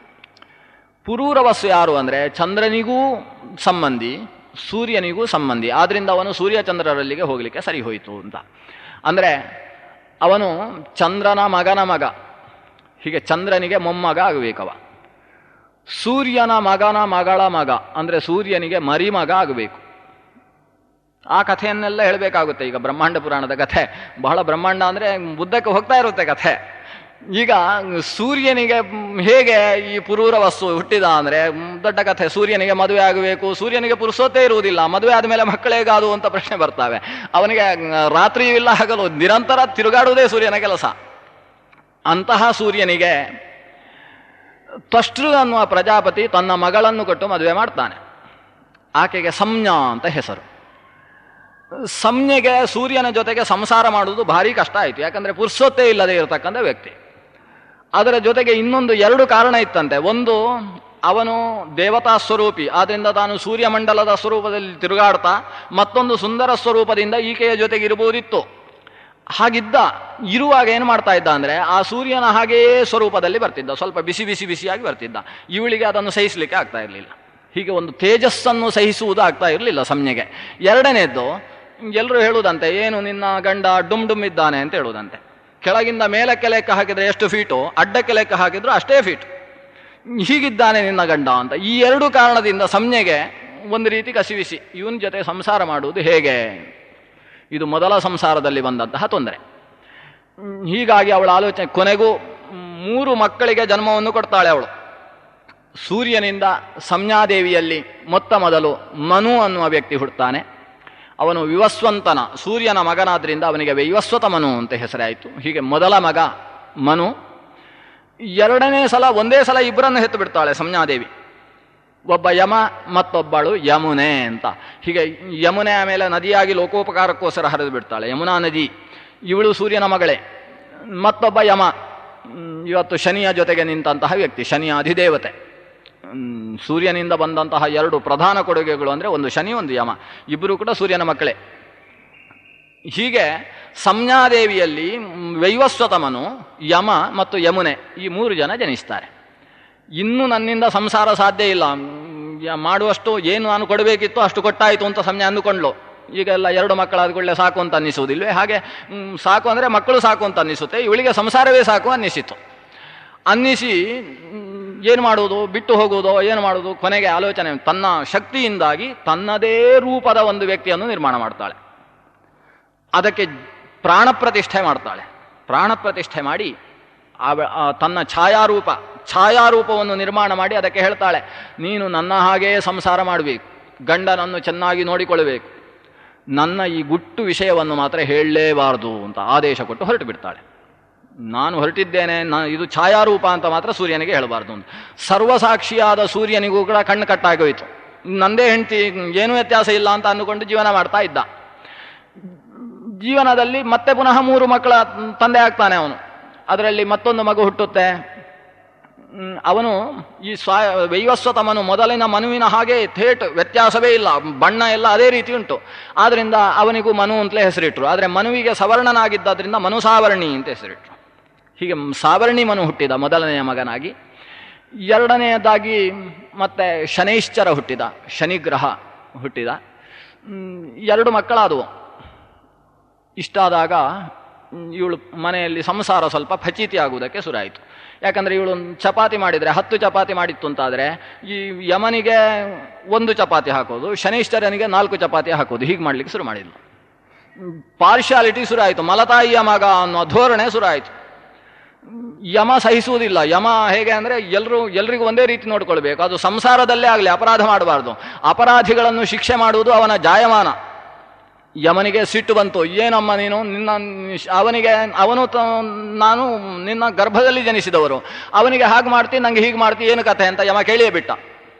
ಪುರೂರವಸ್ಸು ಯಾರು ಅಂದರೆ ಚಂದ್ರನಿಗೂ ಸಂಬಂಧಿ, ಸೂರ್ಯನಿಗೂ ಸಂಬಂಧಿ. ಆದ್ದರಿಂದ ಅವನು ಸೂರ್ಯಚಂದ್ರರಲ್ಲಿಗೆ ಹೋಗಲಿಕ್ಕೆ ಸರಿ ಹೋಯಿತು ಅಂತ. ಅಂದರೆ ಅವನು ಚಂದ್ರನ ಮಗನ ಮಗ. ಹೀಗೆ ಚಂದ್ರನಿಗೆ ಮೊಮ್ಮಗ ಆಗಬೇಕವ. ಸೂರ್ಯನ ಮಗನ ಮಗಳ ಮಗ ಅಂದರೆ ಸೂರ್ಯನಿಗೆ ಮರಿಮಗ ಆಗಬೇಕು. ಆ ಕಥೆಯನ್ನೆಲ್ಲ ಹೇಳಬೇಕಾಗುತ್ತೆ. ಈಗ ಬ್ರಹ್ಮಾಂಡ ಪುರಾಣದ ಕಥೆ ಬಹಳ ಬ್ರಹ್ಮಾಂಡ ಅಂದರೆ ಉದ್ದಕ್ಕೆ ಹೋಗ್ತಾ ಇರುತ್ತೆ ಕಥೆ. ಈಗ ಸೂರ್ಯನಿಗೆ ಹೇಗೆ ಈ ಪುರೂರವಸ್ಸು ಹುಟ್ಟಿದ ಅಂದರೆ ದೊಡ್ಡ ಕಥೆ. ಸೂರ್ಯನಿಗೆ ಮದುವೆ ಆಗಬೇಕು, ಸೂರ್ಯನಿಗೆ ಪುರುಸೋತೇ ಇರುವುದಿಲ್ಲ, ಮದುವೆ ಆದಮೇಲೆ ಮಕ್ಕಳೇಗಾದು ಅಂತ ಪ್ರಶ್ನೆ ಬರ್ತವೆ. ಅವನಿಗೆ ರಾತ್ರಿಯೂ ಇಲ್ಲ ಹಗಲು, ನಿರಂತರ ತಿರುಗಾಡುವುದೇ ಸೂರ್ಯನ ಕೆಲಸ. ಅಂತಹ ಸೂರ್ಯನಿಗೆ ತ್ವಷ್ಟೃ ಅನ್ನುವ ಪ್ರಜಾಪತಿ ತನ್ನ ಮಗಳನ್ನು ಕೊಟ್ಟು ಮದುವೆ ಮಾಡ್ತಾನೆ. ಆಕೆಗೆ ಸಂಜ್ಞಾ ಅಂತ ಹೆಸರು. ಸಂಜ್ಞೆಗೆ ಸೂರ್ಯನ ಜೊತೆಗೆ ಸಂಸಾರ ಮಾಡುವುದು ಭಾರಿ ಕಷ್ಟ ಆಯಿತು. ಯಾಕಂದರೆ ಪುರುಷೊತ್ತೇ ಇಲ್ಲದೆ ಇರತಕ್ಕಂಥ ವ್ಯಕ್ತಿ. ಅದರ ಜೊತೆಗೆ ಇನ್ನೊಂದು 2 ಕಾರಣ ಇತ್ತಂತೆ. ಒಂದು, ಅವನು ದೇವತಾ ಸ್ವರೂಪಿ, ಆದ್ದರಿಂದ ತಾನು ಸೂರ್ಯಮಂಡಲದ ಸ್ವರೂಪದಲ್ಲಿ ತಿರುಗಾಡ್ತಾ ಮತ್ತೊಂದು ಸುಂದರ ಸ್ವರೂಪದಿಂದ ಈಕೆಯ ಜೊತೆಗೆ ಇರಬಹುದಿತ್ತು. ಹಾಗಿದ್ದ ಇರುವಾಗ ಏನು ಮಾಡ್ತಾ ಇದ್ದ ಅಂದರೆ ಆ ಸೂರ್ಯನ ಹಾಗೆಯೇ ಸ್ವರೂಪದಲ್ಲಿ ಬರ್ತಿದ್ದ, ಸ್ವಲ್ಪ ಬಿಸಿ ಬಿಸಿ ಬಿಸಿಯಾಗಿ ಬರ್ತಿದ್ದ. ಇವಳಿಗೆ ಅದನ್ನು ಸಹಿಸಲಿಕ್ಕೆ ಆಗ್ತಾ ಇರಲಿಲ್ಲ. ಹೀಗೆ ಒಂದು ತೇಜಸ್ಸನ್ನು ಸಹಿಸುವುದು ಆಗ್ತಾ ಇರಲಿಲ್ಲ ಸಂಜ್ಞೆಗೆ. ಎರಡನೇದ್ದು, ಎಲ್ಲರೂ ಹೇಳುವುದಂತೆ, ಏನು ನಿನ್ನ ಗಂಡ ಡುಮ್ ಡುಮ್ ಇದ್ದಾನೆ ಅಂತ ಹೇಳುವುದಂತೆ. ಕೆಳಗಿಂದ ಮೇಲಕ್ಕೆ ಲೆಕ್ಕ ಹಾಕಿದರೆ ಎಷ್ಟು ಫೀಟು, ಅಡ್ಡಕ್ಕೆ ಲೆಕ್ಕ ಹಾಕಿದ್ರು ಅಷ್ಟೇ ಫೀಟ್, ಹೀಗಿದ್ದಾನೆ ನಿನ್ನ ಗಂಡ ಅಂತ. ಈ 2 ಕಾರಣದಿಂದ ಸಂಜ್ಞೆಗೆ ಒಂದು ರೀತಿ ಕಸಿವಿಸಿ, ಇವನ ಜೊತೆ ಸಂಸಾರ ಮಾಡುವುದು ಹೇಗೆ? ಇದು ಮೊದಲ ಸಂಸಾರದಲ್ಲಿ ಬಂದಂತಹ ತೊಂದರೆ. ಹೀಗಾಗಿ ಅವಳ ಆಲೋಚನೆ, ಕೊನೆಗೂ 3 ಮಕ್ಕಳಿಗೆ ಜನ್ಮವನ್ನು ಕೊಡ್ತಾಳೆ ಅವಳು. ಸೂರ್ಯನಿಂದ ಸಂಜ್ಞಾದೇವಿಯಲ್ಲಿ ಮೊತ್ತ ಮೊದಲು ಮನು ಅನ್ನುವ ವ್ಯಕ್ತಿ ಹುಡ್ತಾನೆ. ಅವನು ವಿವಸ್ವಂತನ, ಸೂರ್ಯನ ಮಗನಾದ್ರಿಂದ ಅವನಿಗೆ ವೈವಸ್ವತ ಮನು ಅಂತ ಹೆಸರಾಯಿತು. ಹೀಗೆ ಮೊದಲ ಮಗ ಮನು. 2ನೇ ಸಲ ಒಂದೇ ಸಲ ಇಬ್ಬರನ್ನು ಹೆತ್ತು ಬಿಡ್ತಾಳೆ ಸಂಜ್ಞಾದೇವಿ. ಒಬ್ಬ ಯಮ, ಮತ್ತೊಬ್ಬಳು ಯಮುನೆ ಅಂತ. ಹೀಗೆ ಯಮುನೆ ಆಮೇಲೆ ನದಿಯಾಗಿ ಲೋಕೋಪಕಾರಕ್ಕೋಸ್ಕರ ಹರಿದು ಬಿಡ್ತಾಳೆ, ಯಮುನಾ ನದಿ. ಇವಳು ಸೂರ್ಯನ ಮಗಳೇ. ಮತ್ತೊಬ್ಬ ಯಮ, ಇವತ್ತು ಶನಿಯ ಜೊತೆಗೆ ನಿಂತಹ ವ್ಯಕ್ತಿ, ಶನಿಯ ಅಧಿದೇವತೆ. ಸೂರ್ಯನಿಂದ ಬಂದಂತಹ 2 ಪ್ರಧಾನ ಕೊಡುಗೆಗಳು ಅಂದರೆ ಒಂದು ಶನಿ, ಒಂದು ಯಮ. ಇಬ್ಬರು ಕೂಡ ಸೂರ್ಯನ ಮಕ್ಕಳೇ. ಹೀಗೆ ಸಂಜ್ಞಾದೇವಿಯಲ್ಲಿ ವೈವಸ್ವತಮನು, ಯಮ ಮತ್ತು ಯಮುನೆ, ಈ 3 ಜನ ಜನಿಸ್ತಾರೆ. ಇನ್ನೂ ನನ್ನಿಂದ ಸಂಸಾರ ಸಾಧ್ಯ ಇಲ್ಲ, ಮಾಡುವಷ್ಟು ಏನು ನಾನು ಕೊಡಬೇಕಿತ್ತು ಅಷ್ಟು ಕೊಟ್ಟಾಯಿತು ಅಂತ ಸಂಜ್ಞೆ ಅಂದುಕೊಂಡ್ಲು. ಈಗ ಎಲ್ಲ 2 ಮಕ್ಕಳಾದ ಕೂಡಲೇ ಸಾಕು ಅಂತ ಅನ್ನಿಸುವುದಿಲ್ವೇ? ಹಾಗೆ ಸಾಕು ಅಂದರೆ ಮಕ್ಕಳು ಸಾಕು ಅಂತ ಅನ್ನಿಸುತ್ತೆ. ಇವಳಿಗೆ ಸಂಸಾರವೇ ಸಾಕು ಅನ್ನಿಸಿತು. ಅನ್ನಿಸಿ ಏನು ಮಾಡುವುದು, ಬಿಟ್ಟು ಹೋಗುವುದೋ ಏನು ಮಾಡುವುದು, ಕೊನೆಗೆ ಆಲೋಚನೆ, ತನ್ನ ಶಕ್ತಿಯಿಂದಾಗಿ ತನ್ನದೇ ರೂಪದ ಒಂದು ವ್ಯಕ್ತಿಯನ್ನು ನಿರ್ಮಾಣ ಮಾಡ್ತಾಳೆ. ಅದಕ್ಕೆ ಪ್ರಾಣ ಪ್ರತಿಷ್ಠೆ ಮಾಡ್ತಾಳೆ. ಪ್ರಾಣ ಪ್ರತಿಷ್ಠೆ ಮಾಡಿ ತನ್ನ ಛಾಯಾರೂಪವನ್ನು ನಿರ್ಮಾಣ ಮಾಡಿ ಅದಕ್ಕೆ ಹೇಳ್ತಾಳೆ, ನೀನು ನನ್ನ ಹಾಗೇ ಸಂಸಾರ ಮಾಡಬೇಕು, ಗಂಡನನ್ನು ಚೆನ್ನಾಗಿ ನೋಡಿಕೊಳ್ಳಬೇಕು, ನನ್ನ ಈ ಗುಟ್ಟು ವಿಷಯವನ್ನು ಮಾತ್ರ ಹೇಳಲೇಬಾರದು ಅಂತ ಆದೇಶ ಕೊಟ್ಟು ಹೊರಟು ಬಿಡ್ತಾಳೆ. ನಾನು ಹೊರಟಿದ್ದೇನೆ, ಇದು ಛಾಯಾರೂಪ ಅಂತ ಮಾತ್ರ ಸೂರ್ಯನಿಗೆ ಹೇಳಬಾರ್ದು ಅಂತ. ಸರ್ವಸಾಕ್ಷಿಯಾದ ಸೂರ್ಯನಿಗೂ ಕೂಡ ಕಣ್ಣು ಕಟ್ಟಾಗೋಯಿತು. ನಂದೇ ಹೆಂಡತಿ, ಏನೂ ವ್ಯತ್ಯಾಸ ಇಲ್ಲ ಅಂತ ಅಂದುಕೊಂಡು ಜೀವನ ಮಾಡ್ತಾ ಇದ್ದ. ಜೀವನದಲ್ಲಿ ಮತ್ತೆ ಪುನಃ 3 ಮಕ್ಕಳ ತಂದೆ ಆಗ್ತಾನೆ ಅವನು. ಅದರಲ್ಲಿ ಮತ್ತೊಂದು ಮಗು ಹುಟ್ಟುತ್ತೆ. ಅವನು ಈ ವೈವಸ್ವತ ಮನು ಮೊದಲಿನ ಮನುವಿನ ಹಾಗೆ ಥೇಟ್ ವ್ಯತ್ಯಾಸವೇ ಇಲ್ಲ, ಬಣ್ಣ ಎಲ್ಲ ಅದೇ ರೀತಿ ಉಂಟು. ಆದ್ದರಿಂದ ಅವನಿಗೂ ಮನು ಅಂತಲೇ ಹೆಸರಿಟ್ರು. ಆದರೆ ಮನುವಿಗೆ ಸವರ್ಣನಾಗಿದ್ದರಿಂದ ಮನು ಸಾವರ್ಣಿ ಅಂತ ಹೆಸರಿಟ್ರು. ಹೀಗೆ ಸಾವರ್ಣಿ ಮನು ಹುಟ್ಟಿದ ಮೊದಲನೆಯ ಮಗನಾಗಿ. ಎರಡನೆಯದಾಗಿ ಮತ್ತೆ ಶನೈಶ್ಚರ ಹುಟ್ಟಿದ, ಶನಿಗ್ರಹ ಹುಟ್ಟಿದ. 2 ಮಕ್ಕಳಾದವು. ಇಷ್ಟಾದಾಗ ಇವಳು ಮನೆಯಲ್ಲಿ ಸಂಸಾರ ಸ್ವಲ್ಪ ಫಚೀತಿ ಆಗುವುದಕ್ಕೆ ಶುರುವಾಯಿತು. ಯಾಕಂದರೆ ಇವಳು ಚಪಾತಿ ಮಾಡಿದರೆ 10 ಚಪಾತಿ ಮಾಡಿತ್ತು ಅಂತಾದರೆ ಈ ಯಮನಿಗೆ 1 ಚಪಾತಿ ಹಾಕೋದು, ಶನೈಶ್ಚರನಿಗೆ 4 ಚಪಾತಿ ಹಾಕೋದು, ಹೀಗೆ ಮಾಡಲಿಕ್ಕೆ ಶುರು ಮಾಡಿದ್ಲು. ಪಾರ್ಶಾಲಿಟಿ ಶುರು ಆಯಿತು. ಮಲತಾಯಿಯ ಮಗ ಅನ್ನೋ ಧೋರಣೆ ಶುರು ಆಯಿತು. ಯಮ ಸಹಿಸುವುದಿಲ್ಲ. ಯಮ ಹೇಗೆ ಅಂದರೆ ಎಲ್ರಿಗೂ ಒಂದೇ ರೀತಿ ನೋಡ್ಕೊಳ್ಬೇಕು. ಅದು ಸಂಸಾರದಲ್ಲೇ ಆಗಲಿ, ಅಪರಾಧ ಮಾಡಬಾರ್ದು. ಅಪರಾಧಿಗಳನ್ನು ಶಿಕ್ಷೆ ಮಾಡುವುದು ಅವನ ಜಾಯಮಾನ. ಯಮನಿಗೆ ಸಿಟ್ಟು ಬಂತು. ಏನಮ್ಮ ನೀನು, ನಾನು ನಿನ್ನ ಗರ್ಭದಲ್ಲಿ ಜನಿಸಿದವರು, ಅವನಿಗೆ ಹಾಗೆ ಮಾಡ್ತೀನಿ, ನಂಗೆ ಹೀಗೆ ಮಾಡ್ತೀನಿ, ಏನು ಕಥೆ ಅಂತ ಯಮ ಕೇಳಿಯೇ ಬಿಟ್ಟ.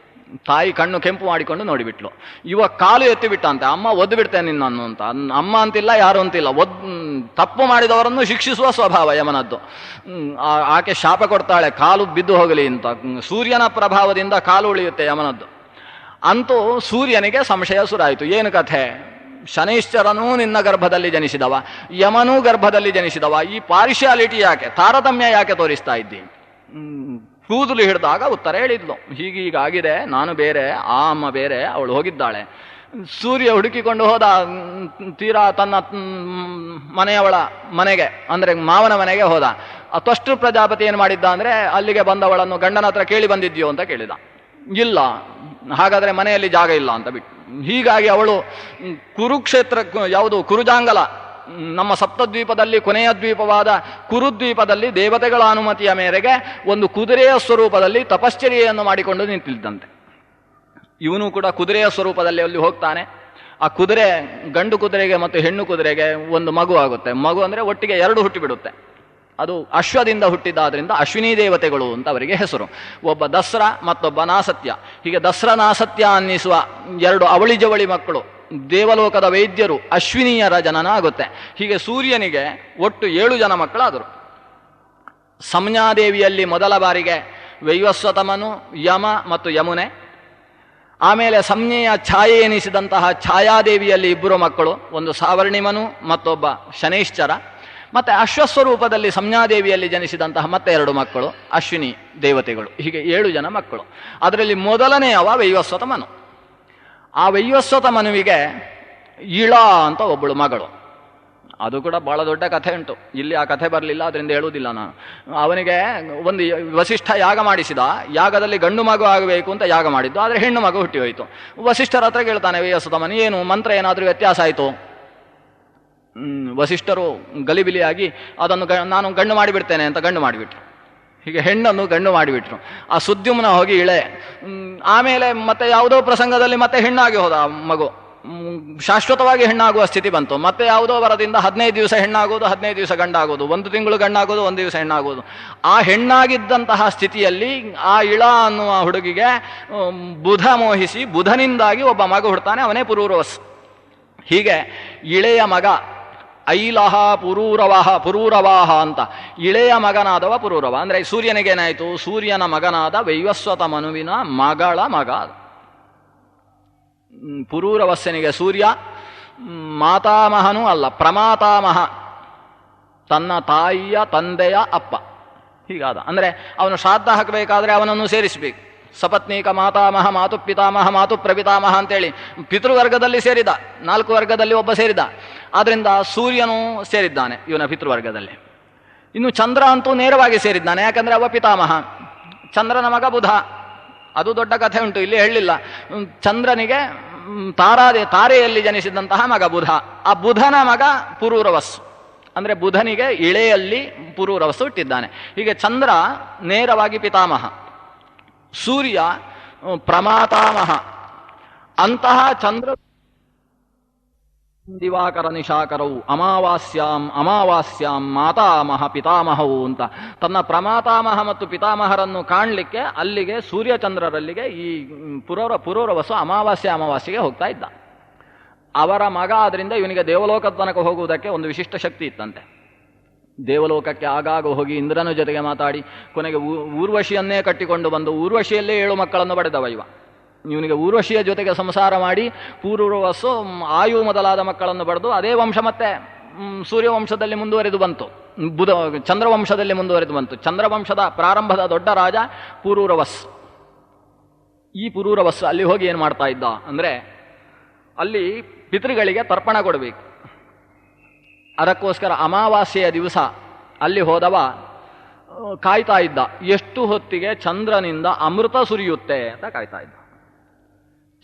ತಾಯಿ ಕಣ್ಣು ಕೆಂಪು ಮಾಡಿಕೊಂಡು ನೋಡಿಬಿಟ್ಲು. ಇವ ಕಾಲು ಎತ್ತಿಬಿಟ್ಟ ಅಂತೆ, ಅಮ್ಮ ಒದ್ದು ಬಿಡ್ತೇನೆ ನಿನ್ನನ್ನು ಅಂತ. ಅಮ್ಮ ಅಂತಿಲ್ಲ, ಯಾರು ಅಂತಿಲ್ಲ, ತಪ್ಪು ಮಾಡಿದವರನ್ನು ಶಿಕ್ಷಿಸುವ ಸ್ವಭಾವ ಯಮನದ್ದು. ಆಕೆ ಶಾಪ ಕೊಡ್ತಾಳೆ, ಕಾಲು ಬಿದ್ದು ಹೋಗಲಿ ಅಂತ. ಸೂರ್ಯನ ಪ್ರಭಾವದಿಂದ ಕಾಲು ಉಳಿಯುತ್ತೆ ಯಮನದ್ದು. ಅಂತೂ ಸೂರ್ಯನಿಗೆ ಸಂಶಯ ಶುರುವಾಯಿತು. ಏನು ಕಥೆ, ಶನೈಶ್ಚರನೂ ನಿನ್ನ ಗರ್ಭದಲ್ಲಿ ಜನಿಸಿದವ, ಯಮನೂ ಗರ್ಭದಲ್ಲಿ ಜನಿಸಿದವ, ಈ ಪಾರ್ಶಿಯಾಲಿಟಿ ಯಾಕೆ, ತಾರತಮ್ಯ ಯಾಕೆ ತೋರಿಸ್ತಾ ಇದ್ದೀನಿ? ಕೂದಲು ಹಿಡಿದಾಗ ಉತ್ತರ ಹೇಳಿದ್ಲು, ಹೀಗೀಗಾಗಿದೆ, ನಾನು ಬೇರೆ, ಆ ಅಮ್ಮ ಬೇರೆ, ಅವಳು ಹೋಗಿದ್ದಾಳೆ. ಸೂರ್ಯ ಹುಡುಕಿಕೊಂಡು ಹೋದ ತೀರಾ ತನ್ನ ಮನೆಯವಳ ಮನೆಗೆ, ಅಂದರೆ ಮಾವನ ಮನೆಗೆ ಹೋದ. ತ್ವಷ್ಟೃ ಪ್ರಜಾಪತಿ ಏನು ಮಾಡಿದ್ದ ಅಂದರೆ, ಅಲ್ಲಿಗೆ ಬಂದವಳನ್ನು ಗಂಡನ ಹತ್ರ ಕೇಳಿ ಬಂದಿದ್ಯೋ ಅಂತ ಕೇಳಿದ. ಇಲ್ಲ, ಹಾಗಾದರೆ ಮನೆಯಲ್ಲಿ ಜಾಗ ಇಲ್ಲ ಅಂತ ಬಿಟ್ಟು. ಹೀಗಾಗಿ ಅವಳು ಕುರುಕ್ಷೇತ್ರ, ಯಾವುದು ಕುರುಜಾಂಗಲ, ನಮ್ಮ ಸಪ್ತದ್ವೀಪದಲ್ಲಿ ಕೊನೆಯ ದ್ವೀಪವಾದ ಕುರುದ್ವೀಪದಲ್ಲಿ ದೇವತೆಗಳ ಅನುಮತಿಯ ಮೇರೆಗೆ ಒಂದು ಕುದುರೆಯ ಸ್ವರೂಪದಲ್ಲಿ ತಪಶ್ಚರ್ಯೆಯನ್ನು ಮಾಡಿಕೊಂಡು ನಿಂತಿದ್ದಂತೆ. ಇವನು ಕೂಡ ಕುದುರೆಯ ಸ್ವರೂಪದಲ್ಲಿ ಅಲ್ಲಿ ಹೋಗ್ತಾನೆ. ಆ ಕುದುರೆ, ಗಂಡು ಕುದುರೆಗೆ ಮತ್ತು ಹೆಣ್ಣು ಕುದುರೆಗೆ ಒಂದು ಮಗು ಆಗುತ್ತೆ. ಮಗು ಅಂದರೆ ಒಟ್ಟಿಗೆ 2 ಹುಟ್ಟಿಬಿಡುತ್ತೆ. ಅದು ಅಶ್ವದಿಂದ ಹುಟ್ಟಿದ್ದಾದ್ರಿಂದ ಅಶ್ವಿನಿ ದೇವತೆಗಳು ಅಂತ ಅವರಿಗೆ ಹೆಸರು. ಒಬ್ಬ ದಸ್ರ ಮತ್ತೊಬ್ಬ ನಾಸತ್ಯ. ಹೀಗೆ ದಸ್ರ ನಾಸತ್ಯ ಅನ್ನಿಸುವ 2 ಅವಳಿ ಜವಳಿ ಮಕ್ಕಳು ದೇವಲೋಕದ ವೈದ್ಯರು ಅಶ್ವಿನಿಯರ ಜನನ ಆಗುತ್ತೆ. ಹೀಗೆ ಸೂರ್ಯನಿಗೆ ಒಟ್ಟು 7 ಜನ ಮಕ್ಕಳಾದರು. ಸಂಜ್ಞಾದೇವಿಯಲ್ಲಿ ಮೊದಲ ಬಾರಿಗೆ ವೈವಸ್ವತಮನು, ಯಮ ಮತ್ತು ಯಮುನೆ. ಆಮೇಲೆ ಸಂಜ್ಞೆಯ ಛಾಯೆ ಎನಿಸಿದಂತಹ ಛಾಯಾದೇವಿಯಲ್ಲಿ 2 ಮಕ್ಕಳು, ಒಂದು ಸಾವರ್ಣಿಮನು ಮತ್ತೊಬ್ಬ ಶನೈಶ್ಚರ. ಮತ್ತು ಅಶ್ವಸ್ವರೂಪದಲ್ಲಿ ಸಂಜ್ಞಾದೇವಿಯಲ್ಲಿ ಜನಿಸಿದಂತಹ ಮತ್ತೆ 2 ಮಕ್ಕಳು ಅಶ್ವಿನಿ ದೇವತೆಗಳು. ಹೀಗೆ 7 ಜನ ಮಕ್ಕಳು. ಅದರಲ್ಲಿ ಮೊದಲನೆಯವ ವೈವಸ್ವತ ಮನು. ಆ ವೈವಸ್ವತ ಮನುವಿಗೆ ಇಳ ಅಂತ ಒಬ್ಬಳು ಮಗಳು. ಅದು ಕೂಡ ಬಹಳ ದೊಡ್ಡ ಕಥೆ ಉಂಟು. ಇಲ್ಲಿ ಆ ಕಥೆ ಬರಲಿಲ್ಲ, ಅದರಿಂದ ಹೇಳುವುದಿಲ್ಲ ನಾನು. ಅವನಿಗೆ ಒಂದು ವಸಿಷ್ಠ ಯಾಗ ಮಾಡಿಸಿದ. ಯಾಗದಲ್ಲಿ ಗಂಡು ಮಗು ಆಗಬೇಕು ಅಂತ ಯಾಗ ಮಾಡಿದ್ದು, ಆದರೆ ಹೆಣ್ಣು ಮಗು ಹುಟ್ಟಿ ಹೋಯಿತು. ವಸಿಷ್ಠರ ಹತ್ರ ಕೇಳ್ತಾನೆ ವೈವಸ್ವತ ಮನು, ಏನು ಮಂತ್ರ ಏನಾದರೂ ವ್ಯತ್ಯಾಸ ಆಯಿತು? ವಸಿಷ್ಠರು ಗಲಿಬಿಲಿಯಾಗಿ ಅದನ್ನು ನಾನು ಗಂಡು ಮಾಡಿಬಿಡ್ತೇನೆ ಅಂತ ಗಂಡು ಮಾಡಿಬಿಟ್ರು. ಹೀಗೆ ಹೆಣ್ಣನ್ನು ಗಂಡು ಮಾಡಿಬಿಟ್ರು. ಆ ಸುದ್ಯುಮ್ನ ಹೋಗಿ ಇಳೆ. ಆಮೇಲೆ ಮತ್ತೆ ಯಾವುದೋ ಪ್ರಸಂಗದಲ್ಲಿ ಮತ್ತೆ ಹೆಣ್ಣಾಗಿ ಹೋದ ಮಗು. ಶಾಶ್ವತವಾಗಿ ಹೆಣ್ಣಾಗುವ ಸ್ಥಿತಿ ಬಂತು. ಮತ್ತೆ ಯಾವುದೋ ವರದಿಂದ 15 ದಿವಸ ಹೆಣ್ಣಾಗೋದು, 15 ದಿವಸ ಗಂಡಾಗೋದು, 1 ತಿಂಗಳು ಗಂಡಾಗೋದು, 1 ದಿವಸ ಹೆಣ್ಣಾಗೋದು. ಆ ಹೆಣ್ಣಾಗಿದ್ದಂತಹ ಸ್ಥಿತಿಯಲ್ಲಿ ಆ ಇಳ ಅನ್ನುವ ಹುಡುಗಿಗೆ ಬುಧ ಮೋಹಿಸಿ ಬುಧನಿಂದಾಗಿ ಒಬ್ಬ ಮಗ ಹುಡ್ತಾನೆ, ಅವನೇ ಪುರೂರವಸ್. ಹೀಗೆ ಇಳೆಯ ಮಗ ಐಲಹ ಪುರೂರವಾಹ ಅಂತ ಇಳೆಯ ಮಗನಾದವ ಪುರೂರವ. ಅಂದರೆ ಸೂರ್ಯನಿಗೇನಾಯಿತು, ಸೂರ್ಯನ ಮಗನಾದ ವೈವಸ್ವತ ಮನುವಿನ ಮಗಳ ಮಗ. ಪುರೂರವಸ್ಯನಿಗೆ ಸೂರ್ಯ ಮಾತಾಮಹನೂ ಅಲ್ಲ, ಪ್ರಮಾತಾಮಹ, ತನ್ನ ತಾಯಿಯ ತಂದೆಯ ಅಪ್ಪ. ಹೀಗಾದ. ಅಂದರೆ ಅವನು ಶ್ರಾದ್ದ ಹಾಕಬೇಕಾದ್ರೆ ಅವನನ್ನು ಸೇರಿಸಬೇಕು. ಸಪತ್ನೀಕ ಮಾತಾಮಹ, ಮಾತು ಪಿತಾಮಹ, ಮಾತು ಪ್ರಪಿತಾಮಹ ಅಂತೇಳಿ ಪಿತೃವರ್ಗದಲ್ಲಿ ಸೇರಿದ, 4 ವರ್ಗದಲ್ಲಿ ಒಬ್ಬ ಸೇರಿದ. ಆದ್ರಿಂದ ಸೂರ್ಯನು ಸೇರಿದ್ದಾನೆ ಇವನ ಪಿತೃವರ್ಗದಲ್ಲಿ. ಇನ್ನು ಚಂದ್ರ ಅಂತೂ ನೇರವಾಗಿ ಸೇರಿದ್ದಾನೆ, ಯಾಕಂದ್ರೆ ಅವ ಪಿತಾಮಹ. ಚಂದ್ರನ ಮಗ ಬುಧ, ಅದು ದೊಡ್ಡ ಕಥೆ ಉಂಟು, ಇಲ್ಲಿ ಹೇಳಲಿಲ್ಲ. ಚಂದ್ರನಿಗೆ ತಾರೆಯಲ್ಲಿ ಜನಿಸಿದಂತಹ ಮಗ ಬುಧ. ಆ ಬುಧನ ಮಗ ಪುರೂರವಸ್ಸು, ಅಂದ್ರೆ ಬುಧನಿಗೆ ಇಳೆಯಲ್ಲಿ ಪುರೂರವಸ್ಸು ಹುಟ್ಟಿದ್ದಾನೆ. ಹೀಗೆ ಚಂದ್ರ ನೇರವಾಗಿ ಪಿತಾಮಹ, ಸೂರ್ಯ ಪ್ರಮಾತಾಮಹ. ಅಂತಹ ಚಂದ್ರ ದಿವಾಕರ ನಿಶಾಕರವು ಅಮಾವಾಸ್ಯಾಂ ಮಾತಾಮಹ ಪಿತಾಮಹವು ಅಂತ ತನ್ನ ಪ್ರಮಾತಾಮಹ ಮತ್ತು ಪಿತಾಮಹರನ್ನು ಕಾಣಲಿಕ್ಕೆ ಅಲ್ಲಿಗೆ ಸೂರ್ಯಚಂದ್ರರಲ್ಲಿಗೆ ಈ ಪುರೂರವಸ್ಸು ಅಮಾವಾಸ್ಯೆಗೆ ಹೋಗ್ತಾ ಇದ್ದ. ಅವರ ಮಗ ಆದ್ರಿಂದ ಇವನಿಗೆ ದೇವಲೋಕದ ತನಕ ಹೋಗುವುದಕ್ಕೆ ಒಂದು ವಿಶಿಷ್ಟ ಶಕ್ತಿ ಇತ್ತಂತೆ. ದೇವಲೋಕಕ್ಕೆ ಆಗಾಗ ಹೋಗಿ ಇಂದ್ರನ ಜೊತೆಗೆ ಮಾತಾಡಿ ಕೊನೆಗೆ ಊರ್ವಶಿಯನ್ನೇ ಕಟ್ಟಿಕೊಂಡು ಬಂದು ಊರ್ವಶಿಯಲ್ಲೇ 7 ಮಕ್ಕಳನ್ನು ಪಡೆದವ ಇವ. ಇವನಿಗೆ ಊರ್ವಶಿಯ ಜೊತೆಗೆ ಸಂಸಾರ ಮಾಡಿ ಪೂರ್ವವಸ್ಸು ಆಯು ಮೊದಲಾದ ಮಕ್ಕಳನ್ನು ಪಡೆದು ಅದೇ ವಂಶ ಮತ್ತೆ ಸೂರ್ಯವಂಶದಲ್ಲಿ ಮುಂದುವರೆದು ಬಂತು, ಚಂದ್ರವಂಶದಲ್ಲಿ ಮುಂದುವರೆದು ಬಂತು. ಚಂದ್ರವಂಶದ ಪ್ರಾರಂಭದ ದೊಡ್ಡ ರಾಜ ಪುರೂರವಸ್ಸು. ಈ ಪುರೂರವಸ್ಸು ಅಲ್ಲಿ ಹೋಗಿ ಏನು ಮಾಡ್ತಾ ಇದ್ದ ಅಂದರೆ, ಅಲ್ಲಿ ಪಿತೃಗಳಿಗೆ ತರ್ಪಣ ಕೊಡಬೇಕು. ಅದಕ್ಕೋಸ್ಕರ ಅಮಾವಾಸ್ಯೆಯ ದಿವಸ ಅಲ್ಲಿ ಹೋದವ ಕಾಯ್ತಾ ಇದ್ದ, ಎಷ್ಟು ಹೊತ್ತಿಗೆ ಚಂದ್ರನಿಂದ ಅಮೃತ ಸುರಿಯುತ್ತೆ ಅಂತ ಕಾಯ್ತಾ ಇದ್ದ.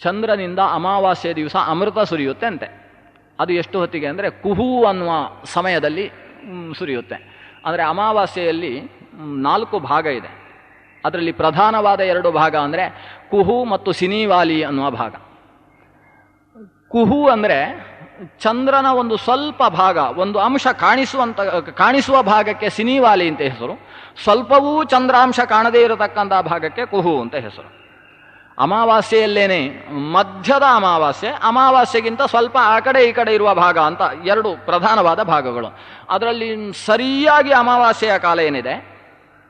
ಚಂದ್ರನಿಂದ ಅಮಾವಾಸ್ಯೆಯ ದಿವಸ ಅಮೃತ ಸುರಿಯುತ್ತೆ ಅಂತೆ. ಅದು ಎಷ್ಟು ಹೊತ್ತಿಗೆ ಅಂದರೆ ಕುಹು ಅನ್ನುವ ಸಮಯದಲ್ಲಿ ಸುರಿಯುತ್ತೆ. ಅಂದರೆ ಅಮಾವಾಸ್ಯೆಯಲ್ಲಿ 4 ಭಾಗ ಇದೆ. ಅದರಲ್ಲಿ ಪ್ರಧಾನವಾದ 2 ಭಾಗ ಅಂದರೆ ಕುಹು ಮತ್ತು ಸಿನಿವಾಲಿ ಅನ್ನುವ ಭಾಗ. ಕುಹು ಅಂದರೆ ಚಂದ್ರನ ಒಂದು ಸ್ವಲ್ಪ ಭಾಗ, ಒಂದು ಅಂಶ ಕಾಣಿಸುವ ಭಾಗಕ್ಕೆ ಸಿನಿವಾಲಿ ಅಂತ ಹೆಸರು. ಸ್ವಲ್ಪವೂ ಚಂದ್ರಾಂಶ ಕಾಣದೇ ಇರತಕ್ಕಂಥ ಭಾಗಕ್ಕೆ ಕುಹು ಅಂತ ಹೆಸರು. ಅಮಾವಾಸ್ಯೆಯಲ್ಲೇನೆ ಮಧ್ಯದ ಅಮಾವಾಸ್ಯೆಗಿಂತ ಸ್ವಲ್ಪ ಆ ಕಡೆ ಈ ಕಡೆ ಇರುವ ಭಾಗ ಅಂತ 2 ಪ್ರಧಾನವಾದ ಭಾಗಗಳು. ಅದರಲ್ಲಿ ಸರಿಯಾಗಿ ಅಮಾವಾಸ್ಯೆಯ ಕಾಲ ಏನಿದೆ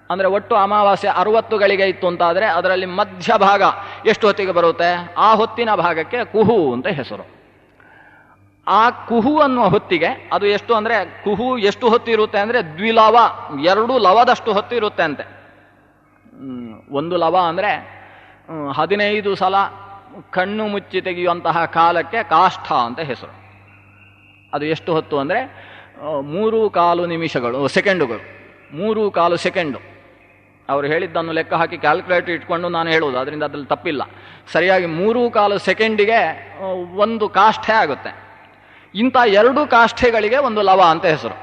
ಅಂದರೆ ಒಟ್ಟು ಅಮಾವಾಸ್ಯೆ 60 ಗಳಿಗೆ ಇತ್ತು ಅಂತಾದರೆ ಅದರಲ್ಲಿ ಮಧ್ಯ ಭಾಗ ಎಷ್ಟು ಹೊತ್ತಿಗೆ ಬರುತ್ತೆ, ಆ ಹೊತ್ತಿನ ಭಾಗಕ್ಕೆ ಕುಹು ಅಂತ ಹೆಸರು. ಆ ಕುಹು ಅನ್ನುವ ಹೊತ್ತಿಗೆ ಅದು ಎಷ್ಟು ಅಂದರೆ, ಕುಹು ಎಷ್ಟು ಹೊತ್ತಿರುತ್ತೆ ಅಂದರೆ ದ್ವಿಲವ, 2 ಲವದಷ್ಟು ಹೊತ್ತಿರುತ್ತೆ ಅಂತೆ. 1 ಲವ ಅಂದರೆ 15 ಸಲ ಕಣ್ಣು ಮುಚ್ಚಿ ತೆಗೆಯುವಂತಹ ಕಾಲಕ್ಕೆ ಕಾಷ್ಠ ಅಂತ ಹೆಸರು. ಅದು ಎಷ್ಟು ಹೊತ್ತು ಅಂದರೆ 3.25 ಸೆಕೆಂಡುಗಳು, 3.25 ಸೆಕೆಂಡು. ಅವರು ಹೇಳಿದ್ದನ್ನು ಲೆಕ್ಕ ಹಾಕಿ ಕ್ಯಾಲ್ಕುಲೇಟರ್ ಇಟ್ಕೊಂಡು ನಾನು ಹೇಳುವುದು, ಅದರಿಂದ ಅದ್ರಲ್ಲಿ ತಪ್ಪಿಲ್ಲ. ಸರಿಯಾಗಿ 3.25 ಸೆಕೆಂಡಿಗೆ 1 ಕಾಷ್ಠೆ ಆಗುತ್ತೆ. ಇಂಥ 2 ಕಾಷ್ಠೆಗಳಿಗೆ 1 ಲವ ಅಂತ ಹೆಸರು.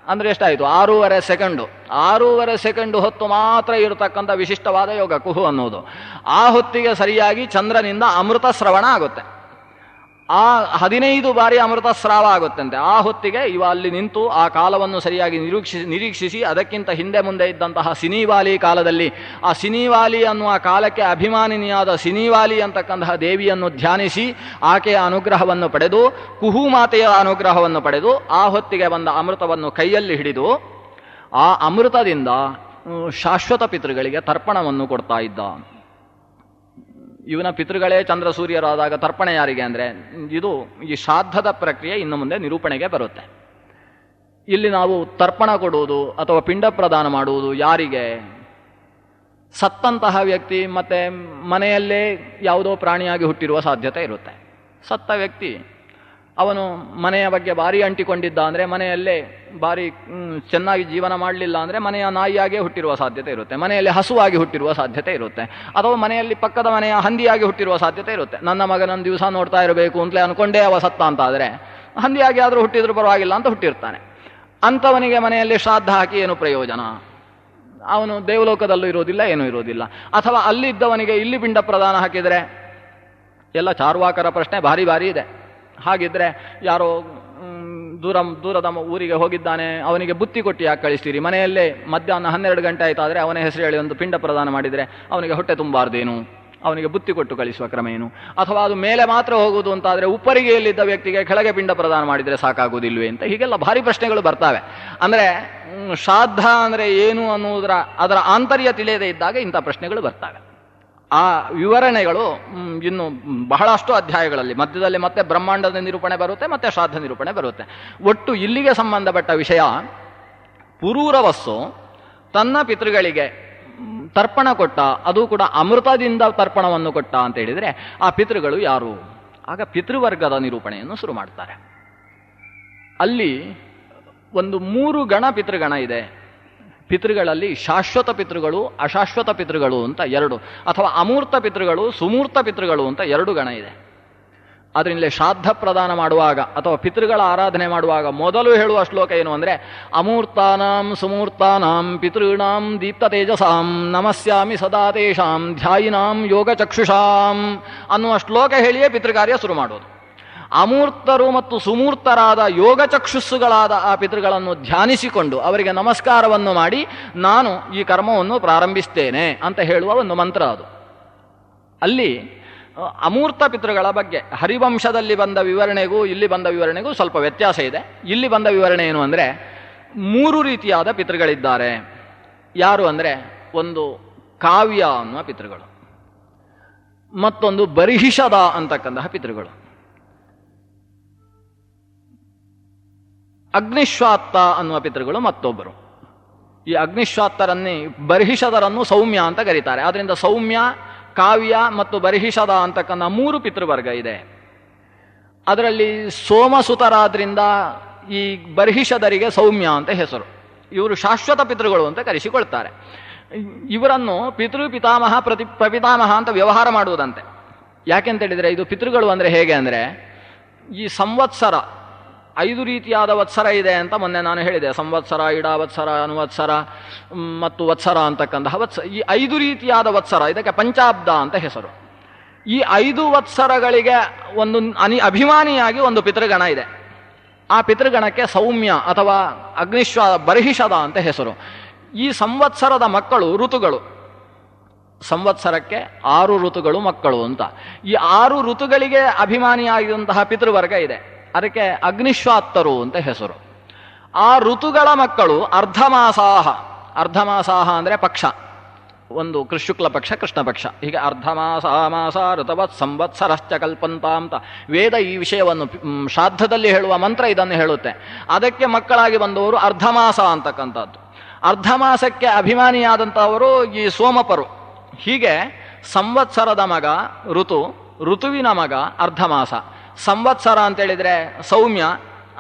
ಅಂದರೆ ಎಷ್ಟಾಯಿತು, 6.5 ಸೆಕೆಂಡು. 6.5 ಸೆಕೆಂಡು ಹೊತ್ತು ಮಾತ್ರ ಇರತಕ್ಕಂಥ ವಿಶಿಷ್ಟವಾದ ಯೋಗ ಕುಹು ಅನ್ನೋದು. ಆ ಹೊತ್ತಿಗೆ ಸರಿಯಾಗಿ ಚಂದ್ರನಿಂದ ಅಮೃತ ಸ್ರವಣ ಆಗುತ್ತೆ. ಆ 15 ಬಾರಿ ಅಮೃತ ಸ್ರಾವ ಆಗುತ್ತಂತೆ. ಆ ಹೊತ್ತಿಗೆ ಇವ ಅಲ್ಲಿ ನಿಂತು ಆ ಕಾಲವನ್ನು ಸರಿಯಾಗಿ ನಿರೀಕ್ಷಿಸಿ ಅದಕ್ಕಿಂತ ಹಿಂದೆ ಮುಂದೆ ಇದ್ದಂತಹ ಸಿನಿವಾಲಿ ಕಾಲದಲ್ಲಿ ಆ ಸಿನಿವಾಲಿ ಅನ್ನುವ ಕಾಲಕ್ಕೆ ಅಭಿಮಾನಿನಿಯಾದ ಸಿನಿವಾಲಿ ಅಂತಕ್ಕಂತಹ ದೇವಿಯನ್ನು ಧ್ಯಾನಿಸಿ ಆಕೆಯ ಅನುಗ್ರಹವನ್ನು ಪಡೆದು, ಕುಹು ಮಾತೆಯ ಅನುಗ್ರಹವನ್ನು ಪಡೆದು ಆ ಹೊತ್ತಿಗೆ ಬಂದ ಅಮೃತವನ್ನು ಕೈಯಲ್ಲಿ ಹಿಡಿದು ಆ ಅಮೃತದಿಂದ ಶಾಶ್ವತ ಪಿತೃಗಳಿಗೆ ತರ್ಪಣವನ್ನು ಕೊಡ್ತಾ ಇದ್ದ. ಇವನ ಪಿತೃಗಳೇ ಚಂದ್ರ ಸೂರ್ಯರಾದಾಗ ತರ್ಪಣೆ ಯಾರಿಗೆ ಅಂದರೆ, ಇದು ಈ ಶ್ರಾದ್ದದ ಪ್ರಕ್ರಿಯೆ ಇನ್ನು ಮುಂದೆ ನಿರೂಪಣೆಗೆ ಬರುತ್ತೆ. ಇಲ್ಲಿ ನಾವು ತರ್ಪಣ ಕೊಡುವುದು ಅಥವಾ ಪಿಂಡ ಪ್ರದಾನ ಮಾಡುವುದು ಯಾರಿಗೆ? ಸತ್ತಂತಹ ವ್ಯಕ್ತಿ ಮತ್ತೆ ಮನೆಯಲ್ಲೇ ಯಾವುದೋ ಪ್ರಾಣಿಯಾಗಿ ಹುಟ್ಟಿರುವ ಸಾಧ್ಯತೆ ಇರುತ್ತೆ. ಸತ್ತ ವ್ಯಕ್ತಿ ಅವನು ಮನೆಯ ಬಗ್ಗೆ ಭಾರಿ ಅಂಟಿಕೊಂಡಿದ್ದ ಅಂದರೆ, ಮನೆಯಲ್ಲೇ ಭಾರಿ ಚೆನ್ನಾಗಿ ಜೀವನ ಮಾಡಲಿಲ್ಲ ಅಂದರೆ ಮನೆಯ ನಾಯಿಯಾಗೇ ಹುಟ್ಟಿರುವ ಸಾಧ್ಯತೆ ಇರುತ್ತೆ, ಮನೆಯಲ್ಲಿ ಹಸುವಾಗಿ ಹುಟ್ಟಿರುವ ಸಾಧ್ಯತೆ ಇರುತ್ತೆ, ಅಥವಾ ಮನೆಯಲ್ಲಿ ಪಕ್ಕದ ಮನೆಯ ಹಂದಿಯಾಗಿ ಹುಟ್ಟಿರುವ ಸಾಧ್ಯತೆ ಇರುತ್ತೆ. ನನ್ನ ಮಗನನ್ನು ದಿವಸ ನೋಡ್ತಾ ಇರಬೇಕು ಅಂತಲೇ ಅನ್ಕೊಂಡೇ ಅವ ಸತ್ತ ಅಂತ ಆದರೆ, ಹಂದಿಯಾಗಿ ಆದರೂ ಹುಟ್ಟಿದ್ರೂ ಪರವಾಗಿಲ್ಲ ಅಂತ ಹುಟ್ಟಿರ್ತಾನೆ. ಅಂಥವನಿಗೆ ಮನೆಯಲ್ಲಿ ಶ್ರಾದ್ದ ಹಾಕಿ ಏನು ಪ್ರಯೋಜನ? ಅವನು ದೇವಲೋಕದಲ್ಲೂ ಇರೋದಿಲ್ಲ, ಏನೂ ಇರೋದಿಲ್ಲ. ಅಥವಾ ಅಲ್ಲಿದ್ದವನಿಗೆ ಇಲ್ಲಿ ಪಿಂಡ ಪ್ರದಾನ ಹಾಕಿದರೆ, ಎಲ್ಲ ಚಾರ್ವಾಕರ ಪ್ರಶ್ನೆ ಭಾರಿ ಭಾರಿ ಇದೆ. ಹಾಗಿದ್ರೆ ಯಾರೋ ದೂರದ ಊರಿಗೆ ಹೋಗಿದ್ದಾನೆ, ಅವನಿಗೆ ಬುತ್ತಿ ಕೊಟ್ಟು ಯಾಕೆ ಕಳಿಸ್ತೀರಿ? ಮನೆಯಲ್ಲೇ ಮಧ್ಯಾಹ್ನ 12 ಗಂಟೆ ಆಯ್ತಾದರೆ ಅವನೇ ಹೆಸರು ಹೇಳಿ ಒಂದು ಪಿಂಡ ಪ್ರದಾನ ಮಾಡಿದರೆ ಅವನಿಗೆ ಹೊಟ್ಟೆ ತುಂಬಾರ್ದೇನು? ಅವನಿಗೆ ಬುತ್ತಿ ಕೊಟ್ಟು ಕಳಿಸುವ ಕ್ರಮ ಏನು? ಅಥವಾ ಅದು ಮೇಲೆ ಮಾತ್ರ ಹೋಗುವುದು ಅಂತಾದರೆ ಉಪ್ಪರಿಗೆಯಲ್ಲಿದ್ದ ವ್ಯಕ್ತಿಗೆ ಕೆಳಗೆ ಪಿಂಡ ಪ್ರದಾನ ಮಾಡಿದರೆ ಸಾಕಾಗುವುದಿಲ್ವೇ ಅಂತ ಹೀಗೆಲ್ಲ ಭಾರಿ ಪ್ರಶ್ನೆಗಳು ಬರ್ತವೆ. ಅಂದರೆ ಶ್ರಾದ್ದ ಅಂದರೆ ಏನು ಅನ್ನುವುದರ ಅದರ ಆಂತರ್ಯ ತಿಳಿಯದೇ ಇದ್ದಾಗ ಇಂಥ ಪ್ರಶ್ನೆಗಳು ಬರ್ತವೆ. ಆ ವಿವರಣೆಗಳು ಇನ್ನು ಬಹಳಷ್ಟು ಅಧ್ಯಾಯಗಳಲ್ಲಿ, ಮಧ್ಯದಲ್ಲಿ ಮತ್ತೆ ಬ್ರಹ್ಮಾಂಡದ ನಿರೂಪಣೆ ಬರುತ್ತೆ, ಮತ್ತೆ ಶ್ರಾದ್ದ ನಿರೂಪಣೆ ಬರುತ್ತೆ. ಒಟ್ಟು ಇಲ್ಲಿಗೆ ಸಂಬಂಧಪಟ್ಟ ವಿಷಯ, ಪುರೂರವಸ್ಸು ತನ್ನ ಪಿತೃಗಳಿಗೆ ತರ್ಪಣ ಕೊಟ್ಟ, ಅದು ಕೂಡ ಅಮೃತದಿಂದ ತರ್ಪಣವನ್ನು ಕೊಟ್ಟ ಅಂತ ಹೇಳಿದರೆ ಆ ಪಿತೃಗಳು ಯಾರು? ಆಗ ಪಿತೃವರ್ಗದ ನಿರೂಪಣೆಯನ್ನು ಶುರು ಮಾಡ್ತಾರೆ. ಅಲ್ಲಿ ಒಂದು 3 ಗಣ ಪಿತೃಗಣ ಇದೆ. ಪಿತೃಗಳಲ್ಲಿ ಶಾಶ್ವತ ಪಿತೃಗಳು, ಅಶಾಶ್ವತ ಪಿತೃಗಳು ಅಂತ 2, ಅಥವಾ ಅಮೂರ್ತ ಪಿತೃಗಳು, ಸುಮೂರ್ತ ಪಿತೃಗಳು ಅಂತ 2 ಗಣ ಇದೆ. ಅದರಿಂದಲೇ ಶ್ರಾದ್ದ ಪ್ರದಾನ ಮಾಡುವಾಗ ಅಥವಾ ಪಿತೃಗಳ ಆರಾಧನೆ ಮಾಡುವಾಗ ಮೊದಲು ಹೇಳುವ ಶ್ಲೋಕ ಏನು ಅಂದರೆ, ಅಮೂರ್ತಾನಾಂ ಸುಮೂರ್ತಾನಾಂ ಪಿತೃಣಾಂ ದೀಪ್ತ ತೇಜಸಾಂ ನಮಸ್ಯಾಮಿ ಸದಾ ತೇಷಾಂ ಧ್ಯಾಯಿನಾಂ ಯೋಗ ಚಕ್ಷುಷಾಂ ಅನ್ನುವ ಶ್ಲೋಕ ಹೇಳಿಯೇ ಪಿತೃಕಾರ್ಯ ಶುರು ಮಾಡೋದು. ಅಮೂರ್ತರು ಮತ್ತು ಸುಮೂರ್ತರಾದ ಯೋಗ ಚಕ್ಷುಸ್ಸುಗಳಾದ ಆ ಪಿತೃಗಳನ್ನು ಧ್ಯಾನಿಸಿಕೊಂಡು ಅವರಿಗೆ ನಮಸ್ಕಾರವನ್ನು ಮಾಡಿ ನಾನು ಈ ಕರ್ಮವನ್ನು ಪ್ರಾರಂಭಿಸ್ತೇನೆ ಅಂತ ಹೇಳುವ ಒಂದು ಮಂತ್ರ ಅದು. ಅಲ್ಲಿ ಅಮೂರ್ತ ಪಿತೃಗಳ ಬಗ್ಗೆ ಹರಿವಂಶದಲ್ಲಿ ಬಂದ ವಿವರಣೆಗೂ ಇಲ್ಲಿ ಬಂದ ವಿವರಣೆಗೂ ಸ್ವಲ್ಪ ವ್ಯತ್ಯಾಸ ಇದೆ. ಇಲ್ಲಿ ಬಂದ ವಿವರಣೆ ಏನು ಅಂದರೆ, 3 ರೀತಿಯಾದ ಪಿತೃಗಳಿದ್ದಾರೆ. ಯಾರು ಅಂದರೆ, ಒಂದು ಕಾವ್ಯ ಅನ್ನುವ ಪಿತೃಗಳು, ಮತ್ತೊಂದು ಬರ್ಹಿಷದ ಅಂತಕ್ಕಂತಹ ಪಿತೃಗಳು, ಅಗ್ನಿಶ್ವಾತ್ತ ಅನ್ನುವ ಪಿತೃಗಳು ಮತ್ತೊಬ್ಬರು. ಈ ಅಗ್ನಿಶ್ವಾತ್ತರನ್ನೇ ಬರ್ಹಿಷದರನ್ನು ಸೌಮ್ಯ ಅಂತ ಕರೀತಾರೆ. ಆದ್ದರಿಂದ ಸೌಮ್ಯ, ಕಾವ್ಯ ಮತ್ತು ಬರ್ಹಿಷದ ಅಂತಕ್ಕಂಥ 3 ಪಿತೃವರ್ಗ ಇದೆ. ಅದರಲ್ಲಿ ಸೋಮಸುತರಾದ್ರಿಂದ ಈ ಬರ್ಹಿಷದರಿಗೆ ಸೌಮ್ಯ ಅಂತ ಹೆಸರು. ಇವರು ಶಾಶ್ವತ ಪಿತೃಗಳು ಅಂತ ಕರೆಸಿಕೊಳ್ತಾರೆ. ಇವರನ್ನು ಪಿತಾಮಹ ಪ್ರಪಿತಾಮಹ ಅಂತ ವ್ಯವಹಾರ ಮಾಡುವುದಂತೆ. ಯಾಕೆಂತ ಹೇಳಿದರೆ, ಇದು ಪಿತೃಗಳು ಅಂದರೆ ಹೇಗೆ ಅಂದರೆ, ಈ ಸಂವತ್ಸರ 5 ರೀತಿಯಾದ ವತ್ಸರ ಇದೆ ಅಂತ ಮೊನ್ನೆ ನಾನು ಹೇಳಿದೆ. ಸಂವತ್ಸರ, ಇಡಾವತ್ಸರ, ಅನುವತ್ಸರ ಮತ್ತು ವತ್ಸರ ಅಂತಕ್ಕಂತಹ ಈ 5 ರೀತಿಯಾದ ವತ್ಸರ, ಇದಕ್ಕೆ ಪಂಚಾಬ್ದ ಅಂತ ಹೆಸರು. ಈ 5 ವತ್ಸರಗಳಿಗೆ ಒಂದು ಅಭಿಮಾನಿಯಾಗಿ ಒಂದು ಪಿತೃಗಣ ಇದೆ. ಆ ಪಿತೃಗಣಕ್ಕೆ ಸೌಮ್ಯ ಅಥವಾ ಬರ್ಹಿಷದ ಅಂತ ಹೆಸರು. ಈ ಸಂವತ್ಸರದ ಮಕ್ಕಳು ಋತುಗಳು. ಸಂವತ್ಸರಕ್ಕೆ 6 ಋತುಗಳು ಮಕ್ಕಳು ಅಂತ. ಈ 6 ಋತುಗಳಿಗೆ ಅಭಿಮಾನಿಯಾಗಿರುವಂತಹ ಪಿತೃವರ್ಗ ಇದೆ. ಅದಕ್ಕೆ ಅಗ್ನಿಶ್ವಾತ್ತರು ಅಂತ ಹೆಸರು. ಆ ಋತುಗಳ ಮಕ್ಕಳು ಅರ್ಧಮಾಸಾಹ. ಅರ್ಧಮಾಸಾಹ ಅಂದರೆ ಪಕ್ಷ, ಒಂದು ಶುಕ್ಲ ಪಕ್ಷ, ಕೃಷ್ಣ ಪಕ್ಷ, ಹೀಗೆ ಅರ್ಧಮಾಸ ಮಾಸ ಋತವತ್ ಸಂವತ್ಸರಶ್ಚ ಕಲ್ಪಂತ ಅಂತ ವೇದ ಈ ವಿಷಯವನ್ನು ಶ್ರಾದ್ದದಲ್ಲಿ ಹೇಳುವ ಮಂತ್ರ ಇದನ್ನು ಹೇಳುತ್ತೆ. ಅದಕ್ಕೆ ಮಕ್ಕಳಾಗಿ ಬಂದವರು ಅರ್ಧಮಾಸ ಅಂತಕ್ಕಂಥದ್ದು. ಅರ್ಧಮಾಸಕ್ಕೆ ಅಭಿಮಾನಿಯಾದಂಥವರು ಈ ಸೋಮಪರು. ಹೀಗೆ ಸಂವತ್ಸರದ ಮಗ ಋತು, ಋತುವಿನ ಮಗ ಅರ್ಧಮಾಸ. ಸಂವತ್ಸರ ಅಂತೇಳಿದರೆ ಸೌಮ್ಯ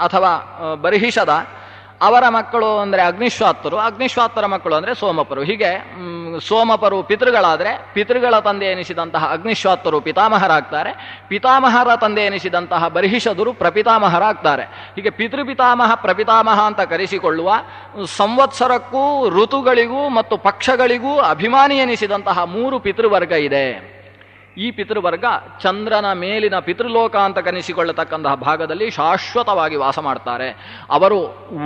ಅಥವಾ ಬರ್ಹಿಷದ, ಅವರ ಮಕ್ಕಳು ಅಂದರೆ ಅಗ್ನಿಶ್ವಾತ್ತರು, ಅಗ್ನಿಶ್ವಾತ್ತರ ಮಕ್ಕಳು ಅಂದರೆ ಸೋಮಪರು. ಹೀಗೆ ಸೋಮಪರು ಪಿತೃಗಳಾದರೆ ಪಿತೃಗಳ ತಂದೆ ಎನಿಸಿದಂತಹ ಅಗ್ನಿಶ್ವಾತ್ತರು ಪಿತಾಮಹರಾಗ್ತಾರೆ, ಪಿತಾಮಹರ ತಂದೆ ಎನಿಸಿದಂತಹ ಬರ್ಹಿಷದರು ಪ್ರಪಿತಾಮಹರಾಗ್ತಾರೆ. ಹೀಗೆ ಪಿತೃಪಿತಾಮಹ ಪ್ರಪಿತಾಮಹ ಅಂತ ಕರೆಸಿಕೊಳ್ಳುವ ಸಂವತ್ಸರಕ್ಕೂ ಋತುಗಳಿಗೂ ಮತ್ತು ಪಕ್ಷಗಳಿಗೂ ಅಭಿಮಾನಿ ಎನಿಸಿದಂತಹ 3 ಪಿತೃವರ್ಗ ಇದೆ. ಈ ಪಿತೃವರ್ಗ ಚಂದ್ರನ ಮೇಲಿನ ಪಿತೃಲೋಕ ಅಂತ ಕನಿಸಿಕೊಳ್ಳತಕ್ಕಂತಹ ಭಾಗದಲ್ಲಿ ಶಾಶ್ವತವಾಗಿ ವಾಸ ಮಾಡ್ತಾರೆ. ಅವರು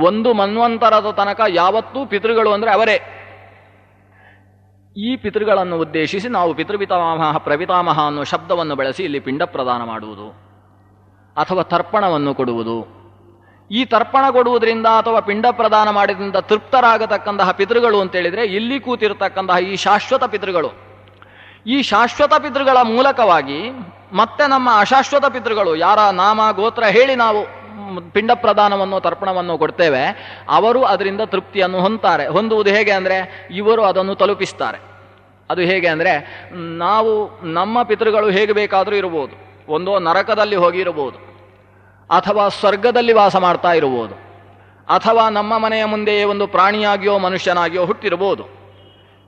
1 ಮನ್ವಂತರದ ತನಕ ಯಾವತ್ತೂ ಪಿತೃಗಳು ಅಂದರೆ ಅವರೇ. ಈ ಪಿತೃಗಳನ್ನು ಉದ್ದೇಶಿಸಿ ನಾವು ಪಿತೃಪಿತಾಮಹ ಪ್ರಪಿತಾಮಹ ಅನ್ನೋ ಶಬ್ದವನ್ನು ಬಳಸಿ ಇಲ್ಲಿ ಪಿಂಡ ಪ್ರದಾನ ಮಾಡುವುದು ಅಥವಾ ತರ್ಪಣವನ್ನು ಕೊಡುವುದು. ಈ ತರ್ಪಣ ಕೊಡುವುದರಿಂದ ಅಥವಾ ಪಿಂಡ ಪ್ರದಾನ ಮಾಡಿದ್ರಿಂದ ತೃಪ್ತರಾಗತಕ್ಕಂತಹ ಪಿತೃಗಳು ಅಂತೇಳಿದರೆ ಇಲ್ಲಿ ಕೂತಿರತಕ್ಕಂತಹ ಈ ಶಾಶ್ವತ ಪಿತೃಗಳು. ಈ ಶಾಶ್ವತ ಪಿತೃಗಳ ಮೂಲಕವಾಗಿ ಮತ್ತೆ ನಮ್ಮ ಅಶಾಶ್ವತ ಪಿತೃಗಳು, ಯಾರ ನಾಮ ಗೋತ್ರ ಹೇಳಿ ನಾವು ಪಿಂಡ ಪ್ರದಾನವನ್ನು ತರ್ಪಣವನ್ನು ಕೊಡ್ತೇವೆ, ಅವರು ಅದರಿಂದ ತೃಪ್ತಿಯನ್ನು ಹೊಂದುವುದು ಹೇಗೆ ಅಂದರೆ ಇವರು ಅದನ್ನು ತಲುಪಿಸ್ತಾರೆ. ಅದು ಹೇಗೆ ಅಂದರೆ, ನಾವು ನಮ್ಮ ಪಿತೃಗಳು ಹೇಗೆ ಬೇಕಾದರೂ ಇರಬಹುದು. ಒಂದೋ ನರಕದಲ್ಲಿ ಹೋಗಿ ಇರಬಹುದು, ಅಥವಾ ಸ್ವರ್ಗದಲ್ಲಿ ವಾಸ ಮಾಡ್ತಾ ಇರಬಹುದು, ಅಥವಾ ನಮ್ಮ ಮನೆಯ ಮುಂದೆಯೇ ಒಂದು ಪ್ರಾಣಿಯಾಗಿಯೋ ಮನುಷ್ಯನಾಗಿಯೋ ಹುಟ್ಟಿರಬಹುದು.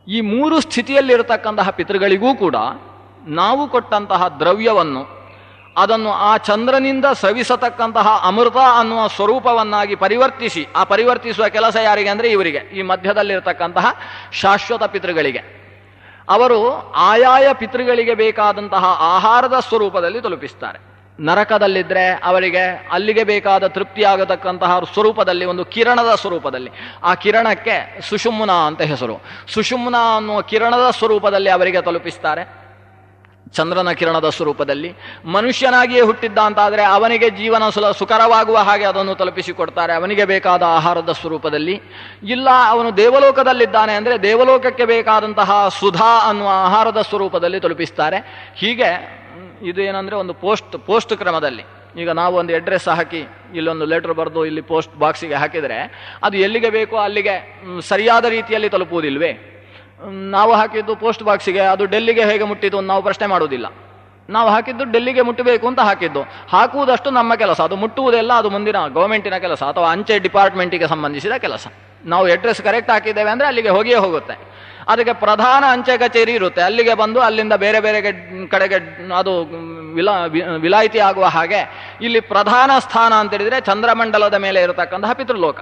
ಈ 3 ಸ್ಥಿತಿಯಲ್ಲಿರತಕ್ಕಂತಹ ಪಿತೃಗಳಿಗೂ ಕೂಡ ನಾವು ಕೊಟ್ಟಂತಹ ದ್ರವ್ಯವನ್ನು ಅದನ್ನು ಆ ಚಂದ್ರನಿಂದ ಸ್ರವಿಸತಕ್ಕಂತಹ ಅಮೃತ ಅನ್ನುವ ಸ್ವರೂಪವನ್ನಾಗಿ ಪರಿವರ್ತಿಸಿ, ಆ ಪರಿವರ್ತಿಸುವ ಕೆಲಸ ಯಾರಿಗೆ ಅಂದರೆ ಇವರಿಗೆ, ಈ ಮಧ್ಯದಲ್ಲಿರತಕ್ಕಂತಹ ಶಾಶ್ವತ ಪಿತೃಗಳಿಗೆ. ಅವರು ಆಯಾಯ ಪಿತೃಗಳಿಗೆ ಬೇಕಾದಂತಹ ಆಹಾರದ ಸ್ವರೂಪದಲ್ಲಿ ತಲುಪಿಸ್ತಾರೆ. ನರಕದಲ್ಲಿದ್ದರೆ ಅವರಿಗೆ ಅಲ್ಲಿಗೆ ಬೇಕಾದ ತೃಪ್ತಿಯಾಗತಕ್ಕಂತಹ ಸ್ವರೂಪದಲ್ಲಿ, ಒಂದು ಕಿರಣದ ಸ್ವರೂಪದಲ್ಲಿ, ಆ ಕಿರಣಕ್ಕೆ ಸುಷುಮ್ನ ಅಂತ ಹೆಸರು. ಸುಷುಮ್ನ ಅನ್ನುವ ಕಿರಣದ ಸ್ವರೂಪದಲ್ಲಿ ಅವರಿಗೆ ತಲುಪಿಸ್ತಾರೆ. ಚಂದ್ರನ ಕಿರಣದ ಸ್ವರೂಪದಲ್ಲಿ ಮನುಷ್ಯನಾಗಿಯೇ ಹುಟ್ಟಿದ್ದ ಅಂತಾದರೆ ಅವನಿಗೆ ಜೀವನ ಸುಕರವಾಗುವ ಹಾಗೆ ಅದನ್ನು ತಲುಪಿಸಿಕೊಡ್ತಾರೆ, ಅವನಿಗೆ ಬೇಕಾದ ಆಹಾರದ ಸ್ವರೂಪದಲ್ಲಿ. ಇಲ್ಲ ಅವನು ದೇವಲೋಕದಲ್ಲಿದ್ದಾನೆ ಅಂದರೆ ದೇವಲೋಕಕ್ಕೆ ಬೇಕಾದಂತಹ ಸುಧಾ ಅನ್ನುವ ಆಹಾರದ ಸ್ವರೂಪದಲ್ಲಿ ತಲುಪಿಸ್ತಾರೆ. ಹೀಗೆ ಇದು ಏನಂದರೆ ಒಂದು ಪೋಸ್ಟ್ ಕ್ರಮದಲ್ಲಿ. ಈಗ ನಾವು ಒಂದು ಅಡ್ರೆಸ್ ಹಾಕಿ ಇಲ್ಲೊಂದು ಲೆಟರ್ ಬರೆದು ಇಲ್ಲಿ ಪೋಸ್ಟ್ ಬಾಕ್ಸಿಗೆ ಹಾಕಿದರೆ ಅದು ಎಲ್ಲಿಗೆ ಬೇಕೋ ಅಲ್ಲಿಗೆ ಸರಿಯಾದ ರೀತಿಯಲ್ಲಿ ತಲುಪುವುದಿಲ್ವೇ? ನಾವು ಹಾಕಿದ್ದು ಪೋಸ್ಟ್ ಬಾಕ್ಸಿಗೆ, ಅದು ಡೆಲ್ಲಿಗೆ ಹೇಗೆ ಮುಟ್ಟಿತು ನಾವು ಪ್ರಶ್ನೆ ಮಾಡುವುದಿಲ್ಲ. ನಾವು ಹಾಕಿದ್ದು ಡೆಲ್ಲಿಗೆ ಮುಟ್ಟಬೇಕು ಅಂತ ಹಾಕಿದ್ದು. ಹಾಕುವುದಷ್ಟು ನಮ್ಮ ಕೆಲಸ, ಅದು ಮುಟ್ಟುವುದೆಲ್ಲ ಅದು ಮುಂದಿನ ಗೌರ್ಮೆಂಟಿನ ಕೆಲಸ ಅಥವಾ ಅಂಚೆ ಡಿಪಾರ್ಟ್ಮೆಂಟಿಗೆ ಸಂಬಂಧಿಸಿದ ಕೆಲಸ. ನಾವು ಅಡ್ರೆಸ್ ಕರೆಕ್ಟ್ ಹಾಕಿದ್ದೇವೆ ಅಂದರೆ ಅಲ್ಲಿಗೆ ಹೋಗಿಯೇ ಹೋಗುತ್ತೆ. ಅದಕ್ಕೆ ಪ್ರಧಾನ ಅಂಚೆ ಕಚೇರಿ ಇರುತ್ತೆ, ಅಲ್ಲಿಗೆ ಬಂದು ಅಲ್ಲಿಂದ ಬೇರೆ ಬೇರೆ ಕಡೆಗೆ ಅದು ವಿಲಾಯಿತಿ ಆಗುವ ಹಾಗೆ ಇಲ್ಲಿ ಪ್ರಧಾನ ಸ್ಥಾನ ಅಂತೇಳಿದರೆ ಚಂದ್ರಮಂಡಲದ ಮೇಲೆ ಇರತಕ್ಕಂತಹ ಪಿತೃಲೋಕ.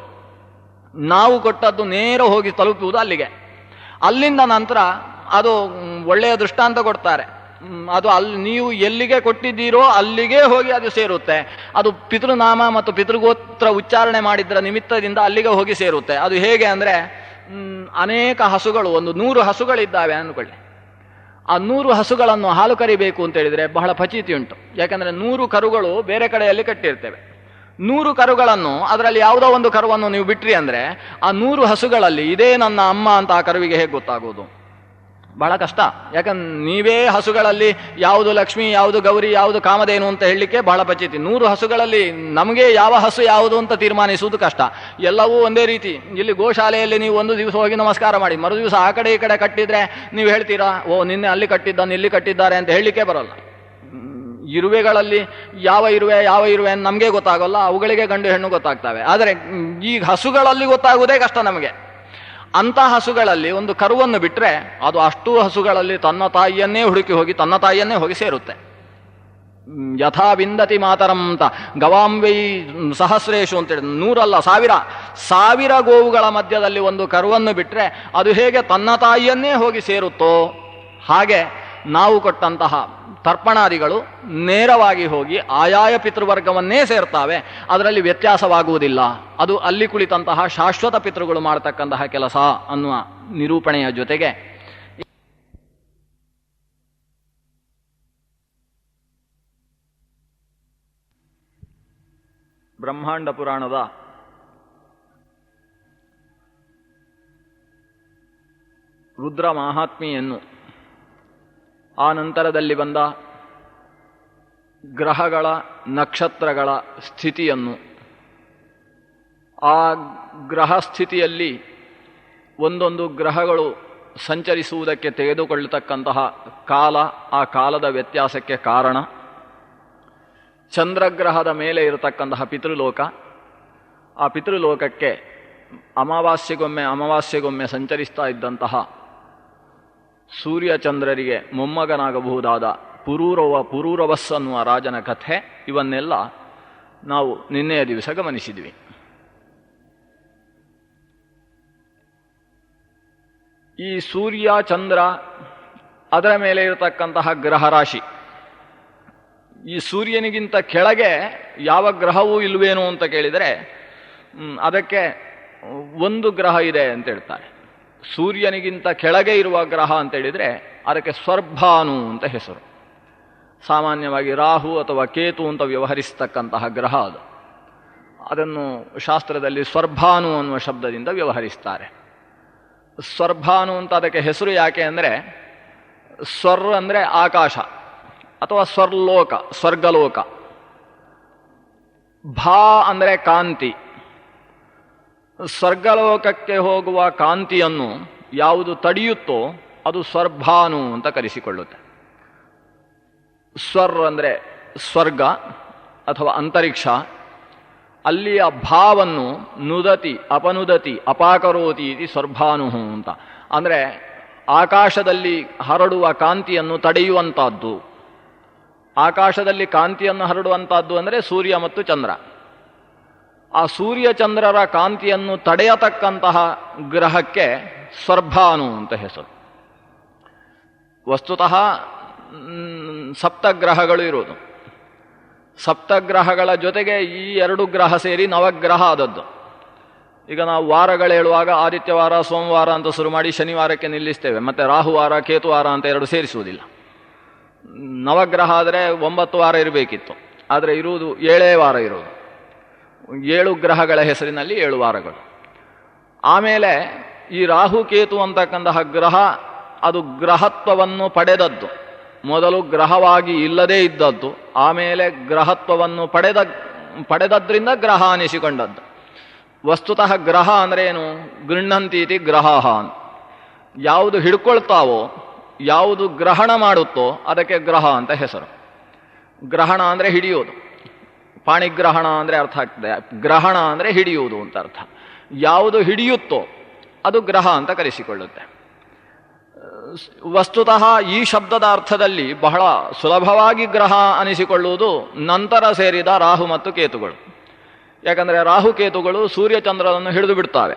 ನಾವು ಕೊಟ್ಟದ್ದು ನೇರ ಹೋಗಿ ತಲುಪುವುದು ಅಲ್ಲಿಗೆ. ಅಲ್ಲಿಂದ ನಂತರ ಅದು ಒಳ್ಳೆಯ ದೃಷ್ಟಾಂತ ಕೊಡ್ತಾರೆ. ಅದು ಅಲ್ಲಿ ನೀವು ಎಲ್ಲಿಗೆ ಕೊಟ್ಟಿದ್ದೀರೋ ಅಲ್ಲಿಗೆ ಹೋಗಿ ಅದು ಸೇರುತ್ತೆ. ಅದು ಪಿತೃನಾಮ ಮತ್ತು ಪಿತೃಗೋತ್ರ ಉಚ್ಚಾರಣೆ ಮಾಡಿದ್ರ ನಿಮಿತ್ತದಿಂದ ಅಲ್ಲಿಗೆ ಹೋಗಿ ಸೇರುತ್ತೆ. ಅದು ಹೇಗೆ ಅಂದರೆ, ಅನೇಕ ಹಸುಗಳು, 100 ಹಸುಗಳಿದ್ದಾವೆ ಅಂದ್ಕೊಳ್ಳಿ. ಆ 100 ಹಸುಗಳನ್ನು ಹಾಲು ಕರಿಬೇಕು ಅಂತ ಹೇಳಿದರೆ ಬಹಳ ಫಚೀತಿ ಉಂಟು. ಯಾಕಂದರೆ 100 ಕರುಗಳು ಬೇರೆ ಕಡೆಯಲ್ಲಿ ಕಟ್ಟಿರ್ತೇವೆ. 100 ಕರುಗಳನ್ನು ಅದರಲ್ಲಿ ಯಾವುದೋ ಒಂದು ಕರುವನ್ನು ನೀವು ಬಿಟ್ರಿ ಅಂದರೆ ಆ 100 ಹಸುಗಳಲ್ಲಿ ಇದೇ ನನ್ನ ಅಮ್ಮ ಅಂತ ಆ ಕರುವಿಗೆ ಹೇಗೆ ಗೊತ್ತಾಗೋದು? ಬಹಳ ಕಷ್ಟ. ಯಾಕಂದ್ರೆ ನೀವೇ ಹಸುಗಳಲ್ಲಿ ಯಾವುದು ಲಕ್ಷ್ಮಿ, ಯಾವುದು ಗೌರಿ, ಯಾವುದು ಕಾಮಧೇನು ಅಂತ ಹೇಳಲಿಕ್ಕೆ ಬಹಳ ಪಚಿತಿ. 100 ಹಸುಗಳಲ್ಲಿ ನಮಗೆ ಯಾವ ಹಸು ಯಾವುದು ಅಂತ ತೀರ್ಮಾನಿಸುವುದು ಕಷ್ಟ. ಎಲ್ಲವೂ ಒಂದೇ ರೀತಿ. ಇಲ್ಲಿ ಗೋಶಾಲೆಯಲ್ಲಿ ನೀವು ಒಂದು ದಿವಸ ಹೋಗಿ ನಮಸ್ಕಾರ ಮಾಡಿ, ಮರು ದಿವಸ ಆ ಕಡೆ ಈ ಕಡೆ ಕಟ್ಟಿದ್ರೆ ನೀವು ಹೇಳ್ತೀರಾ, ಓ ನಿನ್ನೆ ಅಲ್ಲಿ ಕಟ್ಟಿದ್ದಾನೆ ಇಲ್ಲಿ ಕಟ್ಟಿದ್ದಾರೆ ಅಂತ ಹೇಳಲಿಕ್ಕೆ ಬರೋಲ್ಲ. ಇರುವೆಗಳಲ್ಲಿ ಯಾವ ಇರುವೆ ಅಂತ ನಮಗೆ ಗೊತ್ತಾಗೋಲ್ಲ, ಅವುಗಳಿಗೆ ಗಂಡು ಹೆಣ್ಣು ಗೊತ್ತಾಗ್ತವೆ. ಆದರೆ ಈ ಹಸುಗಳಲ್ಲಿ ಗೊತ್ತಾಗುವುದೇ ಕಷ್ಟ ನಮಗೆ. ಅಂಥ ಹಸುಗಳಲ್ಲಿ ಒಂದು ಕರುವನ್ನು ಬಿಟ್ಟರೆ ಅದು ಅಷ್ಟೂ ಹಸುಗಳಲ್ಲಿ ತನ್ನ ತಾಯಿಯನ್ನೇ ಹುಡುಕಿ ಹೋಗಿ ತನ್ನ ತಾಯಿಯನ್ನೇ ಹೋಗಿ ಸೇರುತ್ತೆ. ಯಥಾ ವಿಂದತಿ ಮಾತರಂ ಅಂತ ಗವಾಂಬೈ ಸಹಸ್ರೇಶು ಅಂತೇಳಿ 100 ಅಲ್ಲ 1000 ಗೋವುಗಳ ಮಧ್ಯದಲ್ಲಿ ಒಂದು ಕರುವನ್ನು ಬಿಟ್ಟರೆ ಅದು ಹೇಗೆ ತನ್ನ ತಾಯಿಯನ್ನೇ ಹೋಗಿ ಸೇರುತ್ತೋ ಹಾಗೆ ನಾವು ಕೊಟ್ಟಂತಹ ತರ್ಪಣಾದಿಗಳು ನೇರವಾಗಿ ಹೋಗಿ ಆಯಾಯ ಪಿತೃವರ್ಗವನ್ನೇ ಸೇರ್ತಾವೆ. ಅದರಲ್ಲಿ ವ್ಯತ್ಯಾಸವಾಗುವುದಿಲ್ಲ. ಅದು ಅಲ್ಲಿ ಕುಳಿತಂತಹ ಶಾಶ್ವತ ಪಿತೃಗಳು ಮಾಡತಕ್ಕಂತಹ ಕೆಲಸ ಅನ್ನುವ ನಿರೂಪಣೆಯ ಜೊತೆಗೆ ಬ್ರಹ್ಮಾಂಡ ಪುರಾಣದ ರುದ್ರ ಮಾಹಾತ್ಮೆಯನ್ನು, ಆ ನಂತರದಲ್ಲಿ ಬಂದ ಗ್ರಹಗಳ ನಕ್ಷತ್ರಗಳ ಸ್ಥಿತಿಯನ್ನು, ಆ ಗ್ರಹ ಸ್ಥಿತಿಯಲ್ಲಿ ಒಂದೊಂದು ಗ್ರಹಗಳು ಸಂಚರಿಸುವುದಕ್ಕೆ ತೆಗೆದುಕೊಳ್ಳತಕ್ಕಂತಹ ಕಾಲ, ಆ ಕಾಲದ ವ್ಯತ್ಯಾಸಕ್ಕೆ ಕಾರಣ, ಚಂದ್ರಗ್ರಹದ ಮೇಲೆ ಇರತಕ್ಕಂತಹ ಪಿತೃಲೋಕ, ಆ ಪಿತೃಲೋಕಕ್ಕೆ ಅಮಾವಾಸ್ಯೆಗೊಮ್ಮೆ ಸಂಚರಿಸ್ತಾ ಇದ್ದಂತಹ ಸೂರ್ಯಚಂದ್ರರಿಗೆ ಮೊಮ್ಮಗನಾಗಬಹುದಾದ ಪುರೂರವಸ್ ಅನ್ನುವ ರಾಜನ ಕಥೆ, ಇವನ್ನೆಲ್ಲ ನಾವು ನಿನ್ನೆಯ ದಿವಸ ಗಮನಿಸಿದ್ವಿ. ಈ ಸೂರ್ಯ ಚಂದ್ರ ಅದರ ಮೇಲೆ ಇರತಕ್ಕಂತಹ ಗ್ರಹರಾಶಿ, ಈ ಸೂರ್ಯನಿಗಿಂತ ಕೆಳಗೆ ಯಾವ ಗ್ರಹವೂ ಇಲ್ವೇನೋ ಅಂತ ಕೇಳಿದರೆ ಅದಕ್ಕೆ ಒಂದು ಗ್ರಹ ಇದೆ ಅಂತ ಹೇಳ್ತಾರೆ. ಸೂರ್ಯನಿಗಿಂತ ಕೆಳಗೆ ಇರುವ ಗ್ರಹ ಅಂತೇಳಿದರೆ ಅದಕ್ಕೆ ಸ್ವರ್ಭಾನು ಅಂತ ಹೆಸರು. ಸಾಮಾನ್ಯವಾಗಿ ರಾಹು ಅಥವಾ ಕೇತು ಅಂತ ವ್ಯವಹರಿಸತಕ್ಕಂತಹ ಗ್ರಹ ಅದು. ಅದನ್ನು ಶಾಸ್ತ್ರದಲ್ಲಿ ಸ್ವರ್ಭಾನು ಅನ್ನುವ ಶಬ್ದದಿಂದ ವ್ಯವಹರಿಸ್ತಾರೆ. ಸ್ವರ್ಭಾನು ಅಂತ ಅದಕ್ಕೆ ಹೆಸರು ಯಾಕೆ ಅಂದರೆ, ಸ್ವರ್ ಅಂದರೆ ಆಕಾಶ ಅಥವಾ ಸ್ವರ್ಲೋಕ, ಸ್ವರ್ಗಲೋಕ. ಭಾ ಅಂದರೆ ಕಾಂತಿ. ಸ್ವರ್ಗಲೋಕಕ್ಕೆ ಹೋಗುವ ಕಾಂತಿಯನ್ನು ಯಾವುದು ತಡೆಯುತ್ತೋ ಅದು ಸ್ವರ್ಭಾನು ಅಂತ ಕರೆಸಿಕೊಳ್ಳುತ್ತೆ. ಸ್ವರ್ ಅಂದರೆ ಸ್ವರ್ಗ ಅಥವಾ ಅಂತರಿಕ್ಷ. ಅಲ್ಲಿಯ ಭಾವನ್ನು ನುದತಿ ಅಪನುದತಿ ಅಪಾಕರೋತಿ ಇತಿ ಸ್ವರ್ಭಾನು ಅಂತ, ಅಂದರೆ ಆಕಾಶದಲ್ಲಿ ಹರಡುವ ಕಾಂತಿಯನ್ನು ತಡೆಯುವಂಥದ್ದು. ಆಕಾಶದಲ್ಲಿ ಕಾಂತಿಯನ್ನು ಹರಡುವಂಥದ್ದು ಅಂದರೆ ಸೂರ್ಯ ಮತ್ತು ಚಂದ್ರ. ಆ ಸೂರ್ಯ ಚಂದ್ರರ ಕಾಂತಿಯನ್ನು ತಡೆಯತಕ್ಕಂತಹ ಗ್ರಹಕ್ಕೆ ಸ್ವರ್ಭಾನು ಅಂತ ಹೆಸರು. ವಸ್ತುತಃ ಸಪ್ತಗ್ರಹಗಳು ಇರೋದು. ಸಪ್ತಗ್ರಹಗಳ ಜೊತೆಗೆ ಈ 2 ಗ್ರಹ ಸೇರಿ ನವಗ್ರಹ ಆದದ್ದು. ಈಗ ನಾವು ವಾರಗಳು ಹೇಳುವಾಗ ಆದಿತ್ಯವಾರ ಸೋಮವಾರ ಅಂತ ಶುರು ಮಾಡಿ ಶನಿವಾರಕ್ಕೆ ನಿಲ್ಲಿಸ್ತೇವೆ, ಮತ್ತು ರಾಹುವಾರ ಕೇತುವಾರ ಅಂತ 2 ಸೇರಿಸುವುದಿಲ್ಲ. ನವಗ್ರಹ ಆದರೆ 9 ವಾರ ಇರಬೇಕಿತ್ತು, ಆದರೆ ಇರುವುದು 7 ವಾರ ಇರೋದು. 7 ಗ್ರಹಗಳ ಹೆಸರಿನಲ್ಲಿ 7 ವಾರಗಳು. ಆಮೇಲೆ ಈ ರಾಹುಕೇತು ಅಂತಕ್ಕಂತಹ ಗ್ರಹ ಅದು ಗ್ರಹತ್ವವನ್ನು ಪಡೆದದ್ದು. ಮೊದಲು ಗ್ರಹವಾಗಿ ಇಲ್ಲದೇ ಇದ್ದದ್ದು, ಆಮೇಲೆ ಗ್ರಹತ್ವವನ್ನು ಪಡೆದದ್ರಿಂದ ಗ್ರಹ ಅನಿಸಿಕೊಂಡದ್ದು. ವಸ್ತುತಃ ಗ್ರಹ ಅಂದರೆ ಏನು? ಗೃಹಂತೀತಿ ಗ್ರಹ. ಯಾವುದು ಹಿಡ್ಕೊಳ್ತಾವೋ, ಯಾವುದು ಗ್ರಹಣ ಮಾಡುತ್ತೋ ಅದಕ್ಕೆ ಗ್ರಹ ಅಂತ ಹೆಸರು. ಗ್ರಹಣ ಅಂದರೆ ಹಿಡಿಯೋದು, ಪಾಣಿಗ್ರಹಣ ಅಂದರೆ ಅರ್ಥ ಆಗ್ತದೆ. ಗ್ರಹಣ ಅಂದರೆ ಹಿಡಿಯುವುದು ಅಂತ ಅರ್ಥ. ಯಾವುದು ಹಿಡಿಯುತ್ತೋ ಅದು ಗ್ರಹ ಅಂತ ಕರೆಸಿಕೊಳ್ಳುತ್ತೆ. ವಸ್ತುತಃ ಈ ಶಬ್ದದ ಅರ್ಥದಲ್ಲಿ ಬಹಳ ಸುಲಭವಾಗಿ ಗ್ರಹ ಅನಿಸಿಕೊಳ್ಳುವುದು ನಂತರ ಸೇರಿದ ರಾಹು ಮತ್ತು ಕೇತುಗಳು. ಯಾಕಂದರೆ ರಾಹುಕೇತುಗಳು ಸೂರ್ಯಚಂದ್ರರನ್ನು ಹಿಡಿದು ಬಿಡ್ತಾವೆ,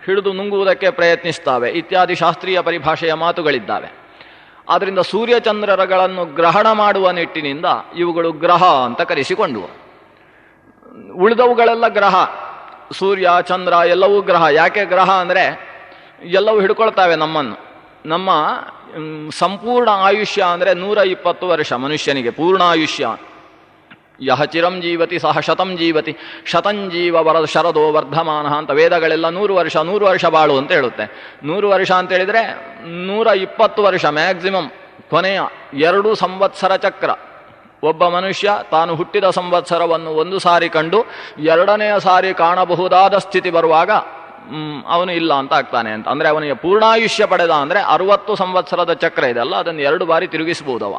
ಹಿಡಿದು ನುಂಗುವುದಕ್ಕೆ ಪ್ರಯತ್ನಿಸ್ತಾವೆ ಇತ್ಯಾದಿ ಶಾಸ್ತ್ರೀಯ ಪರಿಭಾಷೆಯ ಮಾತುಗಳಿದ್ದಾವೆ. ಆದ್ದರಿಂದ ಸೂರ್ಯಚಂದ್ರರಗಳನ್ನು ಗ್ರಹಣ ಮಾಡುವ ನಿಟ್ಟಿನಿಂದ ಇವುಗಳು ಗ್ರಹ ಅಂತ ಕರೆಸಿಕೊಂಡುವು. ಉಳಿದವುಗಳೆಲ್ಲ ಗ್ರಹ, ಸೂರ್ಯ ಚಂದ್ರ ಎಲ್ಲವೂ ಗ್ರಹ. ಯಾಕೆ ಗ್ರಹ ಅಂದರೆ ಎಲ್ಲವೂ ಹಿಡ್ಕೊಳ್ತಾವೆ ನಮ್ಮನ್ನು. ನಮ್ಮ ಸಂಪೂರ್ಣ ಆಯುಷ್ಯ ಅಂದರೆ 120 ವರ್ಷ ಮನುಷ್ಯನಿಗೆ ಪೂರ್ಣ ಆಯುಷ್ಯ. ಯಹ ಚಿರಂ ಜೀವತಿ ಸಹ ಶತಂ ಜೀವತಿ ಶತಂಜೀವ ಶರದೋ ವರ್ಧಮಾನ ಅಂತ ವೇದಗಳೆಲ್ಲ 100 ವರ್ಷ ಬಾಳು ಅಂತ ಹೇಳುತ್ತೆ. 100 ವರ್ಷ ಅಂತ ಹೇಳಿದರೆ 120 ವರ್ಷ ಮ್ಯಾಕ್ಸಿಮಮ್. ಕೊನೆಯ 2 ಸಂವತ್ಸರ ಚಕ್ರ. ಒಬ್ಬ ಮನುಷ್ಯ ತಾನು ಹುಟ್ಟಿದ ಸಂವತ್ಸರವನ್ನು ಒಂದು ಸಾರಿ ಕಂಡು 2ನೆಯ ಸಾರಿ ಕಾಣಬಹುದಾದ ಸ್ಥಿತಿ ಬರುವಾಗ ಅವನು ಇಲ್ಲ ಅಂತ ಆಗ್ತಾನೆ ಅಂತ. ಅಂದರೆ ಅವನಿಗೆ ಪೂರ್ಣಾಯುಷ್ಯ ಪಡೆದ ಅಂದರೆ 60 ಸಂವತ್ಸರದ ಚಕ್ರ ಇದೆಲ್ಲ, ಅದನ್ನು 2 ಬಾರಿ ತಿರುಗಿಸಬಹುದವ.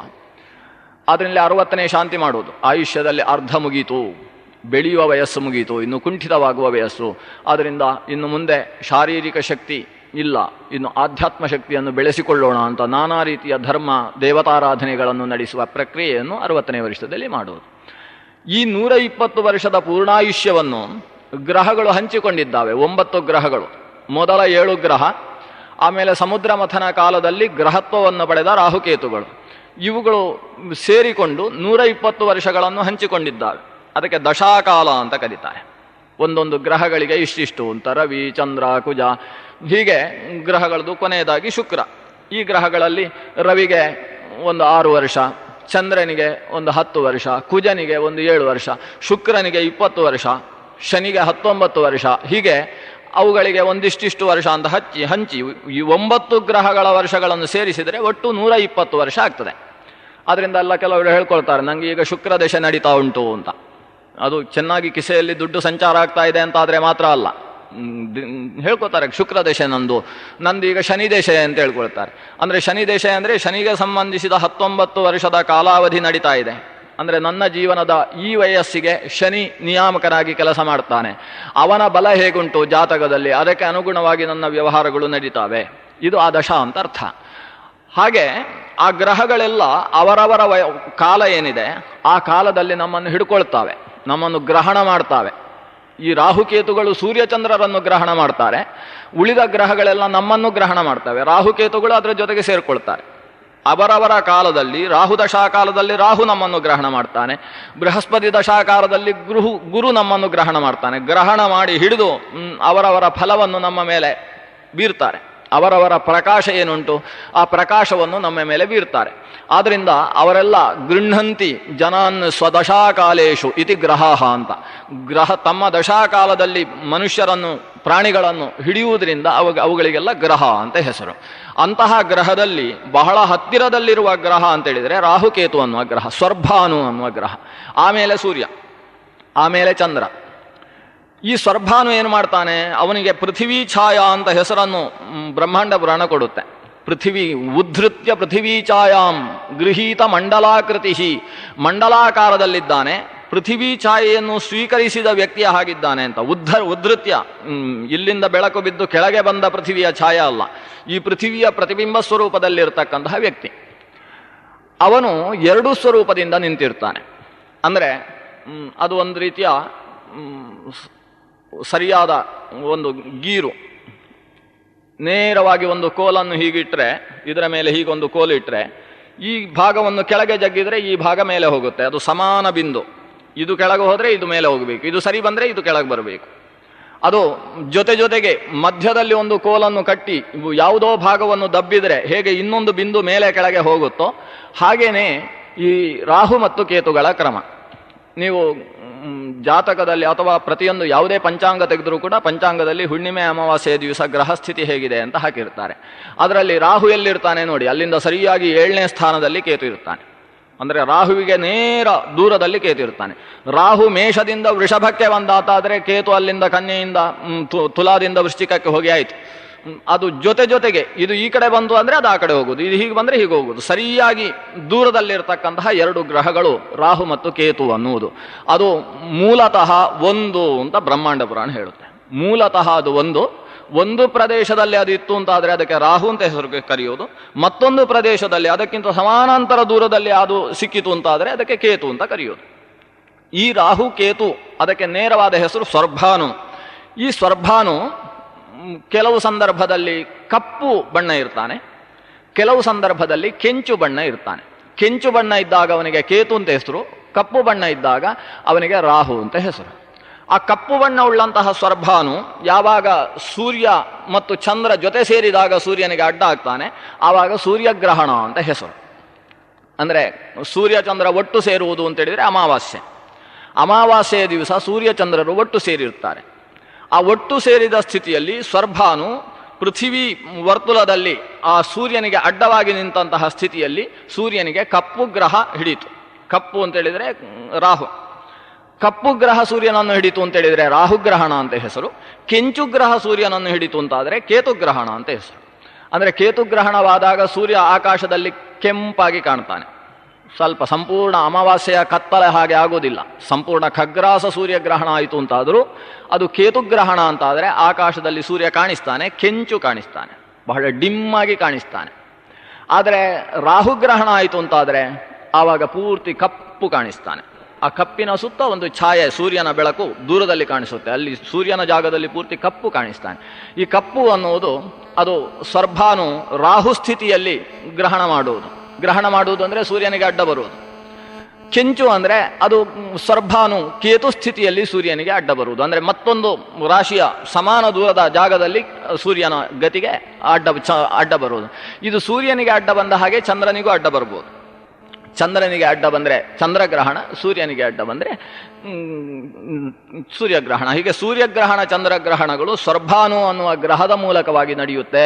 ಅದರಲ್ಲಿ 60ನೇ ಶಾಂತಿ ಮಾಡೋದು. ಆಯುಷ್ಯದಲ್ಲಿ ಅರ್ಧ ಮುಗೀತು, ಬೆಳೆಯುವ ವಯಸ್ಸು ಮುಗೀತು, ಇನ್ನು ಕುಂಠಿತವಾಗುವ ವಯಸ್ಸು. ಆದ್ದರಿಂದ ಇನ್ನು ಮುಂದೆ ಶಾರೀರಿಕ ಶಕ್ತಿ ಇಲ್ಲ, ಇನ್ನು ಆಧ್ಯಾತ್ಮ ಶಕ್ತಿಯನ್ನು ಬೆಳೆಸಿಕೊಳ್ಳೋಣ ಅಂತ ನಾನಾ ರೀತಿಯ ಧರ್ಮ ದೇವತಾರಾಧನೆಗಳನ್ನು ನಡೆಸುವ ಪ್ರಕ್ರಿಯೆಯನ್ನು 60ನೇ ವರ್ಷದಲ್ಲಿ ಮಾಡುವುದು. ಈ 120 ವರ್ಷದ ಪೂರ್ಣಾಯುಷ್ಯವನ್ನು ಗ್ರಹಗಳು ಹಂಚಿಕೊಂಡಿದ್ದಾವೆ. 9 ಗ್ರಹಗಳು. ಮೊದಲ 7 ಗ್ರಹ, ಆಮೇಲೆ ಸಮುದ್ರ ಮಥನ ಕಾಲದಲ್ಲಿ ಗ್ರಹತ್ವವನ್ನು ಪಡೆದ ರಾಹುಕೇತುಗಳು, ಇವುಗಳು ಸೇರಿಕೊಂಡು 120 ವರ್ಷಗಳನ್ನು ಹಂಚಿಕೊಂಡಿದ್ದಾವೆ. ಅದಕ್ಕೆ ದಶಾಕಾಲ ಅಂತ ಕರೀತಾರೆ. ಒಂದೊಂದು ಗ್ರಹಗಳಿಗೆ ಇಷ್ಟಿಷ್ಟು ಅಂತ. ರವಿ, ಚಂದ್ರ, ಕುಜ, ಹೀಗೆ ಗ್ರಹಗಳದ್ದು. ಕೊನೆಯದಾಗಿ ಶುಕ್ರ. ಈ ಗ್ರಹಗಳಲ್ಲಿ ರವಿಗೆ ಒಂದು 6 ವರ್ಷ, ಚಂದ್ರನಿಗೆ ಒಂದು 10 ವರ್ಷ, ಕುಜನಿಗೆ ಒಂದು 7 ವರ್ಷ, ಶುಕ್ರನಿಗೆ 20 ವರ್ಷ, ಶನಿಗೆ 19 ವರ್ಷ, ಹೀಗೆ ಅವುಗಳಿಗೆ ಒಂದಿಷ್ಟಿಷ್ಟು ವರ್ಷ ಅಂತ ಹಂಚಿ ಈ 9 ಗ್ರಹಗಳ ವರ್ಷಗಳನ್ನು ಸೇರಿಸಿದರೆ ಒಟ್ಟು 120 ವರ್ಷ ಆಗ್ತದೆ. ಅದರಿಂದ ಎಲ್ಲ ಕೆಲವರು ಹೇಳ್ಕೊಳ್ತಾರೆ, ನನಗೆ ಈಗ ಶುಕ್ರ ದಶೆ ನಡೀತಾ ಉಂಟು ಅಂತ. ಅದು ಚೆನ್ನಾಗಿ ಕಿಸೆಯಲ್ಲಿ ದುಡ್ಡು ಸಂಚಾರ ಆಗ್ತಾ ಇದೆ ಅಂತ ಆದರೆ ಮಾತ್ರ ಅಲ್ಲ, ಹೇಳ್ಕೊತಾರೆ ಶುಕ್ರ ದಶೆ ನಂದು ಈಗ ಶನಿ ದೇಶ ಅಂತ ಹೇಳ್ಕೊಳ್ತಾರೆ. ಅಂದರೆ ಶನಿ ದೇಶ ಅಂದರೆ ಶನಿಗೆ ಸಂಬಂಧಿಸಿದ 19 ವರ್ಷದ ಕಾಲಾವಧಿ ನಡೀತಾ ಇದೆ. ಅಂದರೆ ನನ್ನ ಜೀವನದ ಈ ವಯಸ್ಸಿಗೆ ಶನಿ ನಿಯಾಮಕನಾಗಿ ಕೆಲಸ ಮಾಡ್ತಾನೆ. ಅವನ ಬಲ ಹೇಗುಂಟು ಜಾತಕದಲ್ಲಿ, ಅದಕ್ಕೆ ಅನುಗುಣವಾಗಿ ನನ್ನ ವ್ಯವಹಾರಗಳು ನಡೀತಾವೆ. ಇದು ಆ ದಶ ಅಂತ ಅರ್ಥ. ಹಾಗೆ ಆ ಗ್ರಹಗಳೆಲ್ಲ ಅವರವರ ಕಾಲ ಏನಿದೆ ಆ ಕಾಲದಲ್ಲಿ ನಮ್ಮನ್ನು ಹಿಡ್ಕೊಳ್ತಾವೆ, ನಮ್ಮನ್ನು ಗ್ರಹಣ ಮಾಡ್ತಾವೆ. ಈ ರಾಹುಕೇತುಗಳು ಸೂರ್ಯಚಂದ್ರರನ್ನು ಗ್ರಹಣ ಮಾಡ್ತಾರೆ, ಉಳಿದ ಗ್ರಹಗಳೆಲ್ಲ ನಮ್ಮನ್ನು ಗ್ರಹಣ ಮಾಡ್ತವೆ. ರಾಹುಕೇತುಗಳು ಅದರ ಜೊತೆಗೆ ಸೇರಿಕೊಳ್ತಾರೆ. ಅವರವರ ಕಾಲದಲ್ಲಿ ರಾಹು ದಶಾಕಾಲದಲ್ಲಿ ರಾಹು ನಮ್ಮನ್ನು ಗ್ರಹಣ ಮಾಡ್ತಾನೆ, ಬೃಹಸ್ಪತಿ ದಶಾಕಾಲದಲ್ಲಿ ಗುರು ನಮ್ಮನ್ನು ಗ್ರಹಣ ಮಾಡ್ತಾನೆ. ಗ್ರಹಣ ಮಾಡಿ ಹಿಡಿದು ಅವರವರ ಫಲವನ್ನು ನಮ್ಮ ಮೇಲೆ ಬೀರ್ತಾರೆ. ಅವರವರ ಪ್ರಕಾಶ ಏನುಂಟು ಆ ಪ್ರಕಾಶವನ್ನು ನಮ್ಮ ಮೇಲೆ ಬೀರ್ತಾರೆ. ಆದ್ದರಿಂದ ಅವರೆಲ್ಲ ಗೃಹಂತಿ ಜನಾನ್ ಸ್ವದಶಾಕಾಲೇಶು ಇತಿ ಗ್ರಹಾಹ ಅಂತ. ತಮ್ಮ ದಶಾಕಾಲದಲ್ಲಿ ಮನುಷ್ಯರನ್ನು ಪ್ರಾಣಿಗಳನ್ನು ಹಿಡಿಯುವುದರಿಂದ ಅವುಗಳಿಗೆಲ್ಲ ಗ್ರಹ ಅಂತ ಹೆಸರು. ಅಂತಹ ಗ್ರಹದಲ್ಲಿ ಬಹಳ ಹತ್ತಿರದಲ್ಲಿರುವ ಗ್ರಹ ಅಂತೇಳಿದರೆ ರಾಹುಕೇತು ಅನ್ನುವ ಗ್ರಹ, ಸ್ವರ್ಭಾನು ಅನ್ನುವ ಗ್ರಹ, ಆಮೇಲೆ ಸೂರ್ಯ, ಆಮೇಲೆ ಚಂದ್ರ. ಈ ಸ್ವರ್ಭಾನು ಏನು ಮಾಡ್ತಾನೆ, ಅವನಿಗೆ ಪೃಥ್ವೀ ಛಾಯಾ ಅಂತ ಹೆಸರನ್ನು ಬ್ರಹ್ಮಾಂಡ ಪುರಾಣ ಕೊಡುತ್ತೆ. ಪೃಥ್ವಿ ಉದ್ಧೃತ್ಯ ಪೃಥ್ವೀ ಛಾಯಾಂ ಗೃಹೀತ ಮಂಡಲಾಕೃತಿ, ಮಂಡಲಾಕಾರದಲ್ಲಿದ್ದಾನೆ, ಪೃಥ್ವೀ ಛಾಯೆಯನ್ನು ಸ್ವೀಕರಿಸಿದ ವ್ಯಕ್ತಿಯ ಹಾಗಿದ್ದಾನೆ ಅಂತ. ಉದ್ಧೃತ್ಯ, ಇಲ್ಲಿಂದ ಬೆಳಕು ಬಿದ್ದು ಕೆಳಗೆ ಬಂದ ಪೃಥ್ವಿಯ ಛಾಯ ಅಲ್ಲ, ಈ ಪೃಥ್ವಿಯ ಪ್ರತಿಬಿಂಬ ಸ್ವರೂಪದಲ್ಲಿರ್ತಕ್ಕಂತಹ ವ್ಯಕ್ತಿ. ಅವನು 2 ಸ್ವರೂಪದಿಂದ ನಿಂತಿರ್ತಾನೆ. ಅಂದರೆ ಅದು ಒಂದು ರೀತಿಯ ಸರಿಯಾದ ಒಂದು ಗೀರು. ನೇರವಾಗಿ ಒಂದು ಕೋಲನ್ನು ಹೀಗಿಟ್ಟರೆ, ಇದರ ಮೇಲೆ ಹೀಗೊಂದು ಕೋಲು ಇಟ್ಟರೆ, ಈ ಭಾಗವನ್ನು ಕೆಳಗೆ ಜಗ್ಗಿದರೆ ಈ ಭಾಗ ಮೇಲೆ ಹೋಗುತ್ತೆ. ಅದು ಸಮಾನ ಬಿಂದು. ಇದು ಕೆಳಗೆ ಹೋದರೆ ಇದು ಮೇಲೆ ಹೋಗಬೇಕು, ಇದು ಸರಿ ಬಂದರೆ ಇದು ಕೆಳಗೆ ಬರಬೇಕು. ಅದು ಜೊತೆಗೆ ಮಧ್ಯದಲ್ಲಿ ಒಂದು ಕೋಲನ್ನು ಕಟ್ಟಿ ಯಾವುದೋ ಭಾಗವನ್ನು ದಬ್ಬಿದರೆ ಹೇಗೆ ಇನ್ನೊಂದು ಬಿಂದು ಮೇಲೆ ಕೆಳಗೆ ಹೋಗುತ್ತೋ ಹಾಗೇನೆ ಈ ರಾಹು ಮತ್ತು ಕೇತುಗಳ ಕ್ರಮ. ನೀವು ಜಾತಕದಲ್ಲಿ ಅಥವಾ ಪ್ರತಿಯೊಂದು ಯಾವುದೇ ಪಂಚಾಂಗ ತೆಗೆದರೂ ಕೂಡ ಪಂಚಾಂಗದಲ್ಲಿ ಹುಣ್ಣಿಮೆ ಅಮಾವಾಸ್ಯೆಯ ದಿವಸ ಗ್ರಹಸ್ಥಿತಿ ಹೇಗಿದೆ ಅಂತ ಹಾಕಿರ್ತಾರೆ. ಅದರಲ್ಲಿ ರಾಹು ಎಲ್ಲಿರ್ತಾನೆ ನೋಡಿ, ಅಲ್ಲಿಂದ ಸರಿಯಾಗಿ 7ನೇ ಸ್ಥಾನದಲ್ಲಿ ಕೇತು ಇರ್ತಾನೆ. ಅಂದರೆ ರಾಹುವಿಗೆ ನೇರ ದೂರದಲ್ಲಿ ಕೇತು ಇರ್ತಾನೆ. ರಾಹು ಮೇಷದಿಂದ ವೃಷಭಕ್ಕೆ ಬಂದಾತಾದರೆ ಕೇತು ಅಲ್ಲಿಂದ ಕನ್ಯೆಯಿಂದ ತುಲಾದಿಂದ ವೃಶ್ಚಿಕಕ್ಕೆ ಹೋಗಿ ಆಯಿತು. ಅದು ಜೊತೆಗೆ ಇದು ಈ ಕಡೆ ಬಂತು ಅಂದರೆ ಅದು ಆ ಕಡೆ ಹೋಗುದು, ಇದು ಹೀಗೆ ಬಂದರೆ ಹೀಗೆ ಹೋಗುದು. ಸರಿಯಾಗಿ ದೂರದಲ್ಲಿರ್ತಕ್ಕಂತಹ ಎರಡು ಗ್ರಹಗಳು ರಾಹು ಮತ್ತು ಕೇತು ಅನ್ನುವುದು ಅದು ಮೂಲತಃ ಒಂದು ಅಂತ ಬ್ರಹ್ಮಾಂಡ ಪುರಾಣ ಹೇಳುತ್ತೆ. ಮೂಲತಃ ಅದು ಒಂದು ಪ್ರದೇಶದಲ್ಲಿ ಅದು ಇತ್ತು ಅಂತಾದರೆ ಅದಕ್ಕೆ ರಾಹು ಅಂತ ಹೆಸರು ಕರೆಯೋದು, ಮತ್ತೊಂದು ಪ್ರದೇಶದಲ್ಲಿ ಅದಕ್ಕಿಂತ ಸಮಾನಾಂತರ ದೂರದಲ್ಲಿ ಅದು ಸಿಕ್ಕಿತು ಅಂತಾದರೆ ಅದಕ್ಕೆ ಕೇತು ಅಂತ ಕರೆಯೋದು. ಈ ರಾಹು ಕೇತು ಅದಕ್ಕೆ ನೇರವಾದ ಹೆಸರು ಸ್ವರ್ಭಾನು. ಈ ಸ್ವರ್ಭಾನು ಕೆಲವು ಸಂದರ್ಭದಲ್ಲಿ ಕಪ್ಪು ಬಣ್ಣ ಇರ್ತಾನೆ, ಕೆಲವು ಸಂದರ್ಭದಲ್ಲಿ ಕೆಂಚು ಬಣ್ಣ ಇರ್ತಾನೆ. ಕೆಂಚು ಬಣ್ಣ ಇದ್ದಾಗ ಅವನಿಗೆ ಕೇತು ಅಂತ ಹೆಸರು, ಕಪ್ಪು ಬಣ್ಣ ಇದ್ದಾಗ ಅವನಿಗೆ ರಾಹು ಅಂತ ಹೆಸರು. ಆ ಕಪ್ಪು ಬಣ್ಣ ಉಳ್ಳಂತಹ ಸ್ವರ್ಭಾನು ಯಾವಾಗ ಸೂರ್ಯ ಮತ್ತು ಚಂದ್ರ ಜೊತೆ ಸೇರಿದಾಗ ಸೂರ್ಯನಿಗೆ ಅಡ್ಡ ಆಗ್ತಾನೆ, ಆವಾಗ ಸೂರ್ಯಗ್ರಹಣ ಅಂತ ಹೆಸರು. ಅಂದರೆ ಸೂರ್ಯ ಚಂದ್ರ ಒಟ್ಟು ಸೇರುವುದು ಅಂತೇಳಿದರೆ ಅಮಾವಾಸ್ಯೆ. ಅಮಾವಾಸ್ಯೆಯ ದಿವಸ ಸೂರ್ಯ ಚಂದ್ರರು ಒಟ್ಟು ಸೇರಿರ್ತಾರೆ. ಆ ಒಟ್ಟು ಸೇರಿದ ಸ್ಥಿತಿಯಲ್ಲಿ ಸ್ವರ್ಭಾನು ಪೃಥ್ವಿ ವರ್ತುಲದಲ್ಲಿ ಆ ಸೂರ್ಯನಿಗೆ ಅಡ್ಡವಾಗಿ ನಿಂತಹ ಸ್ಥಿತಿಯಲ್ಲಿ ಸೂರ್ಯನಿಗೆ ಕಪ್ಪು ಗ್ರಹ ಹಿಡಿತು. ಕಪ್ಪು ಅಂತೇಳಿದರೆ ರಾಹು. ಕಪ್ಪು ಗ್ರಹ ಸೂರ್ಯನನ್ನು ಹಿಡಿತು ಅಂತೇಳಿದರೆ ರಾಹುಗ್ರಹಣ ಅಂತ ಹೆಸರು. ಕೆಂಚು ಗ್ರಹ ಸೂರ್ಯನನ್ನು ಹಿಡಿತು ಅಂತಾದರೆ ಕೇತುಗ್ರಹಣ ಅಂತ ಹೆಸರು. ಅಂದರೆ ಕೇತುಗ್ರಹಣವಾದಾಗ ಸೂರ್ಯ ಆಕಾಶದಲ್ಲಿ ಕೆಂಪಾಗಿ ಕಾಣ್ತಾನೆ. ಸ್ವಲ್ಪ ಸಂಪೂರ್ಣ ಅಮಾವಾಸ್ಯೆಯ ಕತ್ತಲೆ ಹಾಗೆ ಆಗೋದಿಲ್ಲ, ಸಂಪೂರ್ಣ ಖಗ್ರಾಸ ಸೂರ್ಯಗ್ರಹಣ ಆಯಿತು ಅಂತಾದರೂ ಅದು ಕೇತುಗ್ರಹಣ ಅಂತಾದರೆ ಆಕಾಶದಲ್ಲಿ ಸೂರ್ಯ ಕಾಣಿಸ್ತಾನೆ, ಕೆಂಚು ಕಾಣಿಸ್ತಾನೆ, ಬಹಳ ಡಿಮ್ಮಾಗಿ ಕಾಣಿಸ್ತಾನೆ. ಆದರೆ ರಾಹುಗ್ರಹಣ ಆಯಿತು ಅಂತಾದರೆ ಆವಾಗ ಪೂರ್ತಿ ಕಪ್ಪು ಕಾಣಿಸ್ತಾನೆ. ಆ ಕಪ್ಪಿನ ಸುತ್ತ ಒಂದು ಛಾಯೆ, ಸೂರ್ಯನ ಬೆಳಕು ದೂರದಲ್ಲಿ ಕಾಣಿಸುತ್ತೆ, ಅಲ್ಲಿ ಸೂರ್ಯನ ಜಾಗದಲ್ಲಿ ಪೂರ್ತಿ ಕಪ್ಪು ಕಾಣಿಸ್ತಾನೆ. ಈ ಕಪ್ಪು ಅನ್ನುವುದು ಅದು ಸ್ವರ್ಭಾನು ರಾಹು ಸ್ಥಿತಿಯಲ್ಲಿ ಗ್ರಹಣ ಮಾಡುವುದು ಅಂದರೆ ಸೂರ್ಯನಿಗೆ ಅಡ್ಡ ಬರುವುದು. ಕೆಂಚು ಅಂದರೆ ಅದು ಸ್ವರ್ಭಾನು ಕೇತು ಸ್ಥಿತಿಯಲ್ಲಿ ಸೂರ್ಯನಿಗೆ ಅಡ್ಡ ಬರುವುದು, ಅಂದರೆ ಮತ್ತೊಂದು ರಾಶಿಯ ಸಮಾನ ದೂರದ ಜಾಗದಲ್ಲಿ ಸೂರ್ಯನ ಗತಿಗೆ ಅಡ್ಡ ಬರುವುದು. ಇದು ಸೂರ್ಯನಿಗೆ ಅಡ್ಡ ಬಂದ ಹಾಗೆ ಚಂದ್ರನಿಗೂ ಅಡ್ಡ ಬರ್ಬೋದು. ಚಂದ್ರನಿಗೆ ಅಡ್ಡ ಬಂದರೆ ಚಂದ್ರಗ್ರಹಣ, ಸೂರ್ಯನಿಗೆ ಅಡ್ಡ ಬಂದರೆ ಸೂರ್ಯಗ್ರಹಣ. ಹೀಗೆ ಸೂರ್ಯಗ್ರಹಣ ಚಂದ್ರಗ್ರಹಣಗಳು ಸ್ವರ್ಭಾನು ಅನ್ನುವ ಗ್ರಹದ ಮೂಲಕವಾಗಿ ನಡೆಯುತ್ತೆ.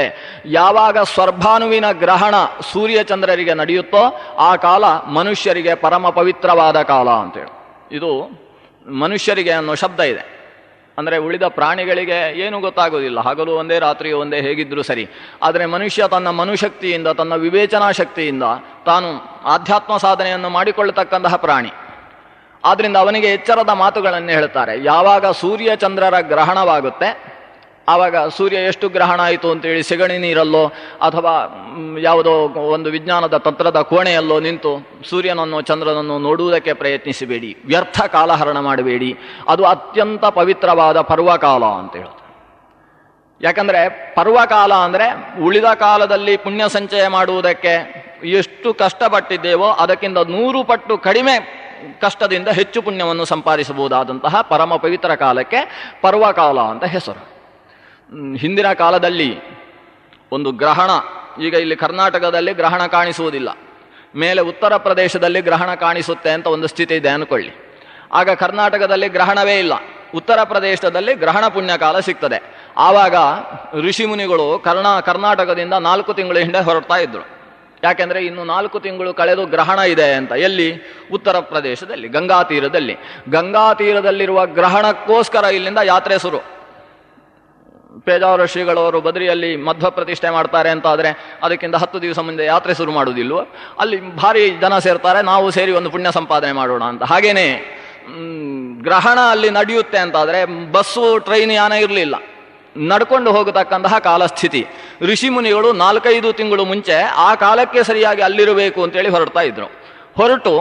ಯಾವಾಗ ಸ್ವರ್ಭಾನುವಿನ ಗ್ರಹಣ ಸೂರ್ಯ ಚಂದ್ರರಿಗೆ ನಡೆಯುತ್ತೋ ಆ ಕಾಲ ಮನುಷ್ಯರಿಗೆ ಪರಮ ಪವಿತ್ರವಾದ ಕಾಲ ಅಂತೇಳಿ. ಇದು ಮನುಷ್ಯರಿಗೆ ಅನ್ನೋ ಶಬ್ದ ಇದೆ. ಅಂದರೆ ಉಳಿದ ಪ್ರಾಣಿಗಳಿಗೆ ಏನೂ ಗೊತ್ತಾಗೋದಿಲ್ಲ, ಹಗಲು ಒಂದೇ ರಾತ್ರಿ ಒಂದೇ ಹೇಗಿದ್ರೂ ಸರಿ. ಆದರೆ ಮನುಷ್ಯ ತನ್ನ ಮನುಶಕ್ತಿಯಿಂದ, ತನ್ನ ವಿವೇಚನಾ ಶಕ್ತಿಯಿಂದ ತಾನು ಆಧ್ಯಾತ್ಮ ಸಾಧನೆಯನ್ನು ಮಾಡಿಕೊಳ್ಳತಕ್ಕಂತಹ ಪ್ರಾಣಿ. ಆದ್ದರಿಂದ ಅವನಿಗೆ ಎಚ್ಚರದ ಮಾತುಗಳನ್ನು ಹೇಳ್ತಾರೆ. ಯಾವಾಗ ಸೂರ್ಯ ಚಂದ್ರರ ಗ್ರಹಣವಾಗುತ್ತೆ ಆವಾಗ ಸೂರ್ಯ ಎಷ್ಟು ಗ್ರಹಣ ಆಯಿತು ಅಂತೇಳಿ ಸೆಗಣಿ ನೀರಲ್ಲೋ ಅಥವಾ ಯಾವುದೋ ಒಂದು ವಿಜ್ಞಾನದ ತಂತ್ರದ ಕೋಣೆಯಲ್ಲೋ ನಿಂತು ಸೂರ್ಯನನ್ನು ಚಂದ್ರನನ್ನು ನೋಡುವುದಕ್ಕೆ ಪ್ರಯತ್ನಿಸಬೇಡಿ, ವ್ಯರ್ಥ ಕಾಲಹರಣ ಮಾಡಬೇಡಿ. ಅದು ಅತ್ಯಂತ ಪವಿತ್ರವಾದ ಪರ್ವಕಾಲ ಅಂತ ಹೇಳುತ್ತೆ. ಯಾಕಂದರೆ ಪರ್ವಕಾಲ ಅಂದರೆ ಉಳಿದ ಕಾಲದಲ್ಲಿ ಪುಣ್ಯ ಸಂಚಯ ಮಾಡುವುದಕ್ಕೆ ಎಷ್ಟು ಕಷ್ಟಪಟ್ಟಿದ್ದೇವೋ ಅದಕ್ಕಿಂತ 100 ಪಟ್ಟು ಕಡಿಮೆ ಕಷ್ಟದಿಂದ ಹೆಚ್ಚು ಪುಣ್ಯವನ್ನು ಸಂಪಾದಿಸಬಹುದಾದಂತಹ ಪರಮ ಪವಿತ್ರ ಕಾಲಕ್ಕೆ ಪರ್ವಕಾಲ ಅಂತ ಹೆಸರು. ಹಿಂದಿನ ಕಾಲದಲ್ಲಿ ಒಂದು ಗ್ರಹಣ, ಈಗ ಇಲ್ಲಿ ಕರ್ನಾಟಕದಲ್ಲಿ ಗ್ರಹಣ ಕಾಣಿಸುವುದಿಲ್ಲ, ಮೇಲೆ ಉತ್ತರ ಪ್ರದೇಶದಲ್ಲಿ ಗ್ರಹಣ ಕಾಣಿಸುತ್ತೆ ಅಂತ ಒಂದು ಸ್ಥಿತಿ ಇದೆ ಅಂದ್ಕೊಳ್ಳಿ. ಆಗ ಕರ್ನಾಟಕದಲ್ಲಿ ಗ್ರಹಣವೇ ಇಲ್ಲ, ಉತ್ತರ ಪ್ರದೇಶದಲ್ಲಿ ಗ್ರಹಣ ಪುಣ್ಯಕಾಲ ಸಿಗ್ತದೆ. ಆವಾಗ ಋಷಿಮುನಿಗಳು ಕರ್ನಾಟಕದಿಂದ 4 ತಿಂಗಳ ಹಿಂದೆ ಹೊರಡ್ತಾ ಇದ್ರು. ಯಾಕೆಂದರೆ ಇನ್ನು 4 ತಿಂಗಳು ಕಳೆದು ಗ್ರಹಣ ಇದೆ ಅಂತ. ಎಲ್ಲಿ? ಉತ್ತರ ಪ್ರದೇಶದಲ್ಲಿ ಗಂಗಾ ತೀರದಲ್ಲಿ. ಗಂಗಾ ತೀರದಲ್ಲಿರುವ ಗ್ರಹಣಕ್ಕೋಸ್ಕರ ಇಲ್ಲಿಂದ ಯಾತ್ರೆ ಶುರು. ಪೇಜಾವರ ಶ್ರೀಗಳವರು ಬದ್ರಿಯಲ್ಲಿ ಮಧ್ವ ಪ್ರತಿಷ್ಠೆ ಮಾಡ್ತಾರೆ ಅಂತ ಆದರೆ ಅದಕ್ಕಿಂತ 10 ದಿವಸ ಮುಂದೆ ಯಾತ್ರೆ ಶುರು ಮಾಡುವುದಿಲ್ವೋ? ಅಲ್ಲಿ ಭಾರಿ ಜನ ಸೇರ್ತಾರೆ, ನಾವು ಸೇರಿ ಒಂದು ಪುಣ್ಯ ಸಂಪಾದನೆ ಮಾಡೋಣ ಅಂತ. ಹಾಗೇನೆ ಗ್ರಹಣ ಅಲ್ಲಿ ನಡೆಯುತ್ತೆ ಅಂತಾದರೆ ಬಸ್ಸು ಟ್ರೈನ್ ಯಾನ ಇರಲಿಲ್ಲ, ನಡ್ಕೊಂಡು ಹೋಗತಕ್ಕಂತಹ ಕಾಲಸ್ಥಿತಿ. ಋಷಿಮುನಿಗಳು 4-5 ತಿಂಗಳು ಮುಂಚೆ ಆ ಕಾಲಕ್ಕೆ ಸರಿಯಾಗಿ ಅಲ್ಲಿರಬೇಕು ಅಂತೇಳಿ ಹೊರಡ್ತಾ ಇದ್ರು. ಹೊರಟು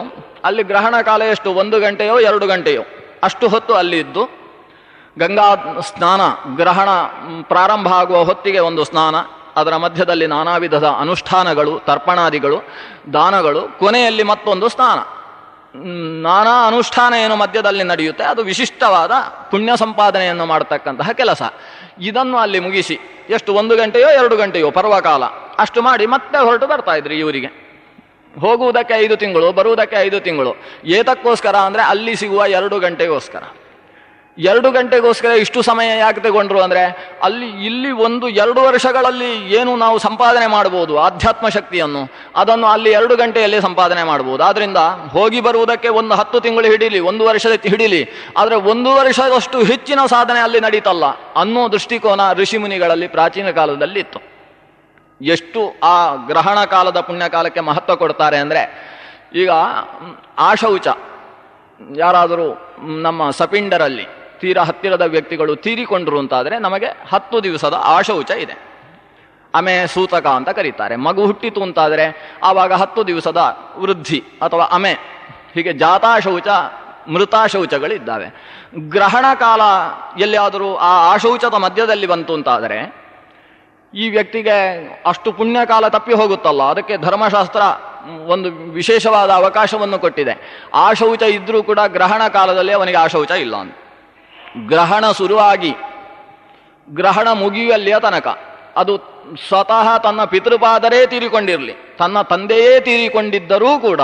ಅಲ್ಲಿ ಗ್ರಹಣ ಕಾಲ ಎಷ್ಟು, 1 ಗಂಟೆಯೋ 2 ಗಂಟೆಯೋ ಅಷ್ಟು ಹೊತ್ತು ಅಲ್ಲಿ ಇದ್ದು ಗಂಗಾ ಸ್ನಾನ, ಗ್ರಹಣ ಪ್ರಾರಂಭ ಆಗುವ ಹೊತ್ತಿಗೆ ಒಂದು ಸ್ನಾನ, ಅದರ ಮಧ್ಯದಲ್ಲಿ ನಾನಾ ವಿಧದ ಅನುಷ್ಠಾನಗಳು, ತರ್ಪಣಾದಿಗಳು, ದಾನಗಳು, ಕೊನೆಯಲ್ಲಿ ಮತ್ತೊಂದು ಸ್ನಾನ. ನಾನಾ ಅನುಷ್ಠಾನ ಏನು ಮಧ್ಯದಲ್ಲಿ ನಡೆಯುತ್ತೆ ಅದು ವಿಶಿಷ್ಟವಾದ ಪುಣ್ಯ ಸಂಪಾದನೆಯನ್ನು ಮಾಡತಕ್ಕಂತಹ ಕೆಲಸ. ಇದನ್ನು ಅಲ್ಲಿ ಮುಗಿಸಿ ಎಷ್ಟು, 1 ಗಂಟೆಯೋ 2 ಗಂಟೆಯೋ ಪರ್ವಕಾಲ ಅಷ್ಟು ಮಾಡಿ ಮತ್ತೆ ಹೊರಟು ಬರ್ತಾ ಇದ್ರಿ. ಇವರಿಗೆ ಹೋಗುವುದಕ್ಕೆ 5 ತಿಂಗಳು, ಬರುವುದಕ್ಕೆ 5 ತಿಂಗಳು. ಏತಕ್ಕೋಸ್ಕರ ಅಂದರೆ ಅಲ್ಲಿ ಸಿಗುವ 2 ಗಂಟೆಗೋಸ್ಕರ. 2 ಗಂಟೆಗೋಸ್ಕರ ಇಷ್ಟು ಸಮಯ ಯಾಕೆ ತಗೊಂಡ್ರು ಅಂದರೆ ಇಲ್ಲಿ 1-2 ವರ್ಷಗಳಲ್ಲಿ ಏನು ನಾವು ಸಂಪಾದನೆ ಮಾಡ್ಬೋದು ಆಧ್ಯಾತ್ಮ ಶಕ್ತಿಯನ್ನು, ಅದನ್ನು ಅಲ್ಲಿ 2 ಗಂಟೆಯಲ್ಲಿ ಸಂಪಾದನೆ ಮಾಡ್ಬೋದು. ಆದ್ರಿಂದ ಹೋಗಿ ಬರುವುದಕ್ಕೆ 10 ತಿಂಗಳು ಹಿಡೀಲಿ, 1 ವರ್ಷ ಹಿಡೀಲಿ, ಆದರೆ 1 ವರ್ಷದಷ್ಟು ಹೆಚ್ಚಿನ ಸಾಧನೆ ಅಲ್ಲಿ ನಡೀತಲ್ಲ ಅನ್ನೋ ದೃಷ್ಟಿಕೋನ ಋಷಿಮುನಿಗಳಲ್ಲಿ ಪ್ರಾಚೀನ ಕಾಲದಲ್ಲಿ ಇತ್ತು. ಎಷ್ಟು ಆ ಗ್ರಹಣ ಕಾಲದ ಪುಣ್ಯಕಾಲಕ್ಕೆ ಮಹತ್ವ ಕೊಡ್ತಾರೆ ಅಂದರೆ, ಈಗ ಆಶೌಚ ಯಾರಾದರೂ ನಮ್ಮ ಸಪಿಂಡರಲ್ಲಿ ತೀರಾ ಹತ್ತಿರದ ವ್ಯಕ್ತಿಗಳು ತೀರಿಕೊಂಡ್ರು ಅಂತಾದರೆ ನಮಗೆ 10 ದಿವಸದ ಆಶೌಚ ಇದೆ. ಅಮೆ ಸೂತಕ ಅಂತ ಕರೀತಾರೆ. ಮಗು ಹುಟ್ಟಿತು ಅಂತಾದರೆ ಆವಾಗ 10 ದಿವಸದ ವೃದ್ಧಿ ಅಥವಾ ಅಮೆ, ಹೀಗೆ ಜಾತಾಶೌಚ ಮೃತಾಶೌಚಗಳಿದ್ದಾವೆ. ಗ್ರಹಣ ಕಾಲ ಎಲ್ಲಿಯಾದರೂ ಆ ಆಶೌಚದ ಮಧ್ಯದಲ್ಲಿ ಬಂತು ಅಂತಾದರೆ ಈ ವ್ಯಕ್ತಿಗೆ ಅಷ್ಟು ಪುಣ್ಯಕಾಲ ತಪ್ಪಿ ಹೋಗುತ್ತಲ್ಲ, ಅದಕ್ಕೆ ಧರ್ಮಶಾಸ್ತ್ರ ಒಂದು ವಿಶೇಷವಾದ ಅವಕಾಶವನ್ನು ಕೊಟ್ಟಿದೆ. ಆಶೌಚ ಇದ್ರೂ ಕೂಡ ಗ್ರಹಣ ಕಾಲದಲ್ಲಿ ಅವನಿಗೆ ಆಶೌಚ ಇಲ್ಲ ಅಂತ. ಗ್ರಹಣ ಶುರುವಾಗಿ ಗ್ರಹಣ ಮುಗಿಯುವಲ್ಲಿಯ ತನಕ ಅದು ಸ್ವತಃ ತನ್ನ ಪಿತೃಪಾದರೇ ತೀರಿಕೊಂಡಿರಲಿ, ತನ್ನ ತಂದೆಯೇ ತೀರಿಕೊಂಡಿದ್ದರೂ ಕೂಡ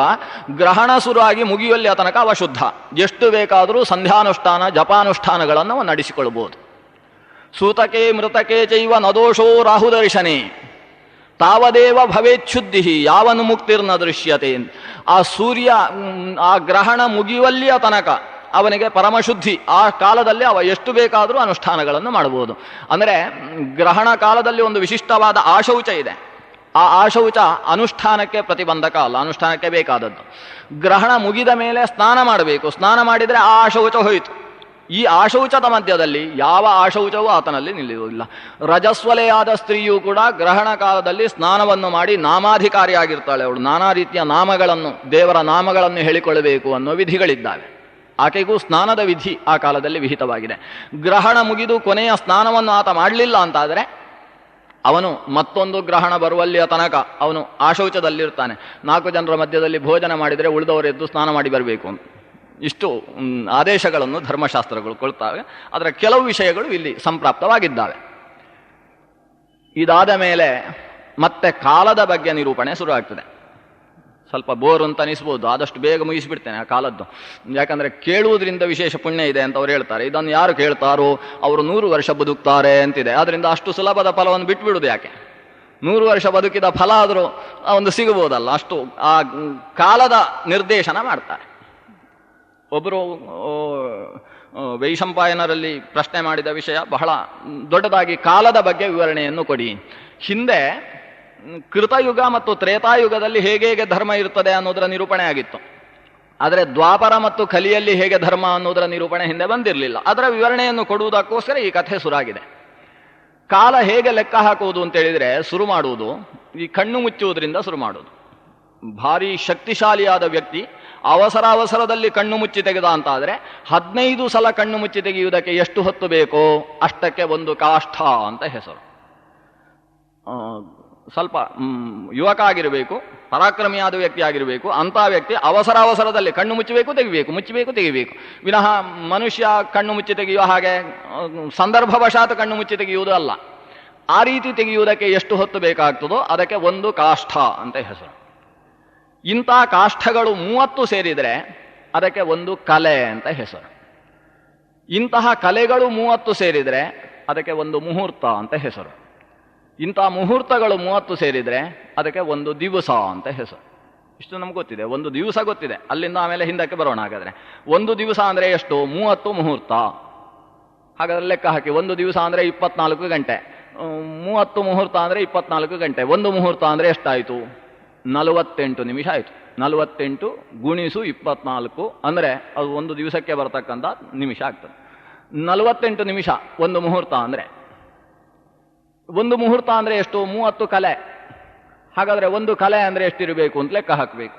ಗ್ರಹಣ ಶುರುವಾಗಿ ಮುಗಿಯುವಲ್ಲಿಯ ತನಕ ಅವ ಶುದ್ಧ. ಎಷ್ಟು ಬೇಕಾದರೂ ಸಂಧ್ಯಾನುಷ್ಠಾನ ಜಪಾನುಷ್ಠಾನಗಳನ್ನು ನಡೆಸಿಕೊಳ್ಬೋದು. ಸೂತಕೆ ಮೃತಕೆ ಚೈವ ನದೋಷೋ ರಾಹುದರ್ಶನೆ ತಾವದೇವ ಭವೇಚ್ಛುದ್ಧಿ ಯಾವನು ಮುಕ್ತಿರ್ನ ದೃಶ್ಯತೆ. ಆ ಸೂರ್ಯ ಆ ಗ್ರಹಣ ಮುಗಿಯುವಲ್ಲಿಯ ತನಕ ಅವನಿಗೆ ಪರಮಶುದ್ಧಿ. ಆ ಕಾಲದಲ್ಲಿ ಅವ ಎಷ್ಟು ಬೇಕಾದರೂ ಅನುಷ್ಠಾನಗಳನ್ನು ಮಾಡಬಹುದು. ಅಂದರೆ ಗ್ರಹಣ ಕಾಲದಲ್ಲಿ ಒಂದು ವಿಶಿಷ್ಟವಾದ ಆಶೌಚ ಇದೆ. ಆ ಆಶೌಚ ಅನುಷ್ಠಾನಕ್ಕೆ ಪ್ರತಿಬಂಧಕ ಅಲ್ಲ, ಅನುಷ್ಠಾನಕ್ಕೆ ಬೇಕಾದದ್ದು. ಗ್ರಹಣ ಮುಗಿದ ಮೇಲೆ ಸ್ನಾನ ಮಾಡಬೇಕು. ಸ್ನಾನ ಮಾಡಿದರೆ ಆ ಆಶೌಚ ಹೋಯಿತು. ಈ ಆಶೌಚದ ಮಧ್ಯದಲ್ಲಿ ಯಾವ ಆಶೌಚವೂ ಆತನಲ್ಲಿ ನಿಲ್ಲುವುದಿಲ್ಲ. ರಜಸ್ವಲೆಯಾದ ಸ್ತ್ರೀಯೂ ಕೂಡ ಗ್ರಹಣ ಕಾಲದಲ್ಲಿ ಸ್ನಾನವನ್ನು ಮಾಡಿ ನಾಮಾಧಿಕಾರಿಯಾಗಿರ್ತಾಳೆ. ಅವಳು ನಾನಾ ರೀತಿಯ ನಾಮಗಳನ್ನು, ದೇವರ ನಾಮಗಳನ್ನು ಹೇಳಿಕೊಳ್ಳಬೇಕು ಅನ್ನೋ ವಿಧಿಗಳಿದ್ದಾವೆ. ಆಕೆಗೂ ಸ್ನಾನದ ವಿಧಿ ಆ ಕಾಲದಲ್ಲಿ ವಿಹಿತವಾಗಿದೆ. ಗ್ರಹಣ ಮುಗಿದು ಕೊನೆಯ ಸ್ನಾನವನ್ನು ಆತ ಮಾಡಲಿಲ್ಲ ಅಂತಾದರೆ ಅವನು ಮತ್ತೊಂದು ಗ್ರಹಣ ಬರುವಲ್ಲಿಯ ತನಕ ಅವನು ಆಶೌಚದಲ್ಲಿರ್ತಾನೆ. 4 ಜನರ ಮಧ್ಯದಲ್ಲಿ ಭೋಜನ ಮಾಡಿದರೆ ಉಳಿದವರೆದ್ದು ಸ್ನಾನ ಮಾಡಿ ಬರಬೇಕು ಅಂತ ಇಷ್ಟು ಆದೇಶಗಳನ್ನು ಧರ್ಮಶಾಸ್ತ್ರಗಳು ಕೊಳ್ತಾವೆ. ಅದರ ಕೆಲವು ವಿಷಯಗಳು ಇಲ್ಲಿ ಸಂಪ್ರಾಪ್ತವಾಗಿದ್ದಾವೆ. ಇದಾದ ಮೇಲೆ ಮತ್ತೆ ಕಾಲದ ಬಗ್ಗೆ ನಿರೂಪಣೆ ಶುರುವಾಗ್ತದೆ. ಸ್ವಲ್ಪ ಬೋರ್ ಅಂತ ಅನಿಸ್ಬೋದು, ಆದಷ್ಟು ಬೇಗ ಮುಗಿಸಿಬಿಡ್ತೇನೆ ಆ ಕಾಲದ್ದು. ಯಾಕಂದರೆ ಕೇಳುವುದರಿಂದ ವಿಶೇಷ ಪುಣ್ಯ ಇದೆ ಅಂತ ಅವ್ರು ಹೇಳ್ತಾರೆ. ಇದನ್ನು ಯಾರು ಕೇಳ್ತಾರೋ ಅವರು 100 ವರ್ಷ ಬದುಕ್ತಾರೆ ಅಂತಿದೆ. ಆದ್ದರಿಂದ ಅಷ್ಟು ಸುಲಭದ ಫಲವನ್ನು ಬಿಟ್ಬಿಡುದು ಯಾಕೆ? 100 ವರ್ಷ ಬದುಕಿದ ಫಲ ಆದರೂ ಒಂದು ಸಿಗಬಹುದಲ್ಲ, ಅಷ್ಟು ಆ ಕಾಲದ ನಿರ್ದೇಶನ ಮಾಡ್ತಾರೆ. ಒಬ್ಬರು ವೈಶಂಪಾಯನರಲ್ಲಿ ಪ್ರಶ್ನೆ ಮಾಡಿದ ವಿಷಯ ಬಹಳ ದೊಡ್ಡದಾಗಿ, ಕಾಲದ ಬಗ್ಗೆ ವಿವರಣೆಯನ್ನು ಕೊಡಿ. ಹಿಂದೆ ಕೃತಯುಗ ಮತ್ತು ತ್ರೇತಾಯುಗದಲ್ಲಿ ಹೇಗೆ ಧರ್ಮ ಇರ್ತದೆ ಅನ್ನೋದರ ನಿರೂಪಣೆ ಆಗಿತ್ತು. ಆದರೆ ದ್ವಾಪರ ಮತ್ತು ಕಲಿಯಲ್ಲಿ ಹೇಗೆ ಧರ್ಮ ಅನ್ನೋದರ ನಿರೂಪಣೆ ಹಿಂದೆ ಬಂದಿರಲಿಲ್ಲ. ಅದರ ವಿವರಣೆಯನ್ನು ಕೊಡುವುದಕ್ಕೋಸ್ಕರ ಈ ಕಥೆ ಶುರುವಾಗಿದೆ. ಕಾಲ ಹೇಗೆ ಲೆಕ್ಕ ಹಾಕುವುದು ಅಂತೇಳಿದರೆ, ಶುರು ಮಾಡುವುದು ಈ ಕಣ್ಣು ಮುಚ್ಚುವುದರಿಂದ ಶುರು ಮಾಡುವುದು. ಭಾರಿ ಶಕ್ತಿಶಾಲಿಯಾದ ವ್ಯಕ್ತಿ ಅವಸರದಲ್ಲಿ ಕಣ್ಣು ಮುಚ್ಚಿ ತೆಗೆದ ಅಂತಾದರೆ 15 ಸಲ ಕಣ್ಣು ಮುಚ್ಚಿ ತೆಗೆಯುವುದಕ್ಕೆ ಎಷ್ಟು ಹೊತ್ತು ಬೇಕೋ ಅಷ್ಟಕ್ಕೆ ಒಂದು ಕಾಷ್ಠ ಅಂತ ಹೆಸರು. ಸ್ವಲ್ಪ ಯುವಕ ಆಗಿರಬೇಕು, ಪರಾಕ್ರಮಿಯಾದ ವ್ಯಕ್ತಿ ಆಗಿರಬೇಕು. ಅಂಥ ವ್ಯಕ್ತಿ ಅವಸರದಲ್ಲಿ ಕಣ್ಣು ಮುಚ್ಚಬೇಕು ತೆಗಿಬೇಕು ವಿನಃ ಮನುಷ್ಯ ಕಣ್ಣು ಮುಚ್ಚಿ ತೆಗೆಯುವ ಹಾಗೆ ಸಂದರ್ಭವಶಾತ್ ಕಣ್ಣು ಮುಚ್ಚಿ ತೆಗೆಯುವುದು ಅಲ್ಲ. ಆ ರೀತಿ ತೆಗೆಯುವುದಕ್ಕೆ ಎಷ್ಟು ಹೊತ್ತು ಬೇಕಾಗ್ತದೋ ಅದಕ್ಕೆ ಒಂದು ಕಾಷ್ಠ ಅಂತ ಹೆಸರು. ಇಂಥ ಕಾಷ್ಠಗಳು 30 ಸೇರಿದರೆ ಅದಕ್ಕೆ ಒಂದು ಕಲೆ ಅಂತ ಹೆಸರು. ಇಂತಹ ಕಲೆಗಳು 30 ಸೇರಿದರೆ ಅದಕ್ಕೆ ಒಂದು ಮುಹೂರ್ತ ಅಂತ ಹೆಸರು. ಇಂಥ ಮುಹೂರ್ತಗಳು 30 ಸೇರಿದರೆ ಅದಕ್ಕೆ ಒಂದು ದಿವಸ ಅಂತ ಹೆಸರು. ಇಷ್ಟು ನಮ್ಗೆ ಗೊತ್ತಿದೆ. ಒಂದು ದಿವಸ ಗೊತ್ತಿದೆ. ಅಲ್ಲಿಂದ ಆಮೇಲೆ ಹಿಂದಕ್ಕೆ ಬರೋಣ. ಹಾಗಾದರೆ ಒಂದು ದಿವಸ ಅಂದರೆ ಎಷ್ಟು? 30 ಮುಹೂರ್ತ. ಹಾಗಾದರೆ ಲೆಕ್ಕ ಹಾಕಿ. ಒಂದು ದಿವಸ ಅಂದರೆ 24 ಗಂಟೆ, 30 ಮುಹೂರ್ತ ಅಂದರೆ 24 ಗಂಟೆ. ಒಂದು ಮುಹೂರ್ತ ಅಂದರೆ ಎಷ್ಟಾಯಿತು? 48 ನಿಮಿಷ ಆಯಿತು. 48 ಗುಣಿಸು 24 ಅಂದರೆ ಅದು ಒಂದು ದಿವಸಕ್ಕೆ ಬರತಕ್ಕಂಥ ನಿಮಿಷ ಆಗ್ತದೆ. 48 ನಿಮಿಷ ಒಂದು ಮುಹೂರ್ತ ಅಂದರೆ. ಒಂದು ಮುಹೂರ್ತ ಅಂದರೆ ಎಷ್ಟು? 30 ಕಲೆ. ಹಾಗಾದರೆ ಒಂದು ಕಲೆ ಅಂದರೆ ಎಷ್ಟಿರಬೇಕು ಅಂತ ಲೆಕ್ಕ ಹಾಕಬೇಕು.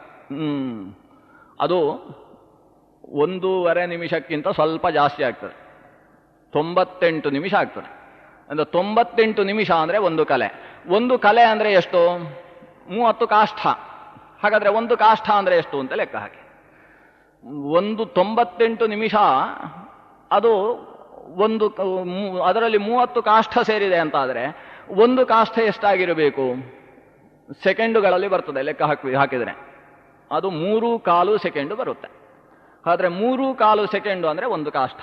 ಅದು 1.5 ನಿಮಿಷಕ್ಕಿಂತ ಸ್ವಲ್ಪ ಜಾಸ್ತಿ ಆಗ್ತದೆ. 98 ನಿಮಿಷ ಆಗ್ತದೆ. ಅಂದರೆ 98 ನಿಮಿಷ ಅಂದರೆ ಒಂದು ಕಲೆ. ಒಂದು ಕಲೆ ಅಂದರೆ ಎಷ್ಟು? 30 ಕಾಷ್ಠ. ಹಾಗಾದರೆ ಒಂದು ಕಾಷ್ಠ ಅಂದರೆ ಎಷ್ಟು ಅಂತ ಲೆಕ್ಕ ಹಾಕಿ. 98 ನಿಮಿಷ ಅದು ಒಂದು, ಅದರಲ್ಲಿ 30 ಕಾಷ್ಠ ಸೇರಿದೆ ಅಂತಾದರೆ ಒಂದು ಕಾಷ್ಠ ಎಷ್ಟಾಗಿರಬೇಕು? ಸೆಕೆಂಡುಗಳಲ್ಲಿ ಬರ್ತದೆ. ಲೆಕ್ಕ ಹಾಕಿದರೆ ಅದು 3.25 ಸೆಕೆಂಡು ಬರುತ್ತೆ. ಆದರೆ 3.25 ಸೆಕೆಂಡು ಅಂದರೆ ಒಂದು ಕಾಷ್ಠ.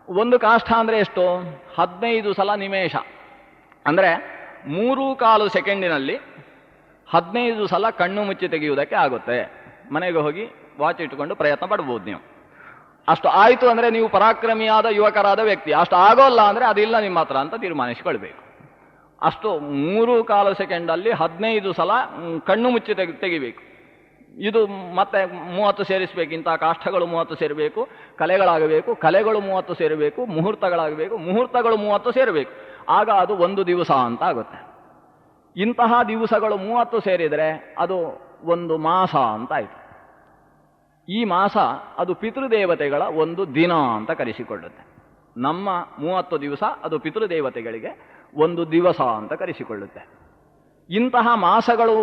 ಒಂದು ಕಾಷ್ಠ ಅಂದರೆ ಎಷ್ಟು? 15 ಸಲ ನಿಮೇಷ. ಅಂದರೆ 3/4 ಸೆಕೆಂಡಿನಲ್ಲಿ 15 ಸಲ ಕಣ್ಣು ಮುಚ್ಚಿ ತೆಗೆಯುವುದಕ್ಕೆ ಆಗುತ್ತೆ. ಮನೆಗೆ ಹೋಗಿ ವಾಚ್ ಇಟ್ಟುಕೊಂಡು ಪ್ರಯತ್ನ ಪಡ್ಬೋದು ನೀವು. ಅಷ್ಟು ಆಯಿತು ಅಂದರೆ ನೀವು ಪರಾಕ್ರಮಿಯಾದ ಯುವಕರಾದ ವ್ಯಕ್ತಿ. ಅಷ್ಟು ಆಗೋಲ್ಲ ಅಂದರೆ ಅದಿಲ್ಲ ನಿಮ್ಮ ಹತ್ರ ಅಂತ ತೀರ್ಮಾನಿಸಿಕೊಳ್ಬೇಕು. ಅಷ್ಟು 3/4 ಸೆಕೆಂಡಲ್ಲಿ 15 ಸಲ ಕಣ್ಣು ಮುಚ್ಚಿ ತೆಗಿಬೇಕು. ಇದು ಮತ್ತೆ 30 ಸೇರಿಸಬೇಕು. ಇಂತಹ ಕಾಷ್ಠಗಳು 30 ಸೇರಬೇಕು, ಕಲೆಗಳಾಗಬೇಕು, ಕಲೆಗಳು 30 ಸೇರಬೇಕು, ಮುಹೂರ್ತಗಳಾಗಬೇಕು, ಮುಹೂರ್ತಗಳು 30 ಸೇರಬೇಕು. ಆಗ ಅದು ಒಂದು ದಿವಸ ಅಂತ ಆಗುತ್ತೆ. ಇಂತಹ ದಿವಸಗಳು 30 ಸೇರಿದರೆ ಅದು ಒಂದು ಮಾಸ ಅಂತ ಆಯಿತು. ಈ ಮಾಸ ಅದು ಪಿತೃದೇವತೆಗಳ ಒಂದು ದಿನ ಅಂತ ಕರೆಸಿಕೊಳ್ಳುತ್ತೆ. ನಮ್ಮ 30 ದಿವಸ ಅದು ಪಿತೃದೇವತೆಗಳಿಗೆ ಒಂದು ದಿವಸ ಅಂತ ಕರೆಸಿಕೊಳ್ಳುತ್ತೆ. ಇಂತಹ ಮಾಸಗಳು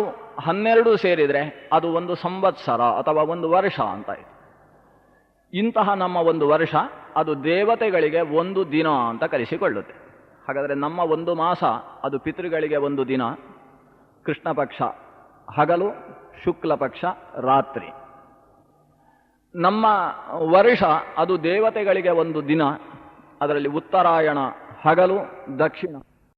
12 ಸೇರಿದರೆ ಅದು ಒಂದು ಸಂವತ್ಸರ ಅಥವಾ ಒಂದು ವರ್ಷ ಅಂತ ಆಯಿತು. ಇಂತಹ ನಮ್ಮ ಒಂದು ವರ್ಷ ಅದು ದೇವತೆಗಳಿಗೆ ಒಂದು ದಿನ ಅಂತ ಕರೆಸಿಕೊಳ್ಳುತ್ತೆ. ಹಾಗಾದರೆ ನಮ್ಮ ಒಂದು ಮಾಸ ಅದು ಪಿತೃಗಳಿಗೆ ಒಂದು ದಿನ, ಕೃಷ್ಣ ಪಕ್ಷ ಹಗಲು, ಶುಕ್ಲ ಪಕ್ಷ ರಾತ್ರಿ. ನಮ್ಮ ವರ್ಷ ಅದು ದೇವತೆಗಳಿಗೆ ಒಂದು ದಿನ, ಅದರಲ್ಲಿ ಉತ್ತರಾಯಣ ಹಗಲು, ದಕ್ಷಿಣ